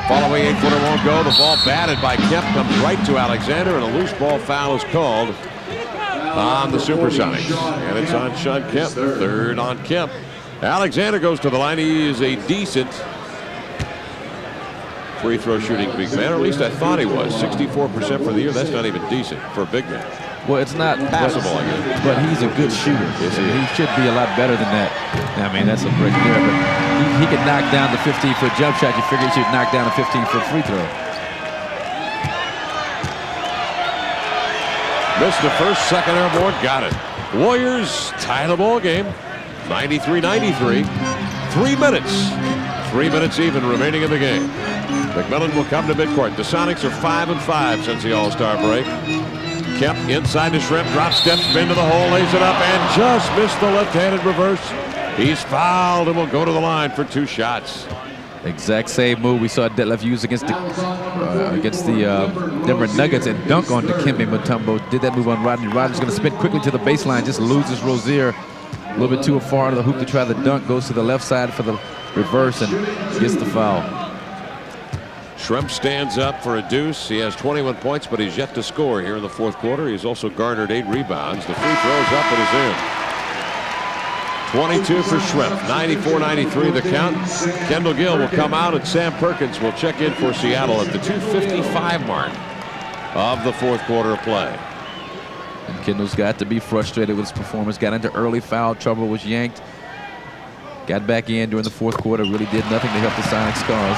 Follow-away 8-footer won't go. The ball batted by Kemp, comes right to Alexander, and a loose ball foul is called on the Supersonics. And it's on Sean Kemp, third on Kemp. Alexander goes to the line. He is a decent free throw shooting big man, or at least I thought he was. 64% for the year. That's not even decent for a big man. Well, it's not passable, I guess. But he's a good shooter. He should be a lot better than that. I mean, that's a break there. But he could knock down the 15-foot jump shot. You figure he should knock down a 15-foot free throw. Missed the first, second airborne, got it. Warriors tie the ball game. 93-93. 3 minutes. 3 minutes even remaining in the game. McMillan will come to midcourt. The Sonics are 5-5 since the All-Star break. Kemp inside the Shrimp, drop step, spin to the hole, lays it up, and just missed the left-handed reverse. He's fouled and will go to the line for 2 shots. Exact same move we saw Detlef use against the Denver Nuggets and dunk on Dikembe Mutombo. Did that move on Rodney. Rodney's going to spin quickly to the baseline, just loses Rozier a little bit too far to the hoop to try the dunk, goes to the left side for the reverse and gets the foul. Shrimp stands up for a deuce. He has 21 points, but he's yet to score here in the fourth quarter. He's also garnered 8 rebounds. The free throw's up and is in. 22 for Shrimp, 94-93 the count. Kendall Gill will come out, and Sam Perkins will check in for Seattle at the 2:55 mark of the fourth quarter of play. And Kendall's got to be frustrated with his performance. Got into early foul trouble, was yanked. Got back in during the fourth quarter, really did nothing to help the Sonics cause.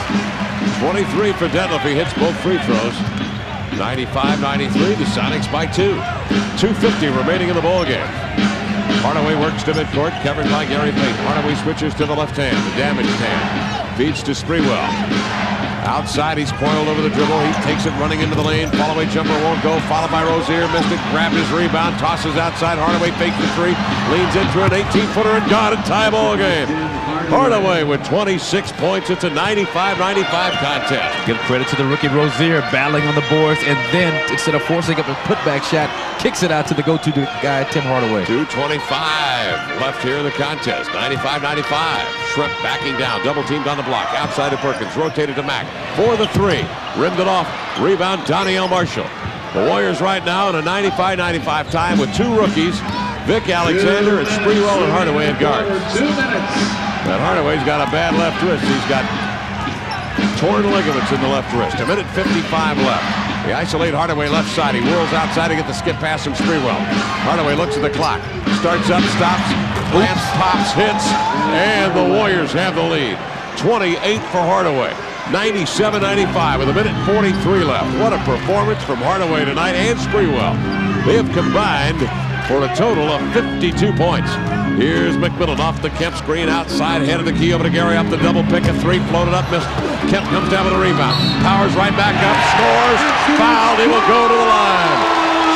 23 for Detlef. He hits both free throws. 95-93, the Sonics by 2. 2:50 remaining in the ballgame. Hardaway works to midcourt, covered by Gary Payton. Hardaway switches to the left hand, the damaged hand. Feeds to Sprewell. Outside, he's coiled over the dribble. He takes it running into the lane. Follow-away jumper won't go. Followed by Rozier. Missed it. Grabbed his rebound. Tosses outside. Hardaway fakes the 3. Leans into an 18-footer and got it. Tie ball game. Hardaway with 26 points. It's a 95-95 contest. Give credit to the rookie Rozier battling on the boards, and then instead of forcing up a putback shot, kicks it out to the go-to guy, Tim Hardaway. 2:25 left here in the contest. 95-95. Shrimp backing down. Double teamed on the block. Outside to Perkins. Rotated to Mack. For the three. Rimmed it off. Rebound, Danielle Marshall. The Warriors right now in a 95-95 tie with two rookies, Vic Alexander and Sprewell and Hardaway at guards. 2 minutes. And Hardaway's got a bad left wrist. He's got torn ligaments in the left wrist. 1:55 left. They isolate Hardaway left side. He whirls outside to get the skip pass from Sprewell. Hardaway looks at the clock. Starts up, stops, plants, pops, hits, and the Warriors have the lead. 28 for Hardaway. 97-95 with 1:43 left. What a performance from Hardaway tonight and Sprewell. They have combined for a total of 52 points. Here's McMillan off the Kemp screen outside, head of the key over to Gary up the double pick, a three floated up, missed. Kemp comes down with a rebound. Powers right back up, scores, fouled, he will go to the line.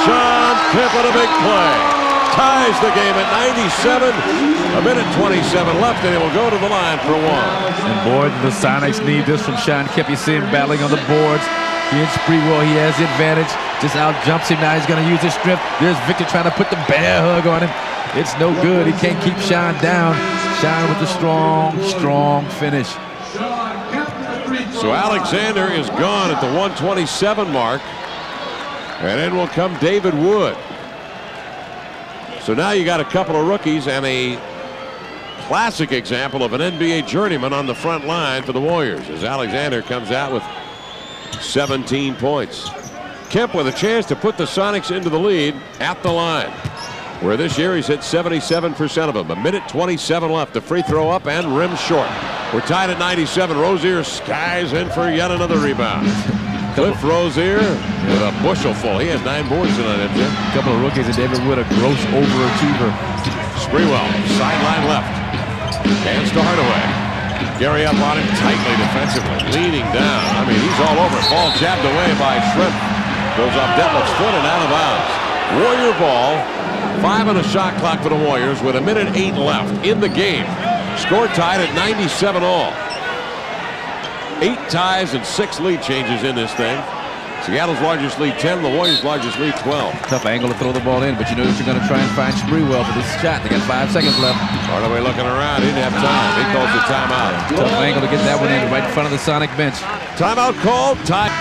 Sean Kemp with a big play. Ties the game at 97, 1:27 left, and he will go to the line for one. And boy, the Sonics need this from Sean Kemp. You see him battling on the boards. He and Sprewell, he has the advantage. Just out jumps him now. He's going to use his strength. There's Victor trying to put the bear hug on him. It's no good. He can't keep Sean down. Sean with the strong finish. So Alexander is gone at the 1:27 mark. And in will come David Wood. So now you got a couple of rookies and a classic example of an NBA journeyman on the front line for the Warriors as Alexander comes out with 17 points. Kemp with a chance to put the Sonics into the lead at the line, where this year he's hit 77% of them. 1:27 left. The free throw up and rim short. We're tied at 97. Rozier skies in for yet another rebound. Cliff Rozier with a bushel full. He has 9 boards tonight, MJ. A couple of rookies, and David Wood, a gross overachiever. Sprewell, sideline left. Hands to Hardaway. Gary up on him tightly defensively, leaning down. I mean, he's all over it. Ball jabbed away by Shrimp. Goes off Detlef's foot and out of bounds. Warrior ball. 5 on the shot clock for the Warriors with 1:08 left in the game. Score tied at 97 all. 8 ties and 6 lead changes in this thing. Seattle's largest lead 10, the Warriors' largest lead 12. Tough angle to throw the ball in, but you know that you're going to try and find Sprewell for this shot. They got 5 seconds left. Hardaway looking around. He didn't have time. He calls the timeout. Tough angle to get that one in right in front of the Sonic bench. Timeout called. Time.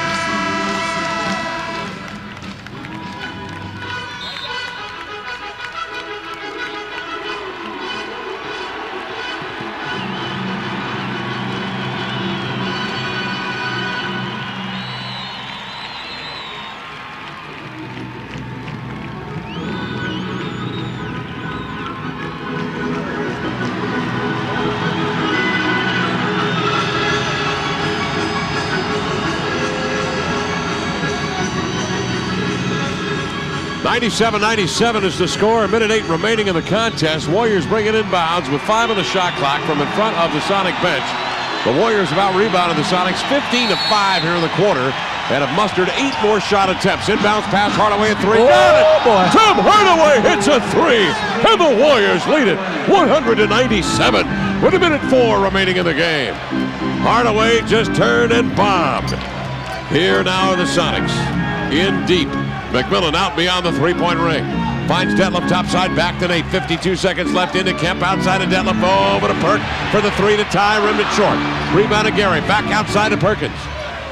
(97-97) is the score. 1:08 remaining in the contest. Warriors bring it inbounds with 5 on the shot clock from in front of the Sonic bench. The Warriors have out-rebounded the Sonics 15-5 here in the quarter and have mustered 8 more shot attempts. Inbounds pass, Hardaway at 3. Got it! Boy. Tim Hardaway hits a 3, and the Warriors lead it 197 with 1:04 remaining in the game. Hardaway just turned and bombed. Here now are the Sonics in deep. McMillan out beyond the three-point ring. Finds Detlef topside, back to Nate. 52 seconds left into Kemp. Outside of Detlef. Over to Perk for the 3 to tie. Rimmed it short. Rebound to Gary. Back outside to Perkins.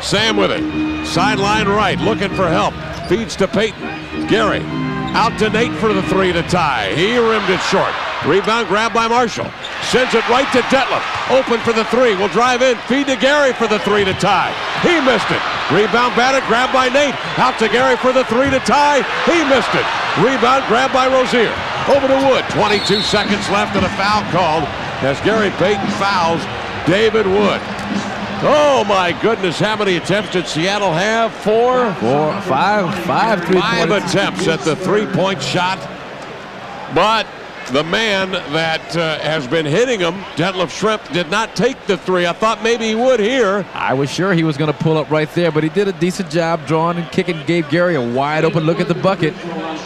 Sam with it. Sideline right. Looking for help. Feeds to Peyton. Gary. Out to Nate for the 3 to tie. He rimmed it short. Rebound grabbed by Marshall. Sends it right to Detlef. Open for the 3. Will drive in. Feed to Gary for the 3 to tie. He missed it. Rebound batted. Grabbed by Nate. Out to Gary for the 3 to tie. He missed it. Rebound grabbed by Rozier. Over to Wood. 22 seconds left and a foul called as Gary Payton fouls David Wood. Oh my goodness, how many attempts did Seattle have? 4? 4, 5, 5 5 attempts at the three-point shot. But the man that has been hitting him, Detlef Shrimp, did not take the 3. I thought maybe he would here. I was sure he was going to pull up right there, but he did a decent job drawing and kicking, gave Gary a wide open look at the bucket.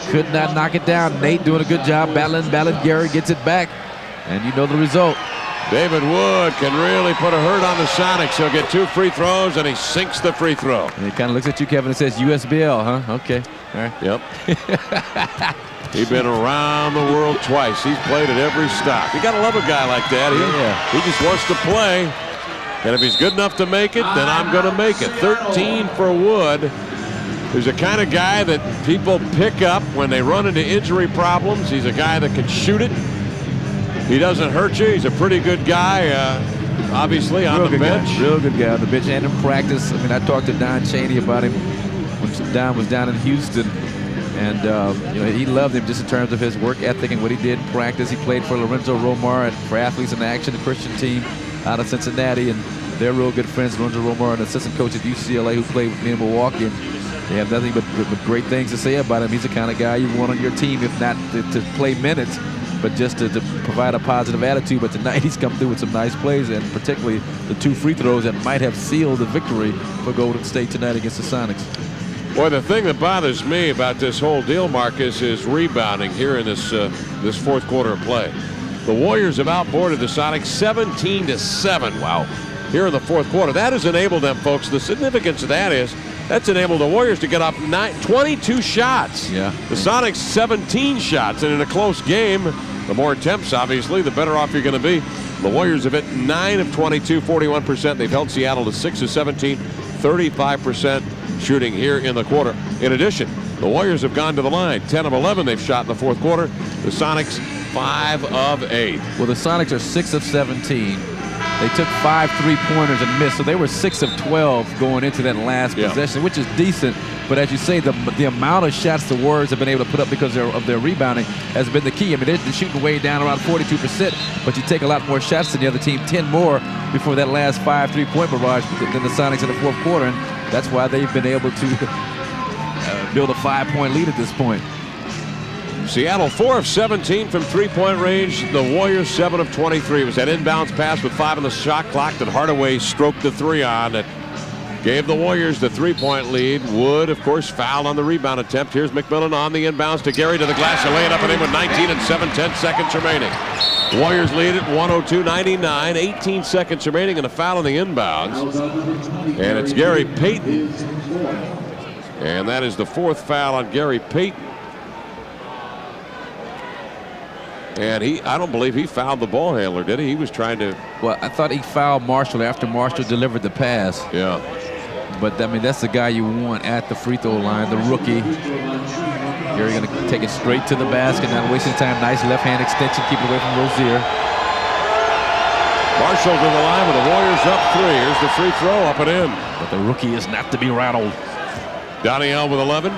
Could not knock it down. Nate doing a good job battling. Gary gets it back, and you know the result. David Wood can really put a hurt on the Sonics. He'll get 2 free throws, and he sinks the free throw. And he kind of looks at you, Kevin, and says, USBL, huh? Okay. All right. Yep. He's been around the world twice. He's played at every stop. You got to love a guy like that. He just wants to play. And if he's good enough to make it, then I'm going to make it. 13 for Wood. He's the kind of guy that people pick up when they run into injury problems. He's a guy that can shoot it. He doesn't hurt you. He's a pretty good guy, obviously, on the bench. Real good guy on the bench and in practice. I mean, I talked to Don Chaney about him when Don was down in Houston. And, you know, he loved him just in terms of his work ethic and what he did in practice. He played for Lorenzo Romar and for Athletes in Action, the Christian team out of Cincinnati. And they're real good friends. Lorenzo Romar, an assistant coach at UCLA who played with me in Milwaukee. And they have nothing but great things to say about him. He's the kind of guy you want on your team, if not to play minutes, but just to provide a positive attitude. But tonight he's come through with some nice plays, and particularly the 2 free throws that might have sealed the victory for Golden State tonight against the Sonics. Boy, the thing that bothers me about this whole deal, Marcus, is rebounding here in this this fourth quarter of play. The Warriors have outboarded the Sonics 17-7. Wow. Here in the fourth quarter. That has enabled them, folks. The significance of that is that's enabled the Warriors to get up 22 shots. Yeah. The Sonics 17 shots. And in a close game, the more attempts, obviously, the better off you're going to be. The Warriors have hit 9 of 22, 41%. They've held Seattle to 6 of 17, 35% shooting here in the quarter. In addition, the Warriors have gone to the line. 10 of 11 they've shot in the fourth quarter. The Sonics 5 of 8. Well, the Sonics are 6 of 17. They took 5 3-pointers and missed, so they were 6 of 12 going into that last possession, which is decent. But as you say, the amount of shots the Warriors have been able to put up because of their rebounding has been the key. I mean, they're shooting way down around 42%, but you take a lot more shots than the other team, 10 more before that last 5 3-point barrage than the Sonics in the fourth quarter, and that's why they've been able to build a 5-point lead at this point. Seattle 4 of 17 from 3-point range. The Warriors 7 of 23. It was that inbounds pass with 5 on the shot clock that Hardaway stroked the 3 on that gave the Warriors the 3-point lead. Wood, of course, fouled on the rebound attempt. Here's McMillan on the inbounds to Gary to the glass and lay it up and in with 19 and 10 seconds remaining. Warriors lead it 102-99. 18 seconds remaining and a foul on the inbounds. And it's Gary Payton. And that is the 4th foul on Gary Payton. And I don't believe he fouled the ball handler, did he? He was trying to. Well, I thought he fouled Marshall after Marshall delivered the pass. Yeah. But, I mean, that's the guy you want at the free throw line, the rookie. Gary going to take it straight to the basket, not wasting time. Nice left-hand extension, keep it away from Rozier. Marshall to the line with the Warriors up 3. Here's the free throw, up and in. But the rookie is not to be rattled. Danielle with 11.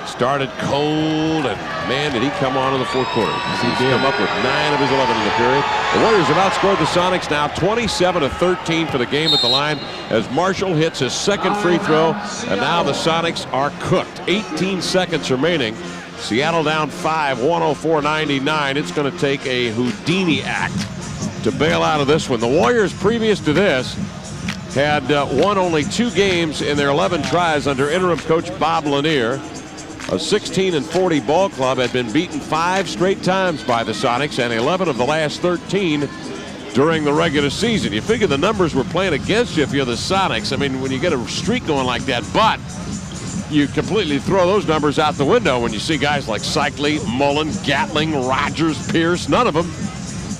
Started cold, and man, did he come on in the fourth quarter. He's come up with 9 of his 11 in the period. The Warriors have outscored the Sonics now 27-13 for the game at the line as Marshall hits his 2nd free throw, and now the Sonics are cooked. 18 seconds remaining. Seattle down 5, 104-99. It's going to take a Houdini act to bail out of this one. The Warriors, previous to this, had won only 2 games in their 11 tries under interim coach Bob Lanier. A 16-40 ball club had been beaten 5 straight times by the Sonics and 11 of the last 13 during the regular season. You figure the numbers were playing against you if you're the Sonics. I mean, when you get a streak going like that, but you completely throw those numbers out the window when you see guys like Cycli, Mullen, Gatling, Rogers, Pierce, none of them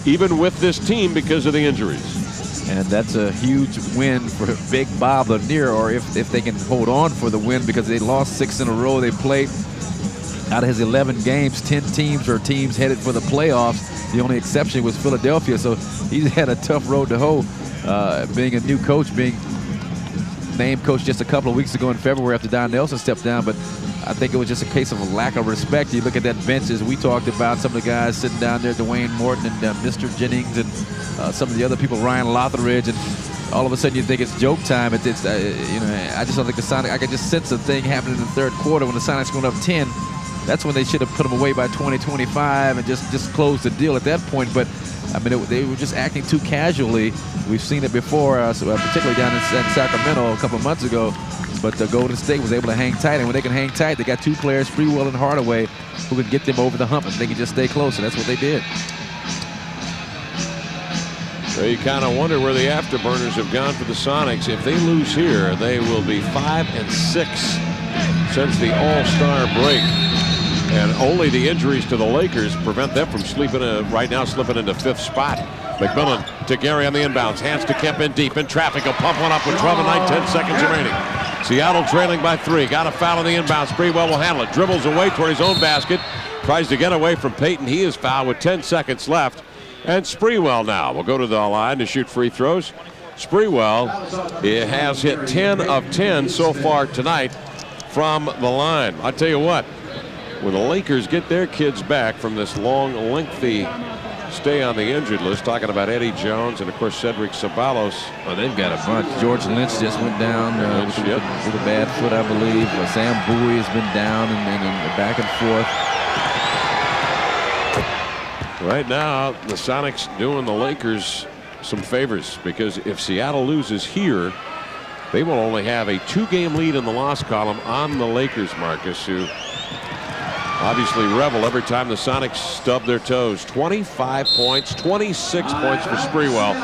even with this team because of the injuries. And that's a huge win for Big Bob Lanier, or if they can hold on for the win, because they lost 6 in a row. They played out of his 11 games, 10 teams or teams headed for the playoffs. The only exception was Philadelphia, so he's had a tough road to hoe, being a new coach, being named coach just a couple of weeks ago in February after Don Nelson stepped down. But I think it was just a case of a lack of respect. You look at that bench, as we talked about, some of the guys sitting down there, Dwayne Morton and Mr. Jennings and some of the other people, Ryan Lotheridge, and all of a sudden you think it's joke time. It's you know, I just don't think the Sonics, I could just sense a thing happening in the third quarter when the Sonics going up 10. That's when they should have put them away by 20, 25 and just closed the deal at that point. But I mean, they were just acting too casually. We've seen it before, particularly down in Sacramento a couple of months ago. But Golden State was able to hang tight, and when they can hang tight, they got 2 players, Freewell and Hardaway, who can get them over the hump, and they can just stay close, and that's what they did. So you kind of wonder where the afterburners have gone for the Sonics. If they lose here, they will be 5-6 since the All-Star break. And only the injuries to the Lakers prevent them from right now slipping into 5th spot. McMillan to Gary on the inbounds. Hands to Kemp in deep in traffic. He'll pump one up with 12 and 9, 10 seconds remaining. Seattle trailing by 3. Got a foul on the inbounds. Sprewell will handle it. Dribbles away toward his own basket. Tries to get away from Payton. He is fouled with 10 seconds left. And Sprewell now will go to the line to shoot free throws. Sprewell has hit 10 of 10 so far tonight from the line. I'll tell you what, when the Lakers get their kids back from this long, lengthy stay on the injured list, talking about Eddie Jones and, of course, Cedric Ceballos. Well, they've got a bunch. George Lynch just went down with a bad foot, I believe. Sam Bowie has been down and back and forth. Right now, the Sonics doing the Lakers some favors, because if Seattle loses here, they will only have a 2-game lead in the loss column on the Lakers, Marcus, who obviously revel every time the Sonics stub their toes. 25 points, 26 points for Sprewell,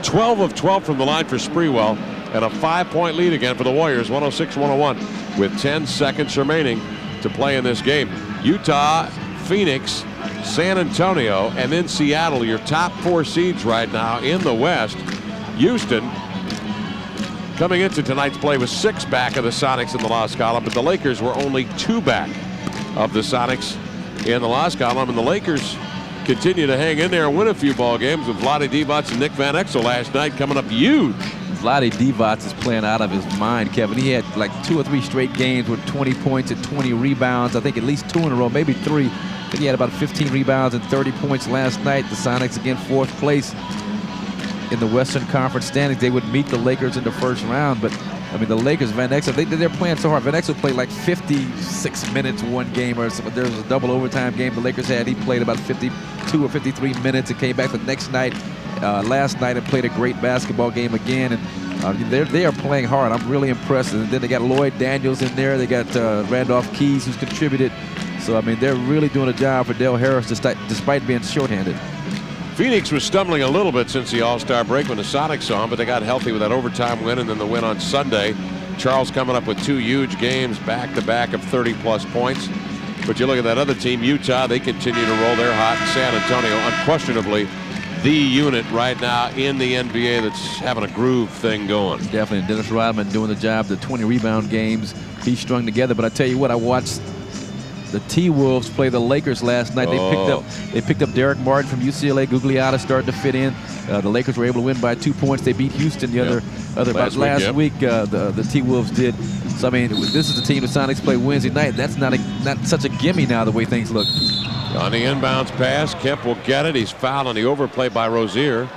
12 of 12 from the line for Sprewell, and a 5-point lead again for the Warriors, 106-101, with 10 seconds remaining to play in this game. Utah, Phoenix, San Antonio, and then Seattle, your top 4 seeds right now in the West. Houston, coming into tonight's play, was 6 back of the Sonics in the loss column, but the Lakers were only 2 back of the Sonics in the loss column, and the Lakers continue to hang in there and win a few ball games with Vlade Divac and Nick Van Exel last night coming up huge. Vlade Divac is playing out of his mind, Kevin. He had like 2 or 3 straight games with 20 points and 20 rebounds. I think at least 2 in a row, maybe 3. I think he had about 15 rebounds and 30 points last night. The Sonics again 4th place in the Western Conference standings. They would meet the Lakers in the first round, but I mean, the Lakers, Van Exel, they're playing so hard. Van Exel played like 56 minutes one game, or there was a double overtime game the Lakers had. He played about 52 or 53 minutes and came back the next night, last night, and played a great basketball game again. And they are playing hard. I'm really impressed. And then they got Lloyd Daniels in there. They got Randolph Keys, who's contributed. So, I mean, they're really doing a job for Del Harris despite being shorthanded. Phoenix was stumbling a little bit since the All-Star break when the Sonics saw him, but they got healthy with that overtime win and then the win on Sunday. Charles coming up with 2 huge games back-to-back of 30-plus points. But you look at that other team, Utah, they continue to roll. They're hot. San Antonio, unquestionably the unit right now in the NBA that's having a groove thing going. Definitely. Dennis Rodman doing the job, the 20 rebound games he strung together. But I tell you what, I watched the T-Wolves play the Lakers last night. They picked up Derek Martin from UCLA. Gugliotta started to fit in. The Lakers were able to win by 2 points. They beat Houston last week. The T-Wolves did. So I mean, this is the team the Sonics play Wednesday night. That's not such a gimme now the way things look. On the inbounds pass, Kemp will get it. He's fouled on the overplay by Rozier.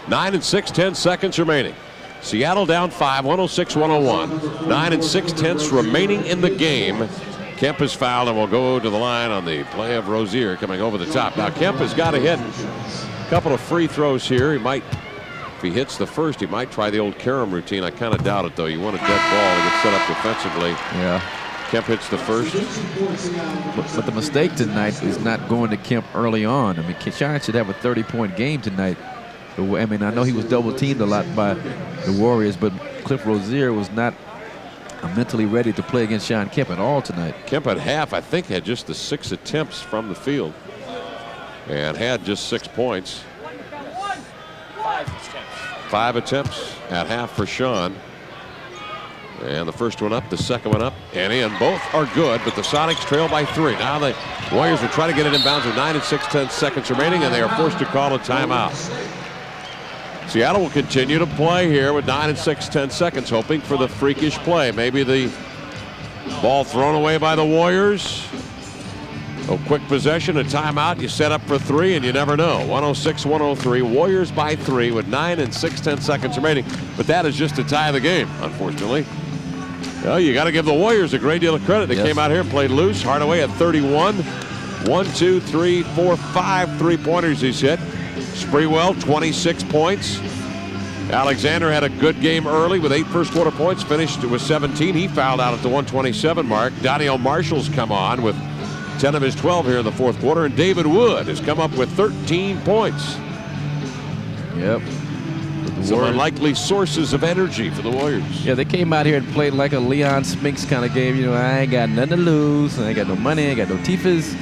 9 and 6, 10 seconds remaining. Seattle down 5, 106-101. 9 and 6 tenths remaining in the game. Kemp is fouled and will go to the line on the play of Rozier coming over the top. Now Kemp has got to hit a couple of free throws here. He might, if he hits the first, he might try the old Karam routine. I kind of doubt it, though. You want a dead ball to get set up defensively. Yeah. Kemp hits the first. But the mistake tonight is not going to Kemp early on. I mean, Sean should have a 30-point game tonight. I mean, I know he was double-teamed a lot by the Warriors, but Cliff Rozier was not mentally ready to play against Sean Kemp at all tonight. Kemp at half, I think, had just the 6 attempts from the field and had just 6 points. 5 attempts at half for Sean. And the first one up, the second one up, and in. Both are good, but the Sonics trail by 3. Now the Warriors will try to get it inbounds with 9 and 6 tenths seconds remaining, and they are forced to call a timeout. Seattle will continue to play here with 9 and 6 tenths seconds, hoping for the freakish play. Maybe the ball thrown away by the Warriors. A quick possession, a timeout. You set up for 3, and you never know. 106-103. Warriors by 3 with 9 and 6 tenths seconds remaining. But that is just to tie the game, unfortunately. Well, you got to give the Warriors a great deal of credit. They came out here and played loose. Hardaway at 31. 1, 2, 3, 4, 5 three-pointers he's hit. Sprewell, 26 points. Alexander had a good game early with 8 first-quarter points, finished with 17. He fouled out at the 127 mark. Daniel Marshall's come on with 10 of his 12 here in the fourth quarter, and David Wood has come up with 13 points. Yep. Some unlikely sources of energy for the Warriors. Yeah, they came out here and played like a Leon Spinks kind of game. You know, I ain't got nothing to lose. I ain't got no money. I ain't got no teethers.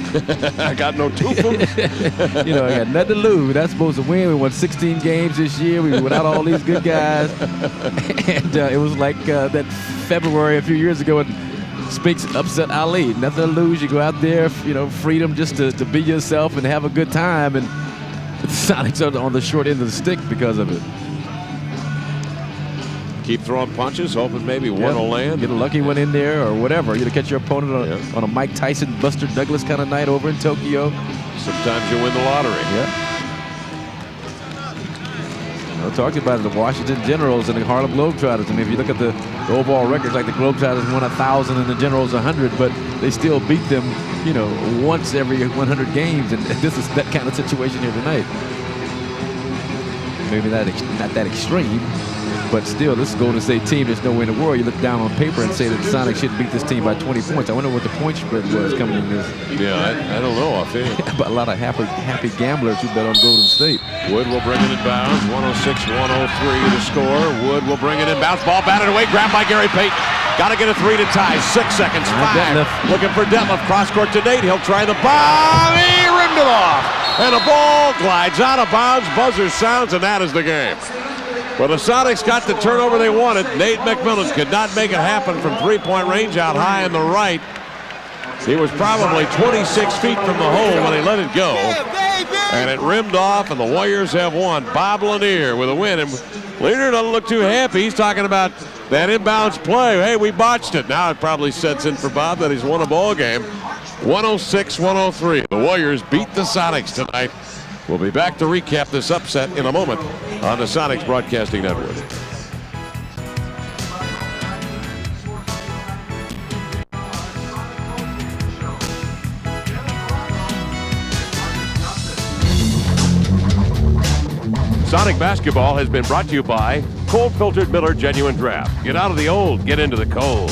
I got no toothums. You know, I got nothing to lose. We're not supposed to win. We won 16 games this year. We were without all these good guys. And it was like that February a few years ago when Spinks upset Ali. Nothing to lose. You go out there, you know, freedom just to be yourself and have a good time. And the Sonics are on the short end of the stick because of it. Keep throwing punches, hoping maybe one will land. Get a lucky one in there or whatever. You know, catch your opponent on a Mike Tyson, Buster Douglas kind of night over in Tokyo. Sometimes you win the lottery. Yeah. I talked about it, the Washington Generals and the Harlem Globetrotters. I mean, if you look at the overall records, like the Globetrotters won 1,000 and the Generals 100, but they still beat them, you know, once every 100 games. And this is that kind of situation here tonight. Maybe not that extreme, but still, this is Golden State team. There's nowhere in the world you look down on paper and say that the Sonics should beat this team by 20 points. I wonder what the point spread was coming in this. Yeah, I don't know offhand. But a lot of happy gamblers who bet on Golden State. Wood will bring it in bounds. 106-103 to score. Wood will bring it in bounds. Ball batted away. Grabbed by Gary Payton. Got to get a 3 to tie. 6 seconds. 5. Looking for Detlef. Cross court to Nate. He'll try the ball. He rimmed it off. And the ball glides out of bounds. Buzzer sounds, and that is the game. Well, the Sonics got the turnover they wanted. Nate McMillan could not make it happen from three-point range out high on the right. He was probably 26 feet from the hole when he let it go. And it rimmed off, and the Warriors have won. Bob Lanier with a win. And Lanier doesn't look too happy. He's talking about that inbounds play. Hey, we botched it. Now it probably sets in for Bob that he's won a ball game. 106-103. The Warriors beat the Sonics tonight. We'll be back to recap this upset in a moment on the Sonics Broadcasting Network. Sonic Basketball has been brought to you by Cold Filtered Miller Genuine Draft. Get out of the old, get into the cold.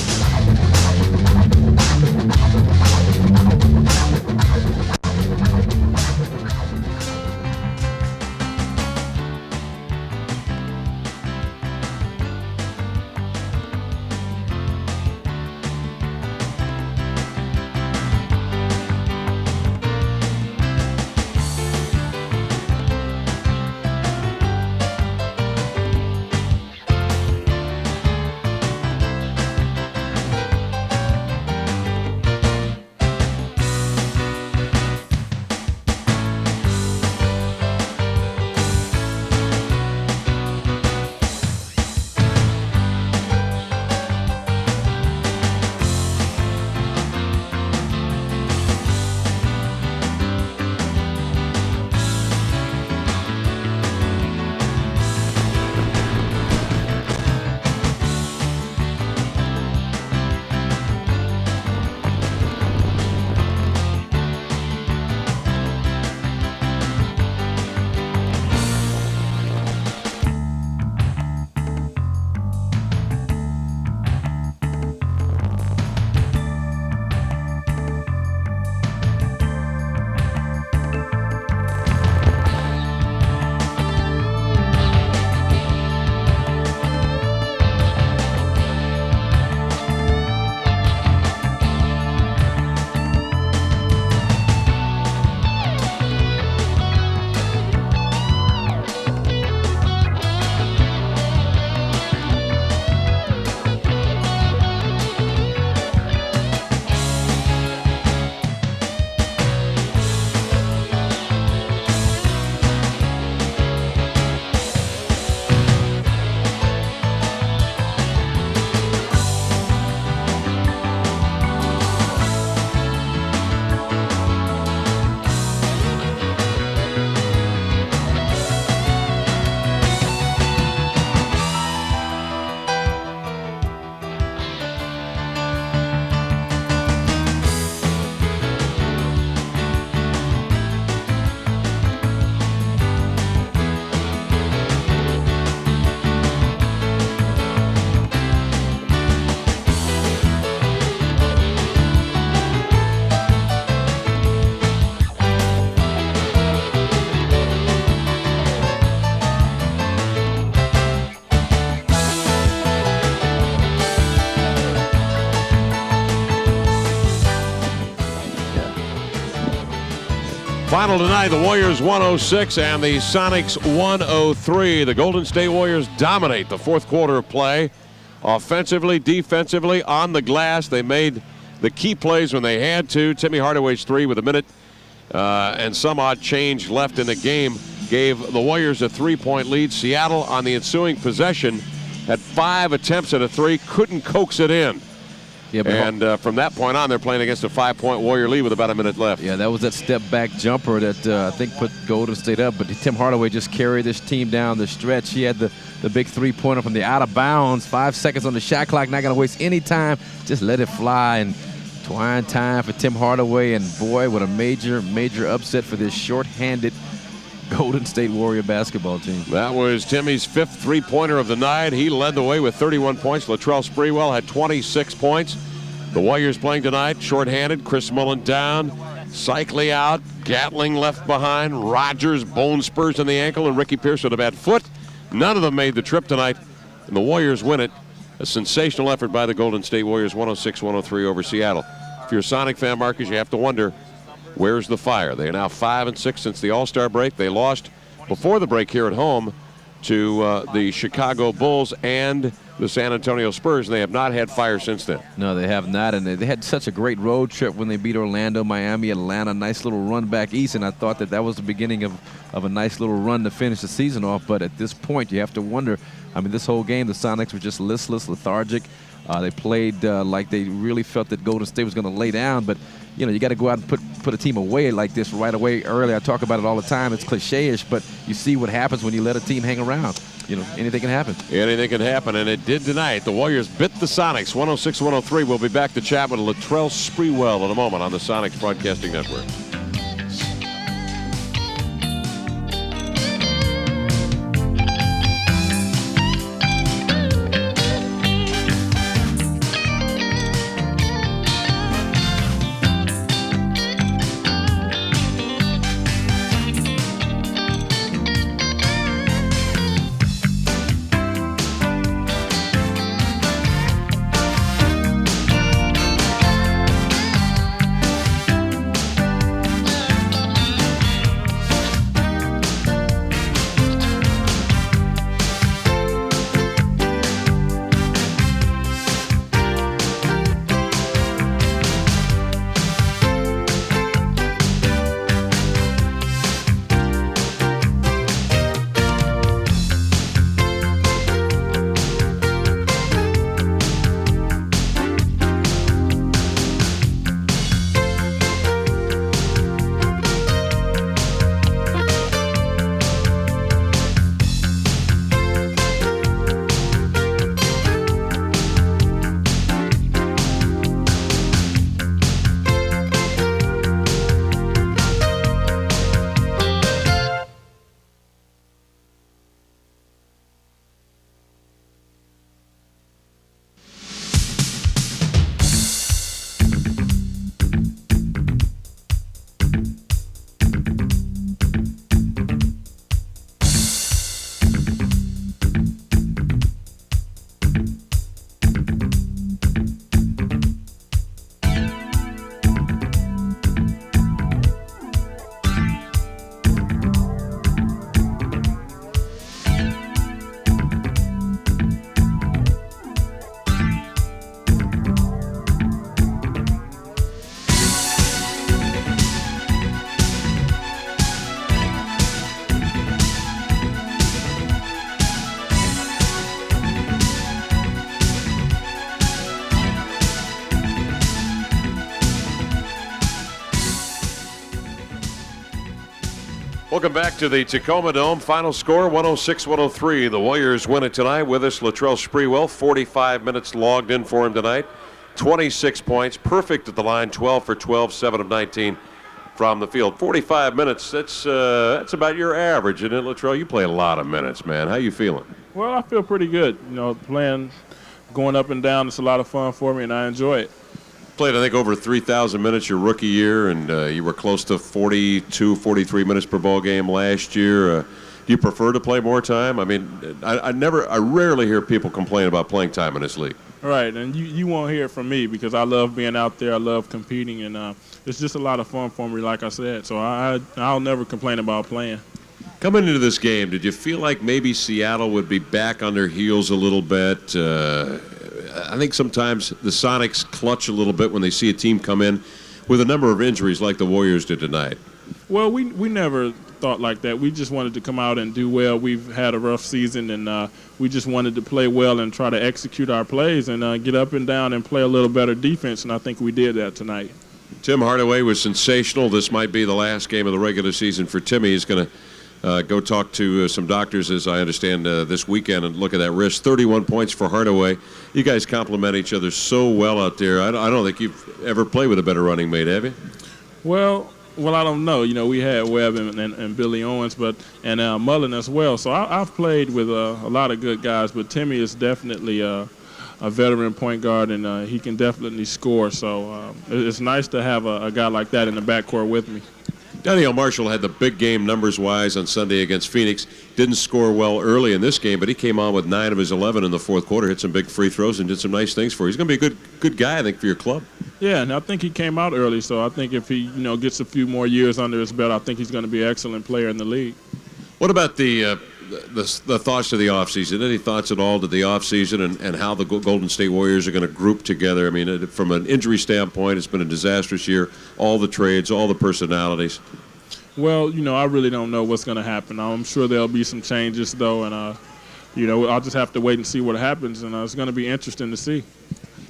Final tonight, the Warriors 106 and the Sonics 103. The Golden State Warriors dominate the fourth quarter of play. Offensively, defensively, on the glass. They made the key plays when they had to. Timmy Hardaway's three with a minute and some odd change left in the game gave the Warriors a 3-point lead. Seattle on the ensuing possession had 5 attempts at a three, couldn't coax it in. Yeah, and from that point on, they're playing against a 5-point Warrior lead with about a minute left. Yeah, that was that step-back jumper that I think put Golden State up. But Tim Hardaway just carried this team down the stretch. He had the big three-pointer from the out of bounds. 5 seconds on the shot clock. Not going to waste any time. Just let it fly. And twine time for Tim Hardaway. And, boy, what a major, major upset for this short-handed Golden State Warrior basketball team. That was Timmy's 5th three-pointer of the night. He led the way with 31 points. Latrell Sprewell had 26 points. The Warriors playing tonight, shorthanded. Chris Mullin down. Cycli out. Gatling left behind. Rogers, bone spurs in the ankle, and Ricky Pierce with a bad foot. None of them made the trip tonight, and the Warriors win it. A sensational effort by the Golden State Warriors, 106-103 over Seattle. If you're a Sonic fan, Marcus, you have to wonder, where's the fire? They are now 5-6 since the All-Star break. They lost before the break here at home to the Chicago Bulls and the San Antonio Spurs, and they have not had fire since then. No, they have not, and they had such a great road trip when they beat Orlando, Miami, Atlanta, nice little run back east, and I thought that was the beginning of a nice little run to finish the season off. But at this point, you have to wonder, I mean, this whole game, the Sonics were just listless, lethargic. They played like they really felt that Golden State was going to lay down, but you know, you got to go out and put a team away like this right away early. I talk about it all the time. It's cliche-ish, but you see what happens when you let a team hang around. You know, anything can happen. Anything can happen, and it did tonight. The Warriors bit the Sonics, 106-103. We'll be back to chat with Latrell Sprewell in a moment on the Sonics Broadcasting Network. Welcome back to the Tacoma Dome. Final score, 106-103. The Warriors win it tonight. With us, Latrell Sprewell. 45 minutes logged in for him tonight. 26 points, perfect at the line, 12 for 12, 7 of 19 from the field. 45 minutes, that's about your average, isn't it, Latrell? You play a lot of minutes, man. How you feeling? Well, I feel pretty good. You know, playing, going up and down, it's a lot of fun for me, and I enjoy it. Played, I think, over 3,000 minutes your rookie year, and you were close to 42, 43 minutes per ball game last year. Do you prefer to play more time? I mean, I rarely hear people complain about playing time in this league. Right, and you won't hear it from me because I love being out there. I love competing, and it's just a lot of fun for me, like I said. So I'll never complain about playing. Coming into this game, did you feel like maybe Seattle would be back on their heels a little bit? I think sometimes the Sonics clutch a little bit when they see a team come in with a number of injuries like the Warriors did tonight. Well, we never thought like that. We just wanted to come out and do well. We've had a rough season, and we just wanted to play well and try to execute our plays and get up and down and play a little better defense, and I think we did that tonight. Tim Hardaway was sensational. This might be the last game of the regular season for Timmy. He's going to go talk to some doctors, as I understand, this weekend and look at that wrist. 31 points for Hardaway. You guys complement each other so well out there. I don't think you've ever played with a better running mate, have you? Well, I don't know. You know, we had Webb and Billy Owens, and Mullen as well. So I've played with a lot of good guys, but Timmy is definitely a veteran point guard, and he can definitely score. So it's nice to have a guy like that in the backcourt with me. Daniel Marshall had the big game numbers-wise on Sunday against Phoenix. Didn't score well early in this game, but he came on with 9 of his 11 in the fourth quarter, hit some big free throws, and did some nice things for you. He's going to be a good guy, I think, for your club. Yeah, and I think he came out early, so I think if he gets a few more years under his belt, I think he's going to be an excellent player in the league. What about the thoughts to the offseason? Any thoughts at all to the offseason and how the Golden State Warriors are going to group together? I mean, from an injury standpoint, it's been a disastrous year. All the trades, all the personalities. Well, I really don't know what's going to happen. I'm sure there'll be some changes, though, and, I'll just have to wait and see what happens, and it's going to be interesting to see.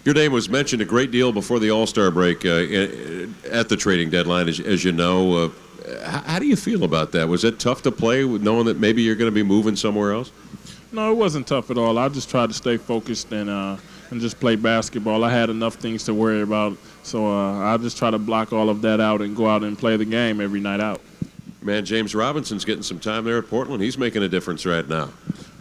Your name was mentioned a great deal before the All-Star break at the trading deadline, as you know. How do you feel about that? Was it tough to play with knowing that maybe you're going to be moving somewhere else? No, it wasn't tough at all. I just tried to stay focused and just play basketball. I had enough things to worry about, so I just try to block all of that out and go out and play the game every night out. Man, James Robinson's getting some time there at Portland. He's making a difference right now.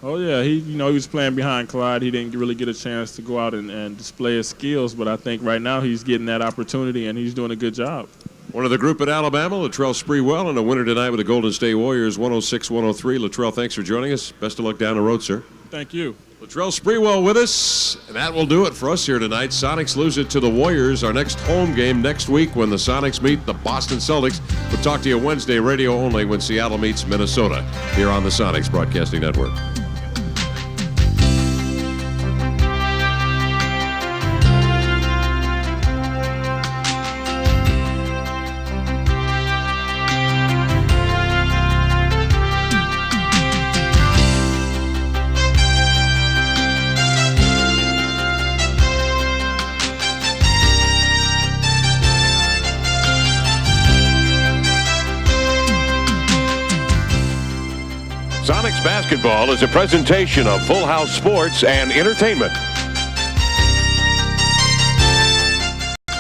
Oh, yeah. He was playing behind Clyde. He didn't really get a chance to go out and display his skills, but I think right now he's getting that opportunity, and he's doing a good job. One of the group at Alabama, Latrell Sprewell, and a winner tonight with the Golden State Warriors, 106-103. Latrell, thanks for joining us. Best of luck down the road, sir. Thank you. Latrell Sprewell with us, and that will do it for us here tonight. Sonics lose it to the Warriors. Our next home game next week when the Sonics meet the Boston Celtics. We'll talk to you Wednesday, radio only, when Seattle meets Minnesota here on the Sonics Broadcasting Network. Sonics Basketball is a presentation of Full House Sports and Entertainment.